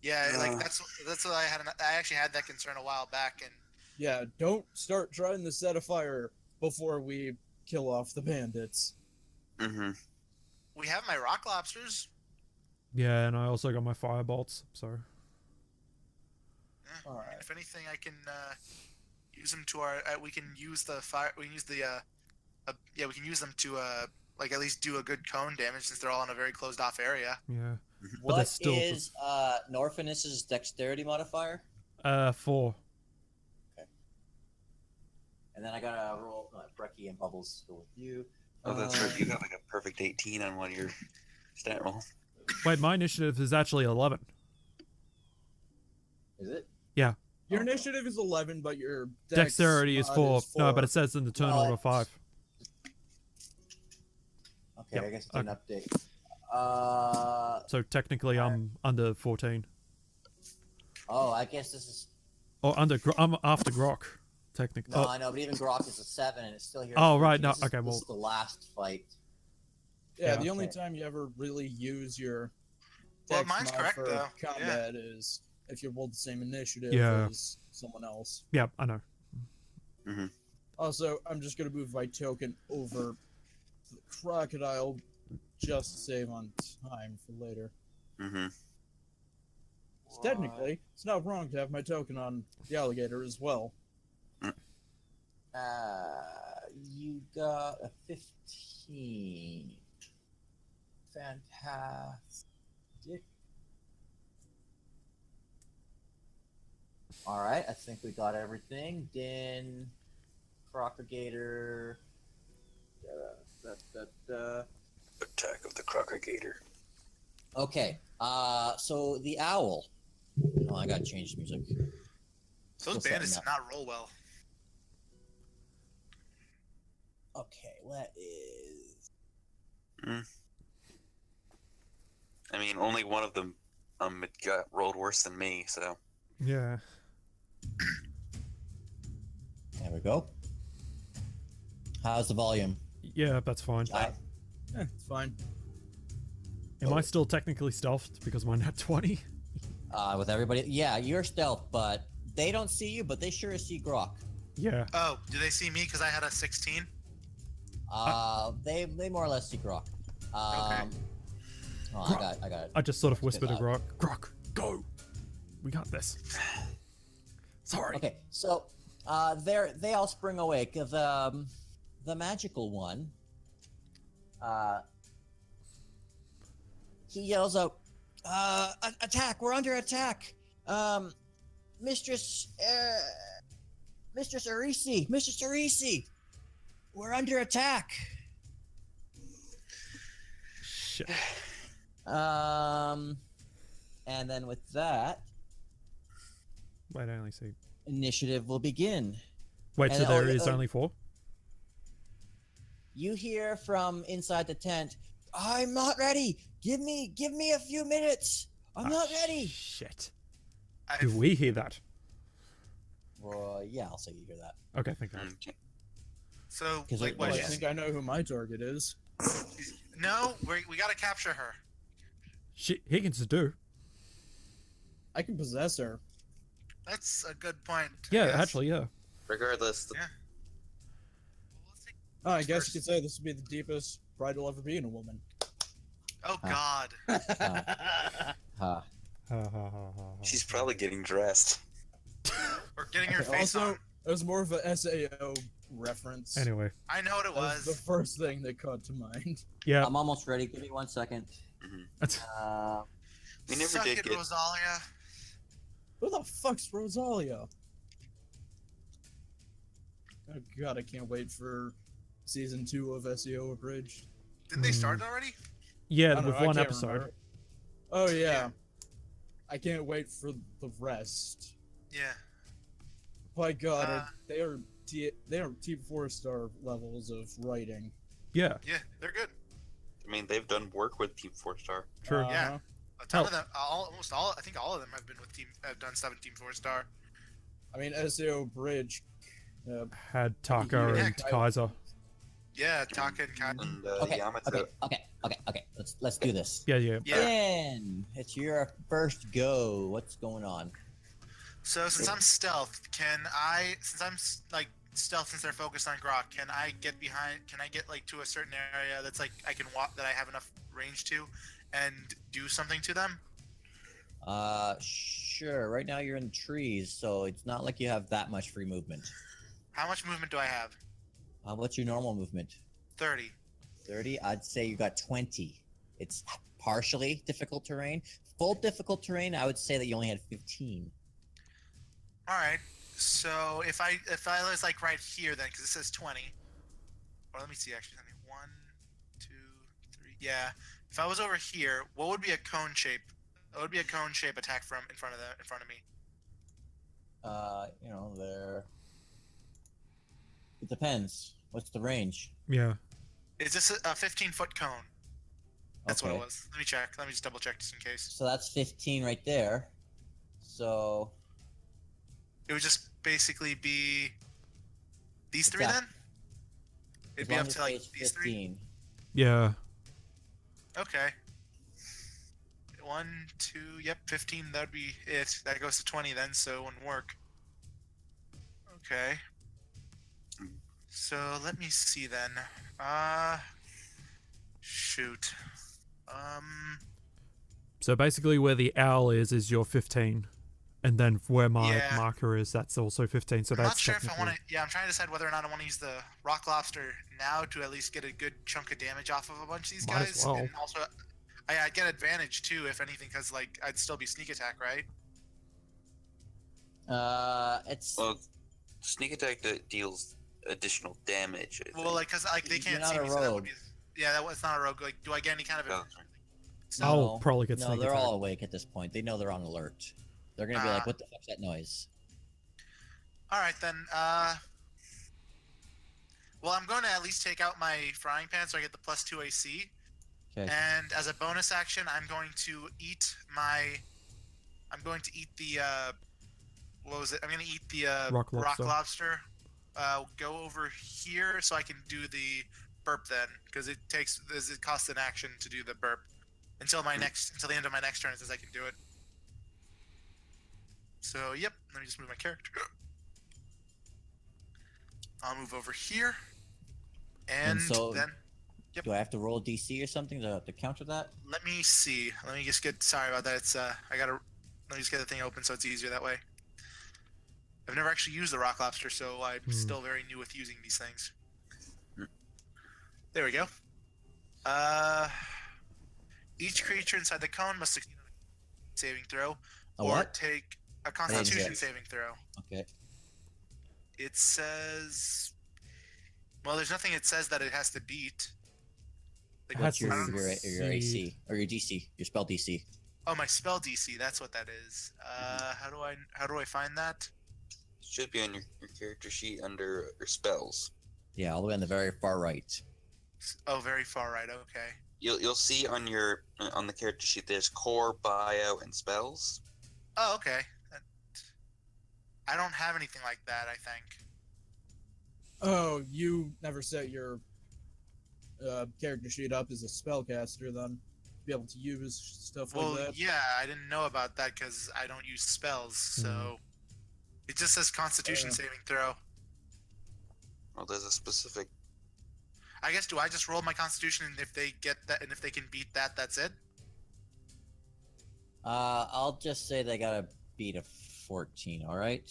Yeah, like, that's what I had. I actually had that concern a while back, and Yeah, don't start trying to set a fire before we kill off the bandits. Mm-hmm. we have my rock lobsters. Yeah, and I also got my fire bolts. So Eh, Alright. If anything, I can use them to our. We can use the fire. We can use the. Yeah, we can use them to like at least do a good cone damage since they're all in a very closed off area. yeah, What that's still is Norfinus's dexterity modifier? 4. And then I gotta roll Brecky and Bubbles go with you. Oh, that's right. You got like a perfect 18 on one of your stat rolls. Wait, my initiative is actually 11. Is it? Your initiative is 11, but your Dexterity is mod 4. No, but it says in the turn Well, order 5. Okay, Yep, I guess it's an update. So technically, I'm under 14. Oh, I guess this is. Or I'm after Groc, technically. No, I know, but even Groc is a 7, and it's still here. Oh, as right, 14. no, This is- okay, This well- is the last fight. Yeah, Yeah. the only Okay. time you ever really use your Well, dex mine's mod correct, for though. combat is if you roll the same initiative Yeah. as someone else. Yeah, I know. Also, I'm just gonna move my token over to the crocodile just to save on time for later. Mm-hmm. So technically, it's not wrong to have my token on the alligator as well. You got a 15. Fantastic. All right, I think we got everything. Dynn, Crocagator. Attack of the Crocagator. Okay, so the owl. Oh, I gotta change the music. Those Still bandits setting did not roll well. Okay, what is? I mean, only one of them it got rolled worse than me, so. Yeah. There we go. How's the volume? Yeah, that's fine. It's fine. Am I still technically stealthed because mine had 20? With everybody, yeah, you're stealth, but they don't see you, but they sure see Groc. Yeah. Oh, do they see me because I had a 16? They more or less see Groc. Okay. Oh, Groc. I got it. I just sort of whispered to loud. Groc, Groc, go! We got this. Sorry. Okay, so they all spring away. The magical one, he yells out, "Attack! We're under attack! Mistress Arisi, we're under attack!" Shit. And then with that, Wait, I only see. initiative will begin. Wait, And- so there oh, is oh. only 4? You hear from inside the tent, "I'm not ready. Give me a few minutes. I'm not ready." Shit. I've- Do we hear that? Well, yeah, I'll say you hear that. Okay, thank God. Okay. So, 'Cause like, it what? Well, I was- she's- think I know who my target is. No, we gotta capture her. Shit, he can just do. I can possess her. That's a good point. Yeah, Yes. actually, yeah. Regardless, Yeah. Well, let's take Oh, I guess first. you could say this would be the deepest pride will ever be in a woman. Oh God. Ha. Ha ha ha ha. she's probably getting dressed. We're getting her Okay, face Also, on. it was more of a SAO reference. Anyway, I know what it That was the was. first thing that caught to mind. yeah. I'm almost ready. Give me 1 second. We never Suck did it, get. Rosalia. Who the fuck's Rosalia? Oh god, I can't wait for season 2 of SEO Abridged. Didn't they start already? Yeah, I don't with know, I one can't episode. remember. Oh yeah. Yeah. I can't wait for the rest. Yeah. My god, Uh, they are Team 4-star levels of writing. Yeah, Yeah, they're good. I mean, they've done work with Team 4-star. true. Yeah. Uh-huh. A ton Hell. of them, almost all. I think all of them have been with have done 17 4-star. I mean, SEO Bridge. Had Taka Yeah, and Kyle- Kaiser. Yeah, Taka and Kai. And Okay, Yamato. okay. Let's do this. Yeah, yeah. Yeah. Dynn, it's your first go. What's going on? So since I'm stealth, can I? Since I'm like stealth, since they're focused on Groc, can I get behind? Can I get like to a certain area that's like I can walk that I have enough range to, and do something to them? Sure. Right now you're in the trees, so it's not like you have that much free movement. How much movement do I have? What's your normal movement? 30. 30? I'd say you got 20. It's partially difficult terrain. Full difficult terrain, I would say that you only had 15. All right. So if I was like right here then, because it says 20. Or let me see actually something. 1, 2, 3. Yeah. If I was over here, what would be a cone shape? What would be a cone shape attack from in front of me? There. It depends. What's the range? Yeah. Is this a 15-foot cone? That's what Okay. it was. Let me check. Let me just double check just in case. So that's 15 right there. So It would just basically be these three Exactly. then? It'd as be long up as to like it's these three? 15. Yeah. Okay. 1, 2, yep, 15, that'd be it. That goes to 20 then, so it wouldn't work. Okay. So let me see then. Shoot. So basically, where the owl is your 15, and then where my Yeah. marker is, that's also 15. So I'm not that's sure if I technically. want to. Yeah, I'm trying to decide whether or not I want to use the rock lobster now to at least get a good chunk of damage off of a bunch of these Might as guys, well. and also I'd get advantage too, if anything, because like I'd still be sneak attack, right? It's Well, sneak attack deals additional damage. I think. Well, like because like they You're can't not see a me, so that would rogue. be. Yeah, that was not a rogue. Like, do I get any kind of? Oh, I'll probably get no, sneak they're attack. all awake at this point. They know they're on alert. They're gonna be like, "What the fuck's that noise?" All right then. Well, I'm going to at least take out my frying pan so I get the +2 AC. Okay. And as a bonus action, I'm going to eat my. I'm going to eat the. What was it? I'm going to eat the Rock lobster. Go over here so I can do the burp then, because it costs an action to do the burp until the end of my next turn. It says I can do it. So yep. Let me just move my character. I'll move over here, and so- then. Yep. Do I have to roll a DC or something to counter that? Let me see. Let me just get. Sorry about that. It's let me just get the thing open so it's easier that way. I've never actually used the rock lobster, so I'm still very new with using these things. There we go. Each creature inside the cone must succeed on a saving throw, A or what? take a didn't hear Constitution it. saving throw. Okay. It says. Well, there's nothing it says that it has to beat. Like, What's Has your to your succeed. AC or your DC? Your spell DC. Oh, my spell DC. That's what that is. How do I find that? should be on your character sheet under your spells. Yeah, all the way on the very far right. Oh, very far right. Okay. You'll see on the character sheet there's core, bio, and spells. Oh, okay. I don't have anything like that, I think. Oh, you never set your character sheet up as a spellcaster, then to be able to use stuff Well, like that. yeah, I didn't know about that because I don't use spells, so it just says Constitution saving throw. Well, there's a specific. I guess do I just roll my Constitution, and if they get that, and if they can beat that, that's it? I'll just say they gotta beat a 14. All right.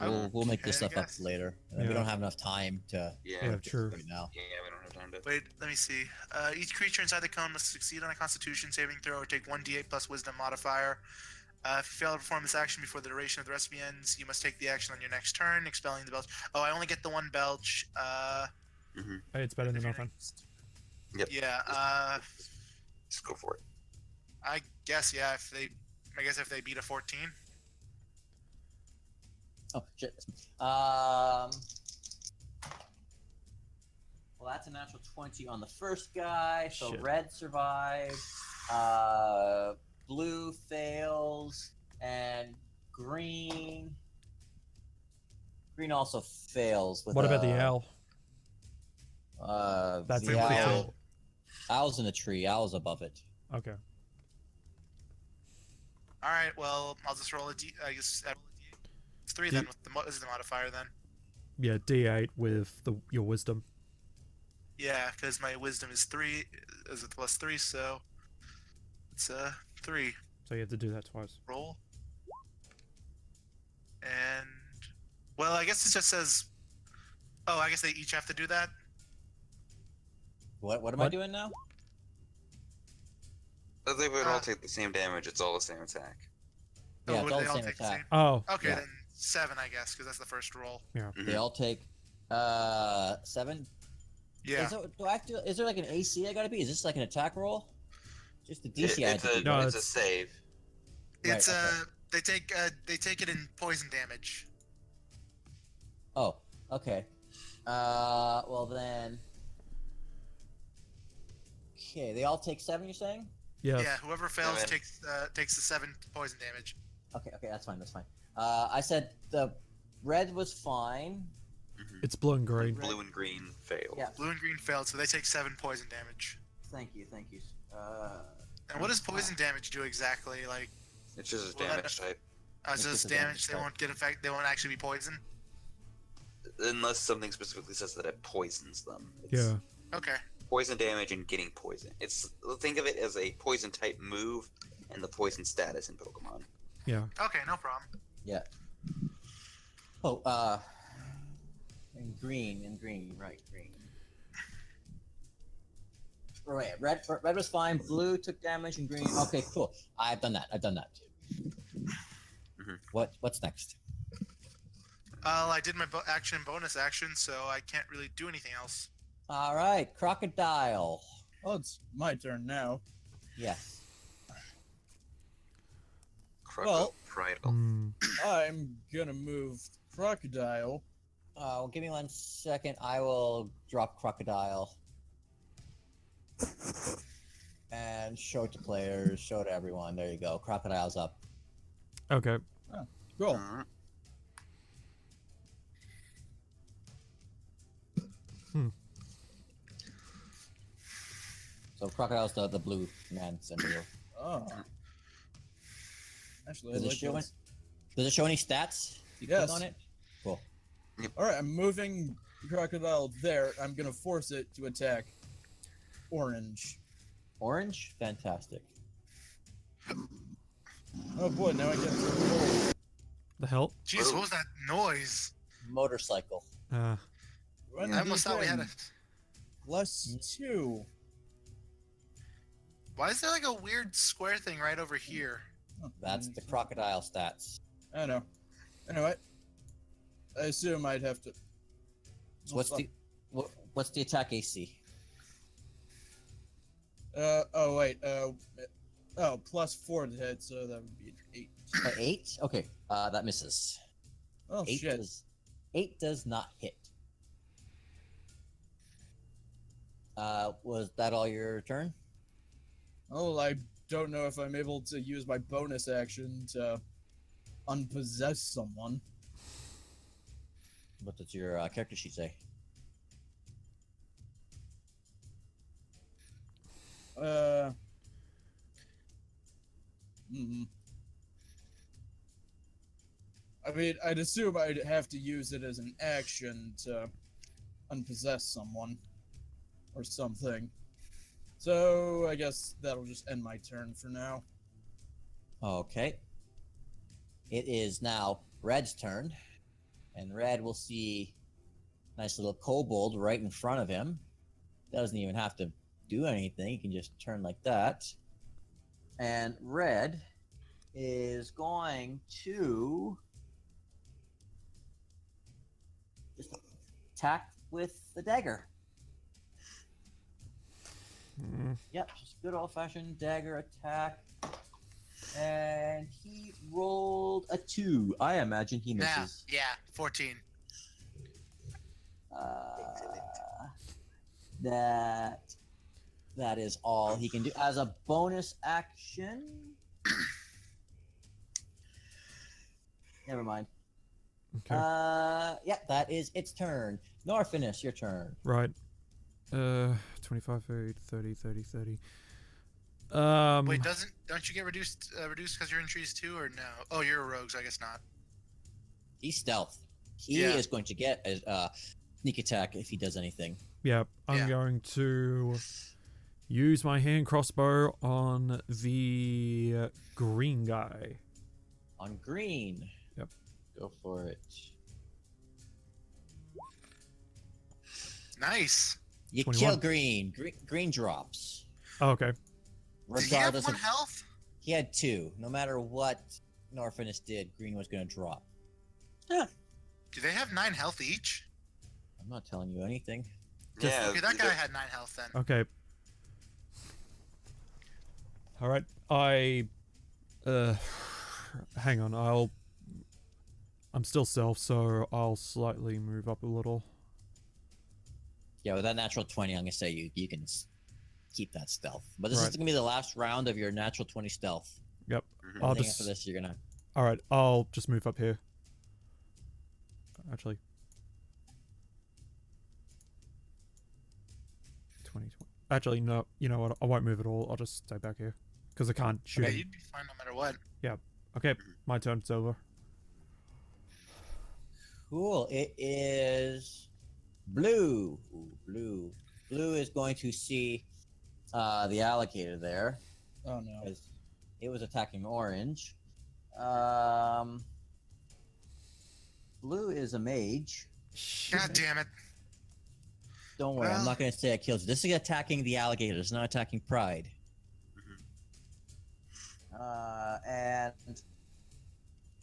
We'll make this Okay, I stuff up guess. later. Yeah. We don't have enough time to. Yeah, Yeah, yeah, true. Right now. we don't have time to. Wait, let me see. Each creature inside the cone must succeed on a Constitution saving throw or take 1d8 plus Wisdom modifier. If you fail to perform this action before the duration of the recipe ends, you must take the action on your next turn, expelling the belch. Oh, I only get the one belch. Hey, it's better than nothing. Yep. Yeah. Just go for it. I guess yeah. If they beat a 14. Oh shit. Well, that's a natural 20 on the first guy. So Shit. red survived. Blue fails, and green also fails. With What about the owl? That's the a owl. Owl's in the tree. Owl's above it. Okay. All right. Well, I'll just roll a d. I guess it's 3 then with the Wisdom modifier then. Yeah, D8 with your wisdom. Yeah, because my Wisdom is 3. Is it +3? So it's 3. So you have to do that twice. Roll. And well, I guess it just says. Oh, I guess they each have to do that. What am I What? doing now? They would all take the same damage. It's all the same attack. Yeah, it's would all they the same take the attack. Oh, Okay, Yeah. then 7, I guess, because that's the first roll. They all take 7. Yeah. Is there like an AC I gotta be? Is this like an attack roll? Just the DC I have It's to a beat. No, it's a it's- save. Right, It's okay. they take it in poison damage. Oh, okay. Well then. Okay, they all take 7, you're saying? Yes. Yeah, whoever fails Seven. takes the 7 poison damage. Okay, that's fine, that's fine. I said the red was fine. It's blue and green. Blue and green failed. Yeah, Blue and green failed, so they take 7 poison damage. thank you. And what does poison damage do exactly? Like, It's just a Well, that- damage type. it's It's just just a damage. damage They type. won't get effect. They won't actually be poisoned. Unless something specifically says that it poisons them. It's Yeah. Okay. Poison damage and getting poison. Think of it as a poison type move and the poison status in Pokemon. Yeah. Okay, no problem. Yeah. Oh, and green, right, green. Right, red was fine, blue took damage, and green. Okay, cool. I've done that too. Mhm. What's next? I did my action and bonus action, so I can't really do anything else. All right, crocodile. Oh, it's my turn now. Yes. Well- Mm, I'm gonna move crocodile. Give me 1 second. I will drop crocodile and show it to players. Show it to everyone. There you go. Crocodile's up. okay. Cool. Alright. So crocodile's the blue man symbol. Oh. Actually, I Does it like show this. Does it show any stats? You Yes. click on it. Cool. All right, I'm moving crocodile there. I'm gonna force it to attack orange. Orange, fantastic. Oh boy, now I get to The hell? Jeez, what was that noise? Motorcycle. Uh, roll. I almost thought we had a. +2. Why is there like a weird square thing right over here? Oh, That's the crocodile stats. I know. Anyway, I assume I'd have to. So what's the attack AC? Oh wait. Oh, +4 to hit, so that would be an 8. 8? Okay. That misses. Oh 8 shit. does not hit. Was that all your turn? Oh, I don't know if I'm able to use my bonus action to unpossess someone. What does your character sheet say? I mean, I'd assume I'd have to use it as an action to unpossess someone or something. So I guess that'll just end my turn for now. Okay. It is now Red's turn, and Red will see nice little kobold right in front of him. Doesn't even have to do anything. He can just turn like that. And Red is going to just attack with the dagger. mm, Yep, just good old-fashioned dagger attack. And he rolled a 2. I imagine he Yeah, misses. 14. That is all he can do. As a bonus action... Never mind. okay. Yeah, that is its turn. Norfinas, your turn. Right. 25, 30, 30, 30. Wait, don't you get reduced because you're in trees too, or no? Oh, you're a rogue, so I guess not. He's stealth. He Yeah. is going to get a sneak attack if he does anything. Yeah, I'm Yeah. going to use my hand crossbow on the green guy. On green. Yep. Go for it. Nice. You 21. kill green. Green drops. Oh, okay. Did he have Regardless 1 of... health? He had 2. No matter what Norfinas did, green was going to drop. Do they have 9 health each? I'm not telling you anything. Yeah. Okay, that guy had 9 health then. Okay. All right. Hang on. I'm still stealth, so I'll slightly move up a little. Yeah, with that natural 20, I'm going to say you can keep that stealth. But this is Right. gonna be the last round of your natural 20 stealth. Yep. Mhm. I'll Anything just. after this, you're gonna. All right. I'll just move up here. Actually. 20. Actually, no. You know what? I won't move at all. I'll just stay back here because I can't shoot. Yeah, him. you'd be fine no matter what. Okay. My turn's over. Cool. It is blue. Ooh, blue. Blue is going to see the alligator there Oh no. because it was attacking orange. Blue is a mage. God damn it. Don't worry, I'm Well- not going to say it kills you. This is attacking the alligator. It's not attacking Pride. And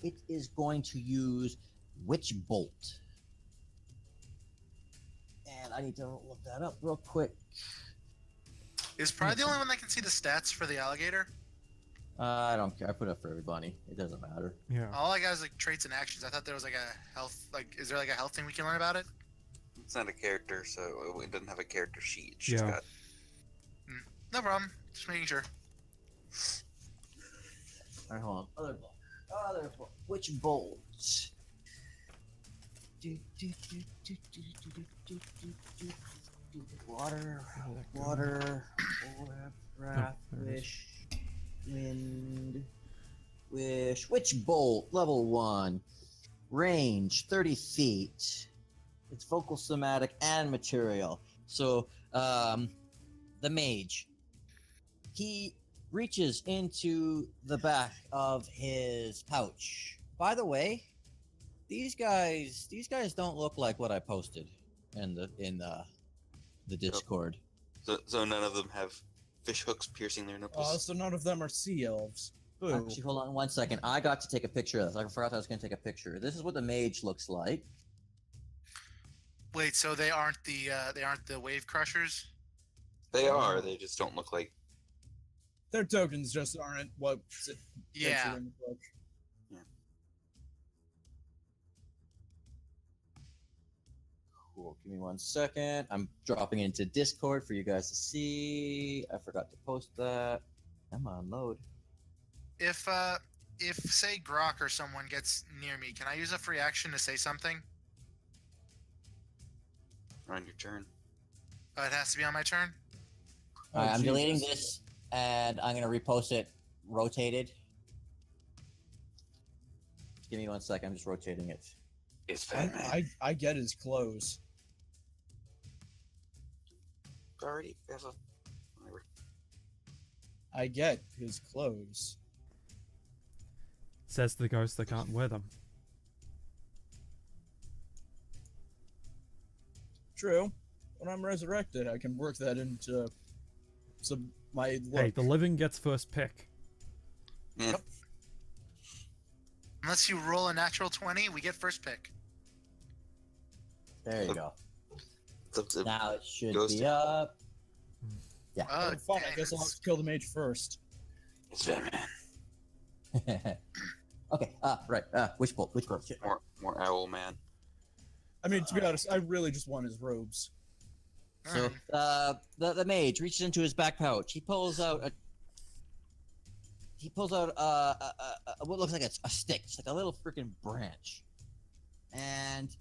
it is going to use Witch Bolt. And I need to look that up real quick. Is Pride the only one that can see the stats for the alligator? I don't care. I put it up for everybody. It doesn't matter. Yeah. All I got is like traits and actions. I thought there was like a health. Like, is there like a health thing we can learn about it? It's not a character, so it doesn't have a character sheet. It's just Yeah. got No problem. Just making sure. All right, hold on. Other book. Witch Bolt. Water, wrath, there it is. wish, wind, wish, witch bolt, level 1, range 30 feet. It's vocal, somatic, and material. So, the mage, he reaches into the back of his pouch. By the way, these guys don't look like what I posted in the Discord. so none of them have fish hooks piercing their nipples. So none of them are sea elves. Boo. Actually, hold on one second. I got to take a picture of this. I forgot I was going to take a picture. This is what the mage looks like. Wait, so they aren't the wave crushers? They are. They just don't look like. Their tokens just aren't what Yeah. in the book. Cool. Give me 1 second. I'm dropping it into Discord for you guys to see. I forgot to post that. Come on, load. If say Groc or someone gets near me, can I use a free action to say something? On your turn. Oh, it has to be on my turn. All right, I'm deleting Jesus. this, and I'm gonna repost it rotated. Give me 1 second. I'm just rotating it. It's Batman. I get his clothes. Already have a. Whatever. I get his clothes. Says the ghost that can't wear them. True. When I'm resurrected, I can work that into my look. Hey, the living gets first pick. Yeah. Unless you roll a natural 20, we get first pick. There you go. The Now it should Ghost. be up. Oh, Fine, I dang, guess I'll have that's- to kill the mage first. It's Batman. Okay. Right. Witch bolt. Shit. More owl man. I mean, to be honest, I really just want his robes. So the mage reaches into his back pouch. He pulls out what looks like a stick. It's like a little freaking branch. And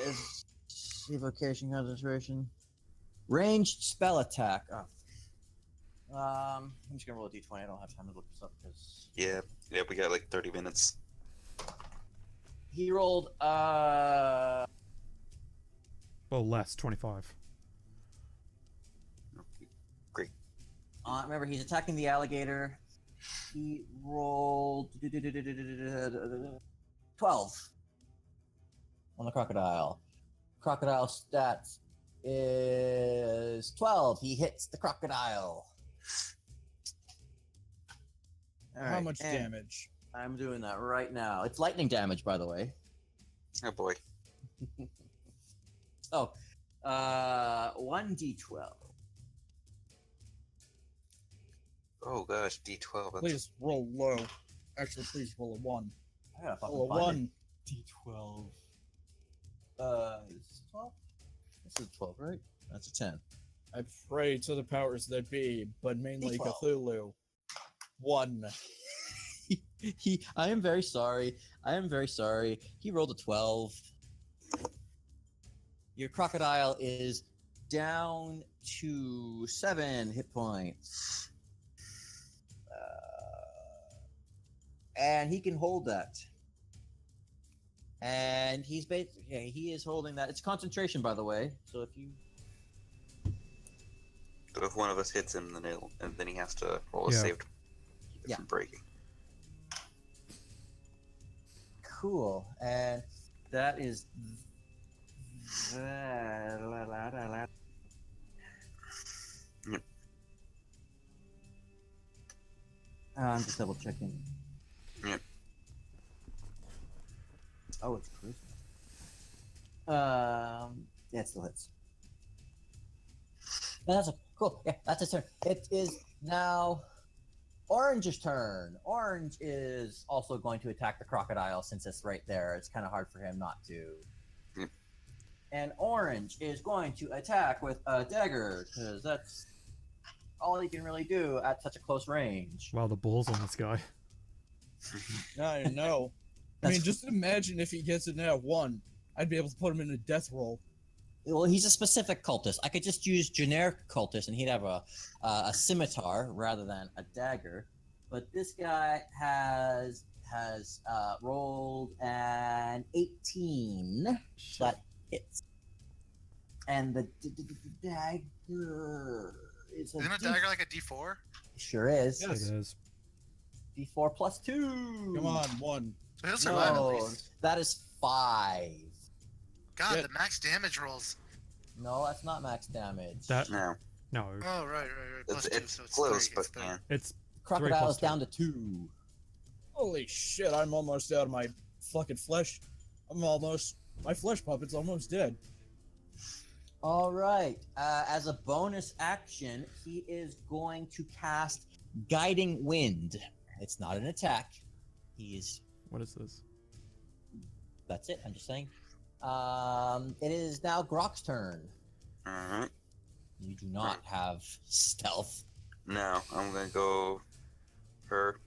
is evocation concentration. Ranged spell attack. Oh. I'm just gonna roll a d20. I don't have time to look this up because Yeah, we got like 30 minutes. he rolled Well, less, 25. Great. remember he's attacking the alligator. He rolled 12 on the crocodile. Crocodile stats is 12. He hits the crocodile. All How right, much and damage? I'm doing that right now. It's lightning damage, by the way. Oh boy. Oh, 1d12. Oh gosh, D12. That's Please roll low. Actually, please roll a 1. I gotta fucking Roll a find 1. it. D12. This is 12? This is 12, right? That's a 10. I pray to the powers that be, but mainly D12. Cthulhu. 1. I am very sorry. I am very sorry. He rolled a 12. Your crocodile is down to 7 hit points. And he can hold that. And he's basically, he is holding that. It's concentration, by the way. So if you... So if one of us hits him, then he has to roll a Yeah. save to keep it Yeah. from breaking. Cool. And that is... Yep. I'm just double checking. Yep. Oh, it's charisma. Yeah, it still hits. No, that's a cool. Yeah, that's his turn. It is now Orange's turn. Orange is also going to attack the crocodile since it's right there. It's kind of hard for him not to. Yep. And Orange is going to attack with a dagger because that's all he can really do at such a close range. Wow, the balls on this guy. I know. I mean, just imagine if he gets it at 1. I'd be able to put him in a death roll. Well, he's a specific cultist. I could just use generic cultist, and he'd have a scimitar rather than a dagger. But this guy has rolled an 18. So that hits. And the dagger is Isn't a dagger like a D4? Sure is. Yes. It is. D4 plus 2. Come on, 1. So he'll survive at No, least. that is 5. God, Yeah. the max damage rolls. No, that's not max damage. That No, no, Oh, right. Plus it's 2, so it's close, 3. but It's 3. yeah. it's Crocodile is 3 plus down to 2. Holy shit, I'm almost out of my fucking flesh. My flesh puppet's almost dead. All right. As a bonus action, he is going to cast Guiding Wind. It's not an attack. what is this? That's it. I'm just saying. It is now Groc's turn. Alright. You do not have stealth. No, I'm gonna go her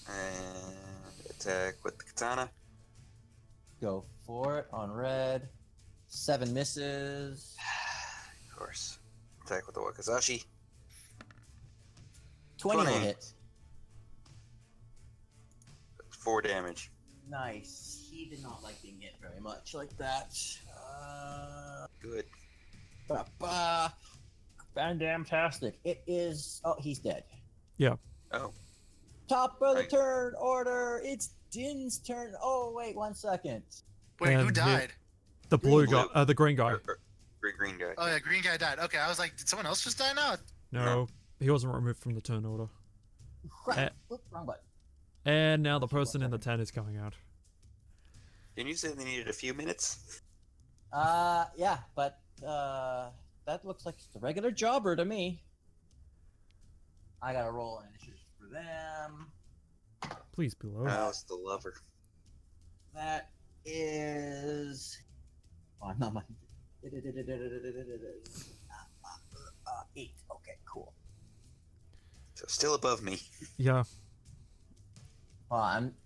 and attack with the katana. Go for it on red. 7 misses. Of course. Attack with the wakizashi. 20 will 20. hit. 4 damage. Nice. He did not like being hit very much like that. Good. Fantastic. It is. Oh, he's dead. Oh, Top of the Right. turn order. It's Dynn's turn. Oh, wait 1 second. Wait, who And died? The blue Blue. guy, the green guy. green guy. Oh, yeah, green guy died. Okay, I was like, did someone else just die now? No, he wasn't removed from the turn order. Crap. Oop, wrong button. And now the person in the tent is coming out. Didn't you say they needed a few minutes? Yeah, but that looks like it's a regular jobber to me. I gotta roll an initiative for them. Please be low. Oh, it's the lover. That is. Oh, not my. 8. Okay, cool. So still above me. Yeah.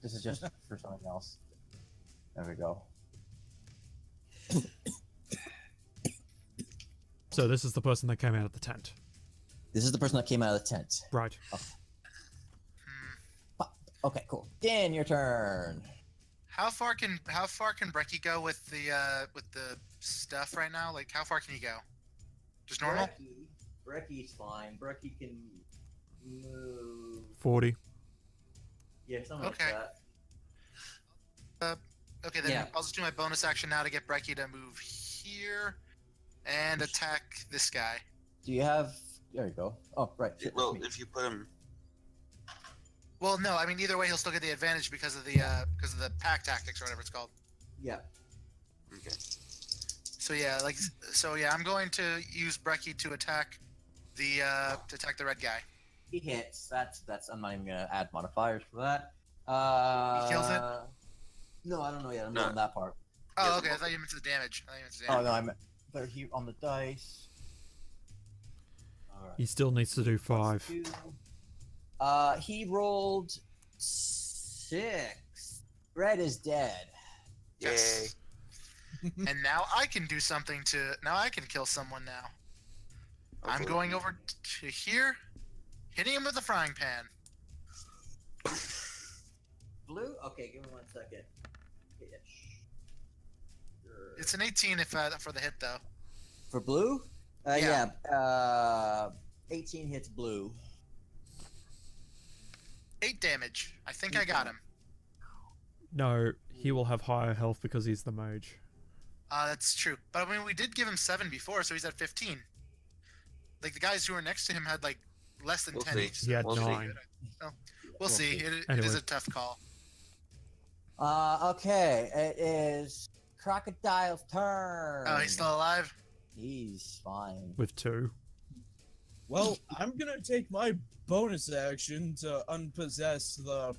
This is just for something else. There we go. So this is the person that came out of the tent. This is the person that came out of the tent. Right. Okay, cool. Dan, your turn. How far can Brecky go with the stuff right now? Like, how far can he go? Just normal? Brecky's fine. Brecky can move. 40. Yeah, something Okay. like that. Okay, then Yeah. I'll just do my bonus action now to get Brecky to move here and attack this guy. Do you have? There you go. Oh, right. shit, that's Well, me. if you put him, Well, no, I mean either way he'll still get the advantage because of the pack tactics or whatever it's called. Yeah. okay. So yeah, I'm going to use Brecky to attack the red guy. He hits. That's. I'm not even gonna add modifiers for that. He kills it? No, I don't know yet. I'm No. not on that part. Oh, Yeah, okay. I the thought you meant the damage. Oh no, I'm better here on the dice. All right. He still needs to do Plus 5. 2. He rolled 6. Red is dead. Yes. And now I can do something to. Now I can kill someone now. I'm Hopefully. going over to here, hitting him with a frying pan. Blue? Okay, give me 1 second. It's an 18 if for the hit though. For blue? Yeah. 18 hits blue. 8 damage. I think I got him. No, he will have higher health because he's the mage. That's true. But I mean, we did give him 7 before, so he's at 15. Like the guys who were next to him had like less than We'll 10 see. each. He had We'll see. 9. We'll see. It is Anyway. a tough call. Okay, it is Crocodile's turn. Oh, he's still alive? He's fine. With 2. Well, I'm gonna take my bonus action to unpossess the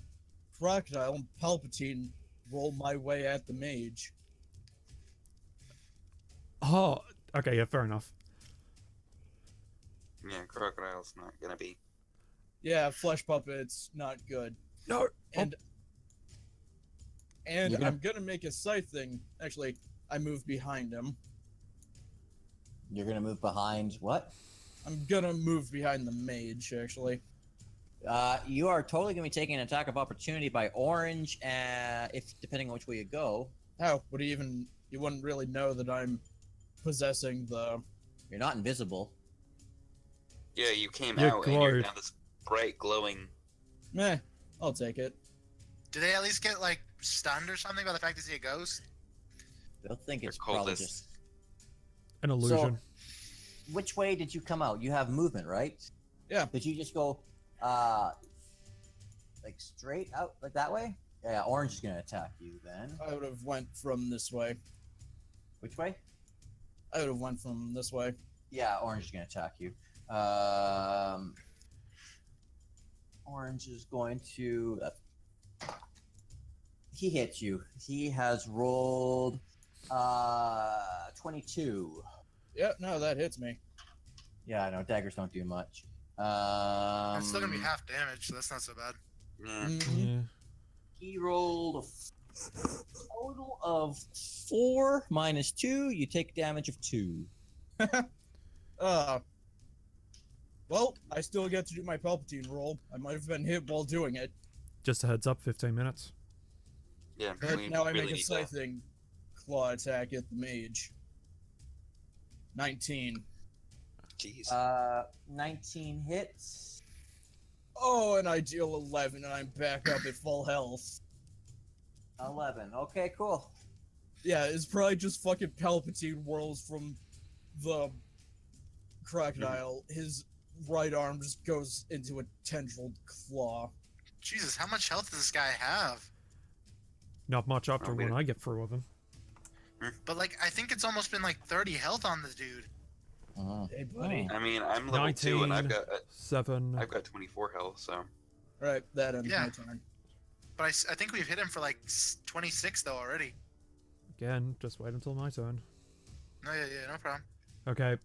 crocodile and Palpatine roll my way at the mage. Oh, okay, yeah, fair enough. Yeah, crocodile's not gonna be. Yeah, flesh puppet's not good. No! And You're gonna- I'm gonna make a scythe thing. Actually, I move behind him. You're gonna move behind what? I'm gonna move behind the mage, actually. You are totally gonna be taking an attack of opportunity by orange, if depending on which way you go. How? Would he even... You wouldn't really know that I'm possessing the... You're not invisible. Yeah, you came You're out and you're glowed. now this bright glowing. Meh, I'll take it. Do they at least get like stunned or something by the fact they see a ghost? They'll think They're it's probably cultists. just. An illusion. Which way did you come out? You have movement, right? Yeah. Did you just go, like straight out, like that way? Yeah, orange is gonna attack you then. I would have went from this way. Which way? I would have went from this way. Yeah, orange is gonna attack you. Orange is going to. He hits you. He has rolled 22. Yeah, no, that hits me. Yeah, I know daggers don't do much. It's still gonna be half damage, so that's not so bad. Yeah. Yeah. He rolled a total of 4 minus 2. You take damage of 2. Well, I still get to do my Palpatine roll. I might have been hit while doing it, Just a heads up, 15 minutes. Yeah, but we now I really make a need that. scything claw attack at the mage. 19. Jeez. 19 hits. Oh, and I deal 11, and I'm back up at full health. 11. Okay, cool. Yeah, it's probably just fucking Palpatine whirls from the crocodile. His right arm just goes into a tendrilled claw. Jesus, how much health does this guy have? Not much after we when don't- I get through with him. But like, I think it's almost been like 30 health on the dude. Hey, buddy. I mean, I'm level 2 and 7. I've got 24 health, so Right, that ends Yeah. my turn. But I think we've hit him for like 26 though already. Again, just wait until my turn. No, yeah, no problem. Okay,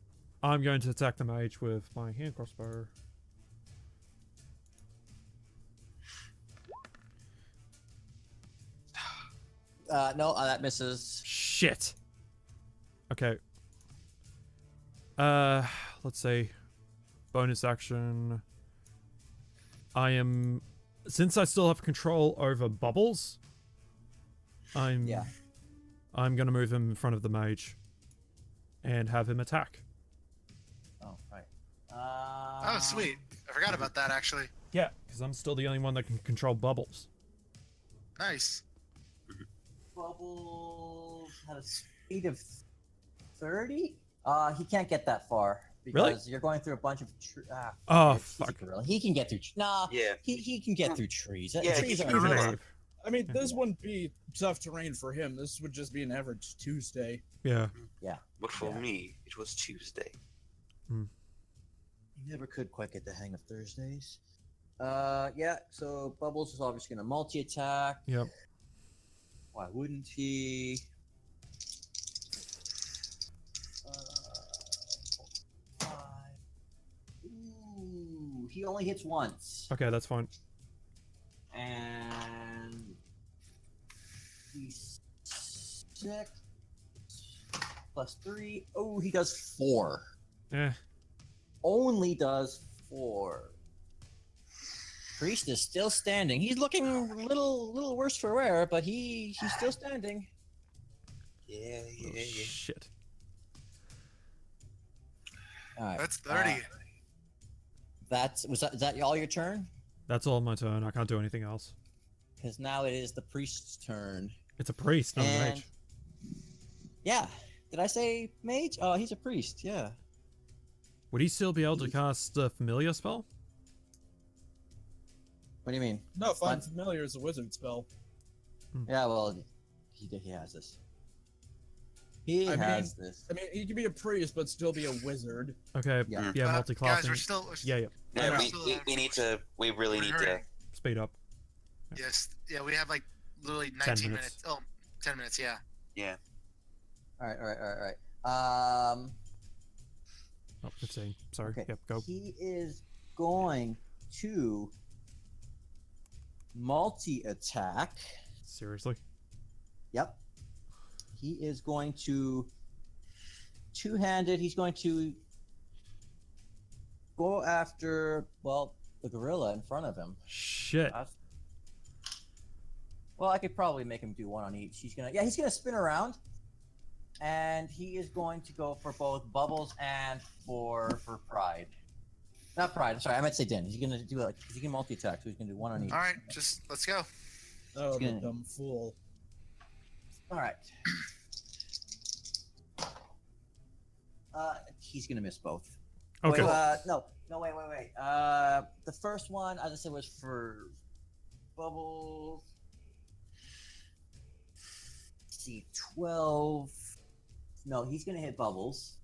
I'm going to attack the mage with my hand crossbow. No, that misses. Shit! Okay. Let's see. Bonus action. Since I still have control over bubbles, I'm gonna move him in front of the mage and have him attack. Oh, right. Oh, sweet. I forgot about that actually. Yeah, because I'm still the only one that can control bubbles. Nice. Bubbles had a speed of 30? He can't get that far. Because Really? you're going through a bunch of Oh, he's a fuck. gorilla. He can get through. Nah, yeah. he can get through trees. Yeah, Trees he are can Even Gorilla. if- I mean, this wouldn't be tough terrain for him. This would just be an average Tuesday. Yeah. But for Yeah. me, it was Tuesday. You never could quite get the hang of Thursdays. Yeah, so Bubbles is obviously going to multi-attack. Yep. Why wouldn't he? Five. Ooh, he only hits once. Okay, that's fine. And he's 6 plus 3. Oh, he does 4. Eh. Only does 4. Priest is still standing. He's looking a little worse for wear, but he's still standing. Yeah. Shit. All right. That's 30. Is that all your turn? That's all my turn. I can't do anything else. Because now it is the priest's turn. It's a priest, not a And- mage. Yeah. Did I say mage? Oh, he's a priest. Yeah. Would he still be able to cast a familiar spell? What do you mean? No, Find What? Familiar is a wizard spell. Yeah. Well, he has this. He I has this. I mean, he can be a priest, but still be a wizard. Okay, Yeah. yeah, Guys, multi-classing. we're still Yeah. Yeah, Yeah. we need to. We really We're need to. hurrying. Speed up. Yes. Yeah, we have like literally 10 19 minutes. minutes. Oh, 10 minutes. Yeah. Yeah. All right. Oh, 15. Sorry. Okay. Yep, go. He is going to multi-attack. Seriously? Yep. He is going to two-handed. He's going to go after, well, the gorilla in front of him. Shit. Well, I could probably make him do one on each. He's gonna spin around, and he is going to go for both Bubbles and for Pride. Not Pride. Sorry, I meant to say Dynn. He's gonna do he can multi-attack, so he's gonna do one on each. All right, just let's go. Oh, the gonna- dumb fool. All right. He's gonna miss both. Okay. Wait, no, wait. The first one, as I said, was for Bubbles. Let's see, 12. No, he's gonna hit Bubbles.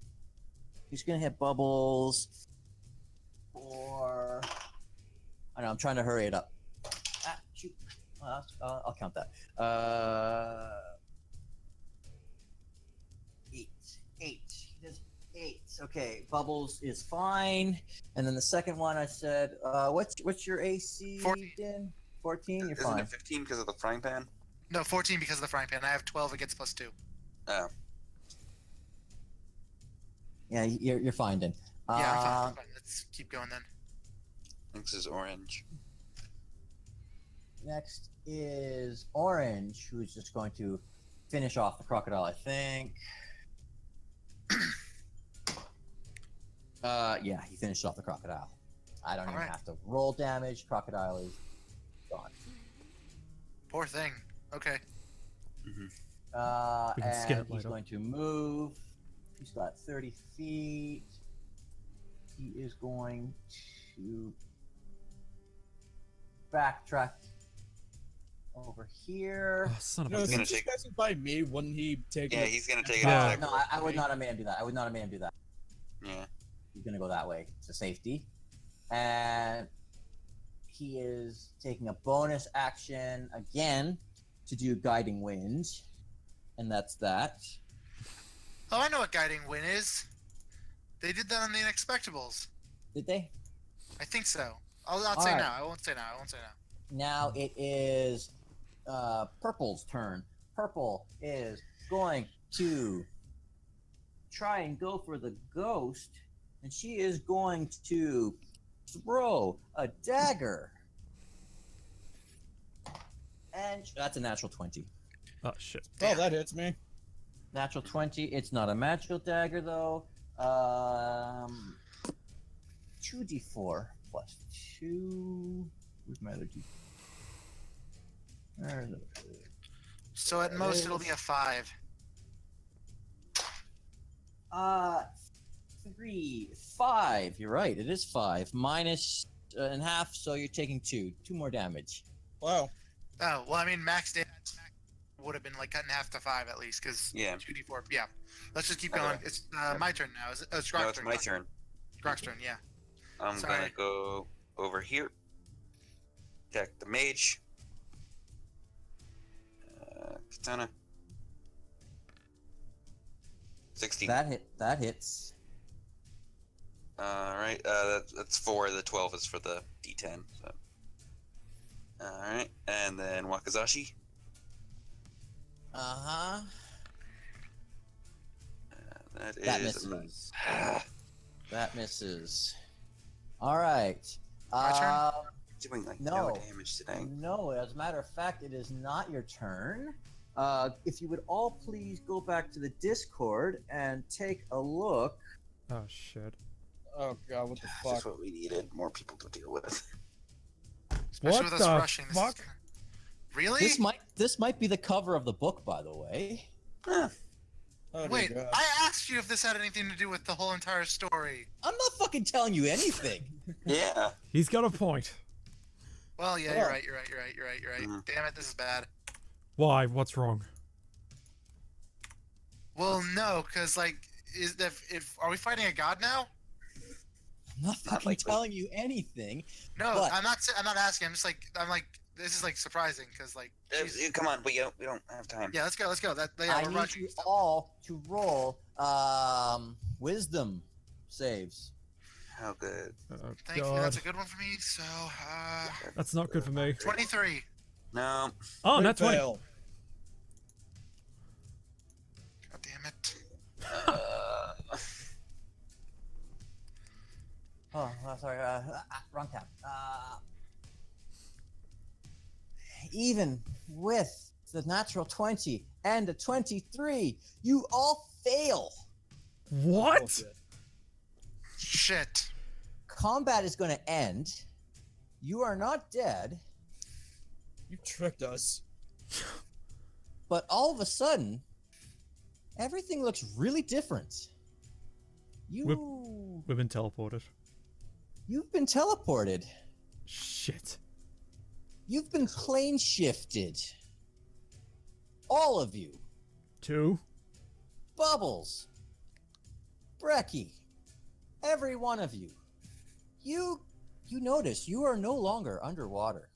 He's gonna hit Bubbles for. I know. I'm trying to hurry it up. Ah, shoot. I'll count that. 8. He does 8. Okay, Bubbles is fine. And then the second one, I said, what's your AC? 14. Dynn? 14. You're Isn't fine. it 15 because of the frying pan? No, 14 because of the frying pan. I have 12 against +2. Oh. Yeah, you're fine, Dynn. Yeah, I'm fine. I'm fine. Let's keep going then. This is orange. Next is Orange, who's just going to finish off the crocodile, I think. Yeah, he finished off the crocodile. I don't even Alright. have to roll damage. Crocodile is gone. Poor thing. Okay. We can skin And it he's later. going to move. He's got 30 feet. He is going to backtrack over here. Oh, son of You a know, He's gonna since he's take- passing by me, wouldn't he take Yeah, it? he's gonna take Yeah. an attack. No, I would not have made him do that. I would not have made him do that. Yeah. He's gonna go that way to safety, and he is taking a bonus action again to do guiding wind, and that's that. Oh, I know what guiding wind is. They did that on the Unexpectables. Did they? I think so. I'll not say Alright. now. I won't say now. Now it is Purple's turn. Purple is going to try and go for the ghost, and she is going to throw a dagger. And that's a natural 20. Oh, shit. Oh, that hits me. Natural 20. It's not a magical dagger, though. 2d4 plus 2. Where's my other d4? There's a- So at most it'll be a 5. 3, 5. You're right. It is 5. Minus and half, so you're taking 2. 2 more damage. Wow. Oh, well, I mean, max damage would have been like cut in half to 5 at least, because Yeah. 2d4. Yeah. Let's just keep Okay. going. It's my turn now. It's No, Groc's it's turn. my turn. Groc's turn, yeah. I'm Sorry. gonna go over here. Attack the mage. Katana. 16. That hits. Alright, that's 4. The 12 is for the D10. So. Alright, and then Wakazashi. Uh-huh. That is misses. That misses. All right. My turn? doing like No. no damage today. No, as a matter of fact, it is not your turn. If you would all please go back to the Discord and take a look. Oh shit. Oh god, what the That's fuck? what we needed. More people to deal with. Especially What with us the rushing. fuck? Really? This might be the cover of the book, by the way. Huh. Oh, dear Wait, God. I asked you if this had anything to do with the whole entire story. I'm not fucking telling you anything. Yeah. He's got a point. Well, yeah, Yeah. you're right. You're right. Mhm. Damn it, this is bad. Why? What's wrong? Well, no, because like, if are we fighting a god now? I'm not fucking likely. telling you anything. No, But- I'm not asking. I'm like, this is like surprising because like, jeez. Come on, we don't have time. Yeah, let's go. Yeah, I we're need rushing. you all to roll wisdom saves. How good. Oh Thank you. god. That's a good one for me. So, That's not good for me. 23. No. Oh, Crit that's 20. fail. God damn it. Oh, sorry. Wrong tab. Even with the natural 20 and a 23, you all fail. What? Bullshit. Shit. Combat is going to end. You are not dead, You tricked us. but all of a sudden, everything looks really different. We've been teleported. You've been teleported. Shit. You've been plane shifted. All of you. 2. Bubbles. Brecky. Every one of you. You notice you are no longer underwater.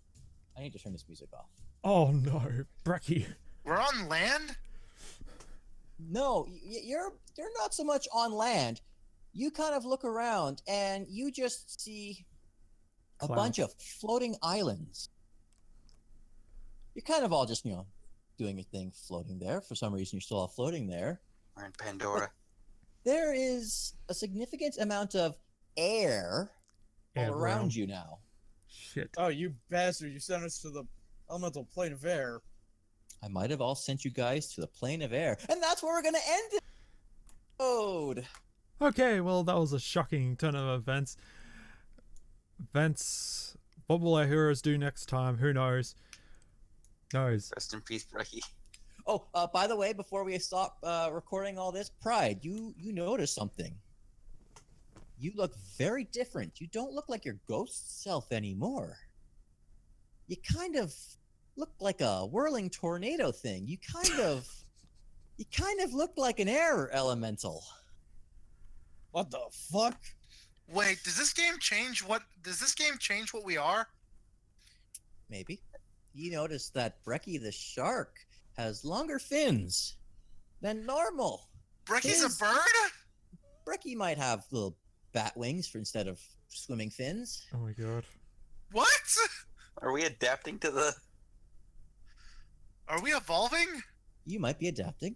I need to turn this music off. Oh no, Brecky. We're on land. No, you're not so much on land. You kind of look around and you just see a Cloud. bunch of floating islands. You're kind of all just, doing your thing floating there. For some reason, you're still all floating there. We're in Pandora. There is a significant amount of air all Air around round. you now. Shit. Oh, you bastard! You sent us to the elemental plane of air. I might have all sent you guys to the plane of air. And that's where we're going to end this episode. Okay, well, that was a shocking turn of events. What will our heroes do next time? Who knows? Rest in peace, Brecky. Oh, by the way, before we stop recording all this, Pride, you noticed something. You look very different. You don't look like your ghost self anymore. You kind of look like a whirling tornado thing. You kind of look like an air elemental. What the fuck? Wait, does this game change what we are? Maybe. You notice that Brecky the shark has longer fins than normal. Brecky's His- a bird? Brecky might have little bat wings for instead of swimming fins. Oh my god. What? Are we adapting to the? Are we evolving? You might be adapting.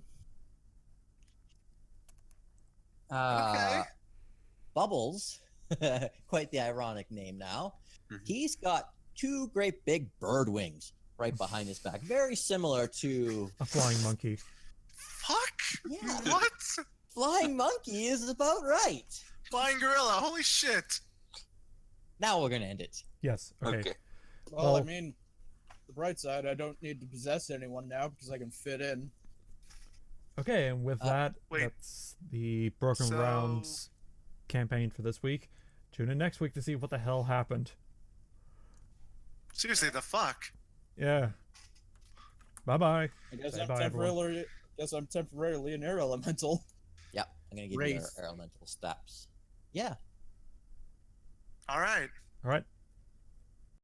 Okay. Bubbles, quite the ironic name now. Mhm. He's got 2 great big bird wings right behind his back, very similar to A flying monkey. Fuck? Yeah. What? flying monkey. Is about right. Flying gorilla. Holy shit. Now we're gonna end it. Yes. Okay. Okay. Well, I Well- mean, the bright side, I don't need to possess anyone now because I can fit in. Okay, and with that, wait. that's the Broken So- Realms campaign for this week. Tune in next week to see what the hell happened. Seriously, the fuck? Yeah. Bye bye. I guess Say I'm bye, everyone. temporarily an air elemental. Yeah, I'm gonna give you Wraith. our elemental steps. Yeah. All right. All right.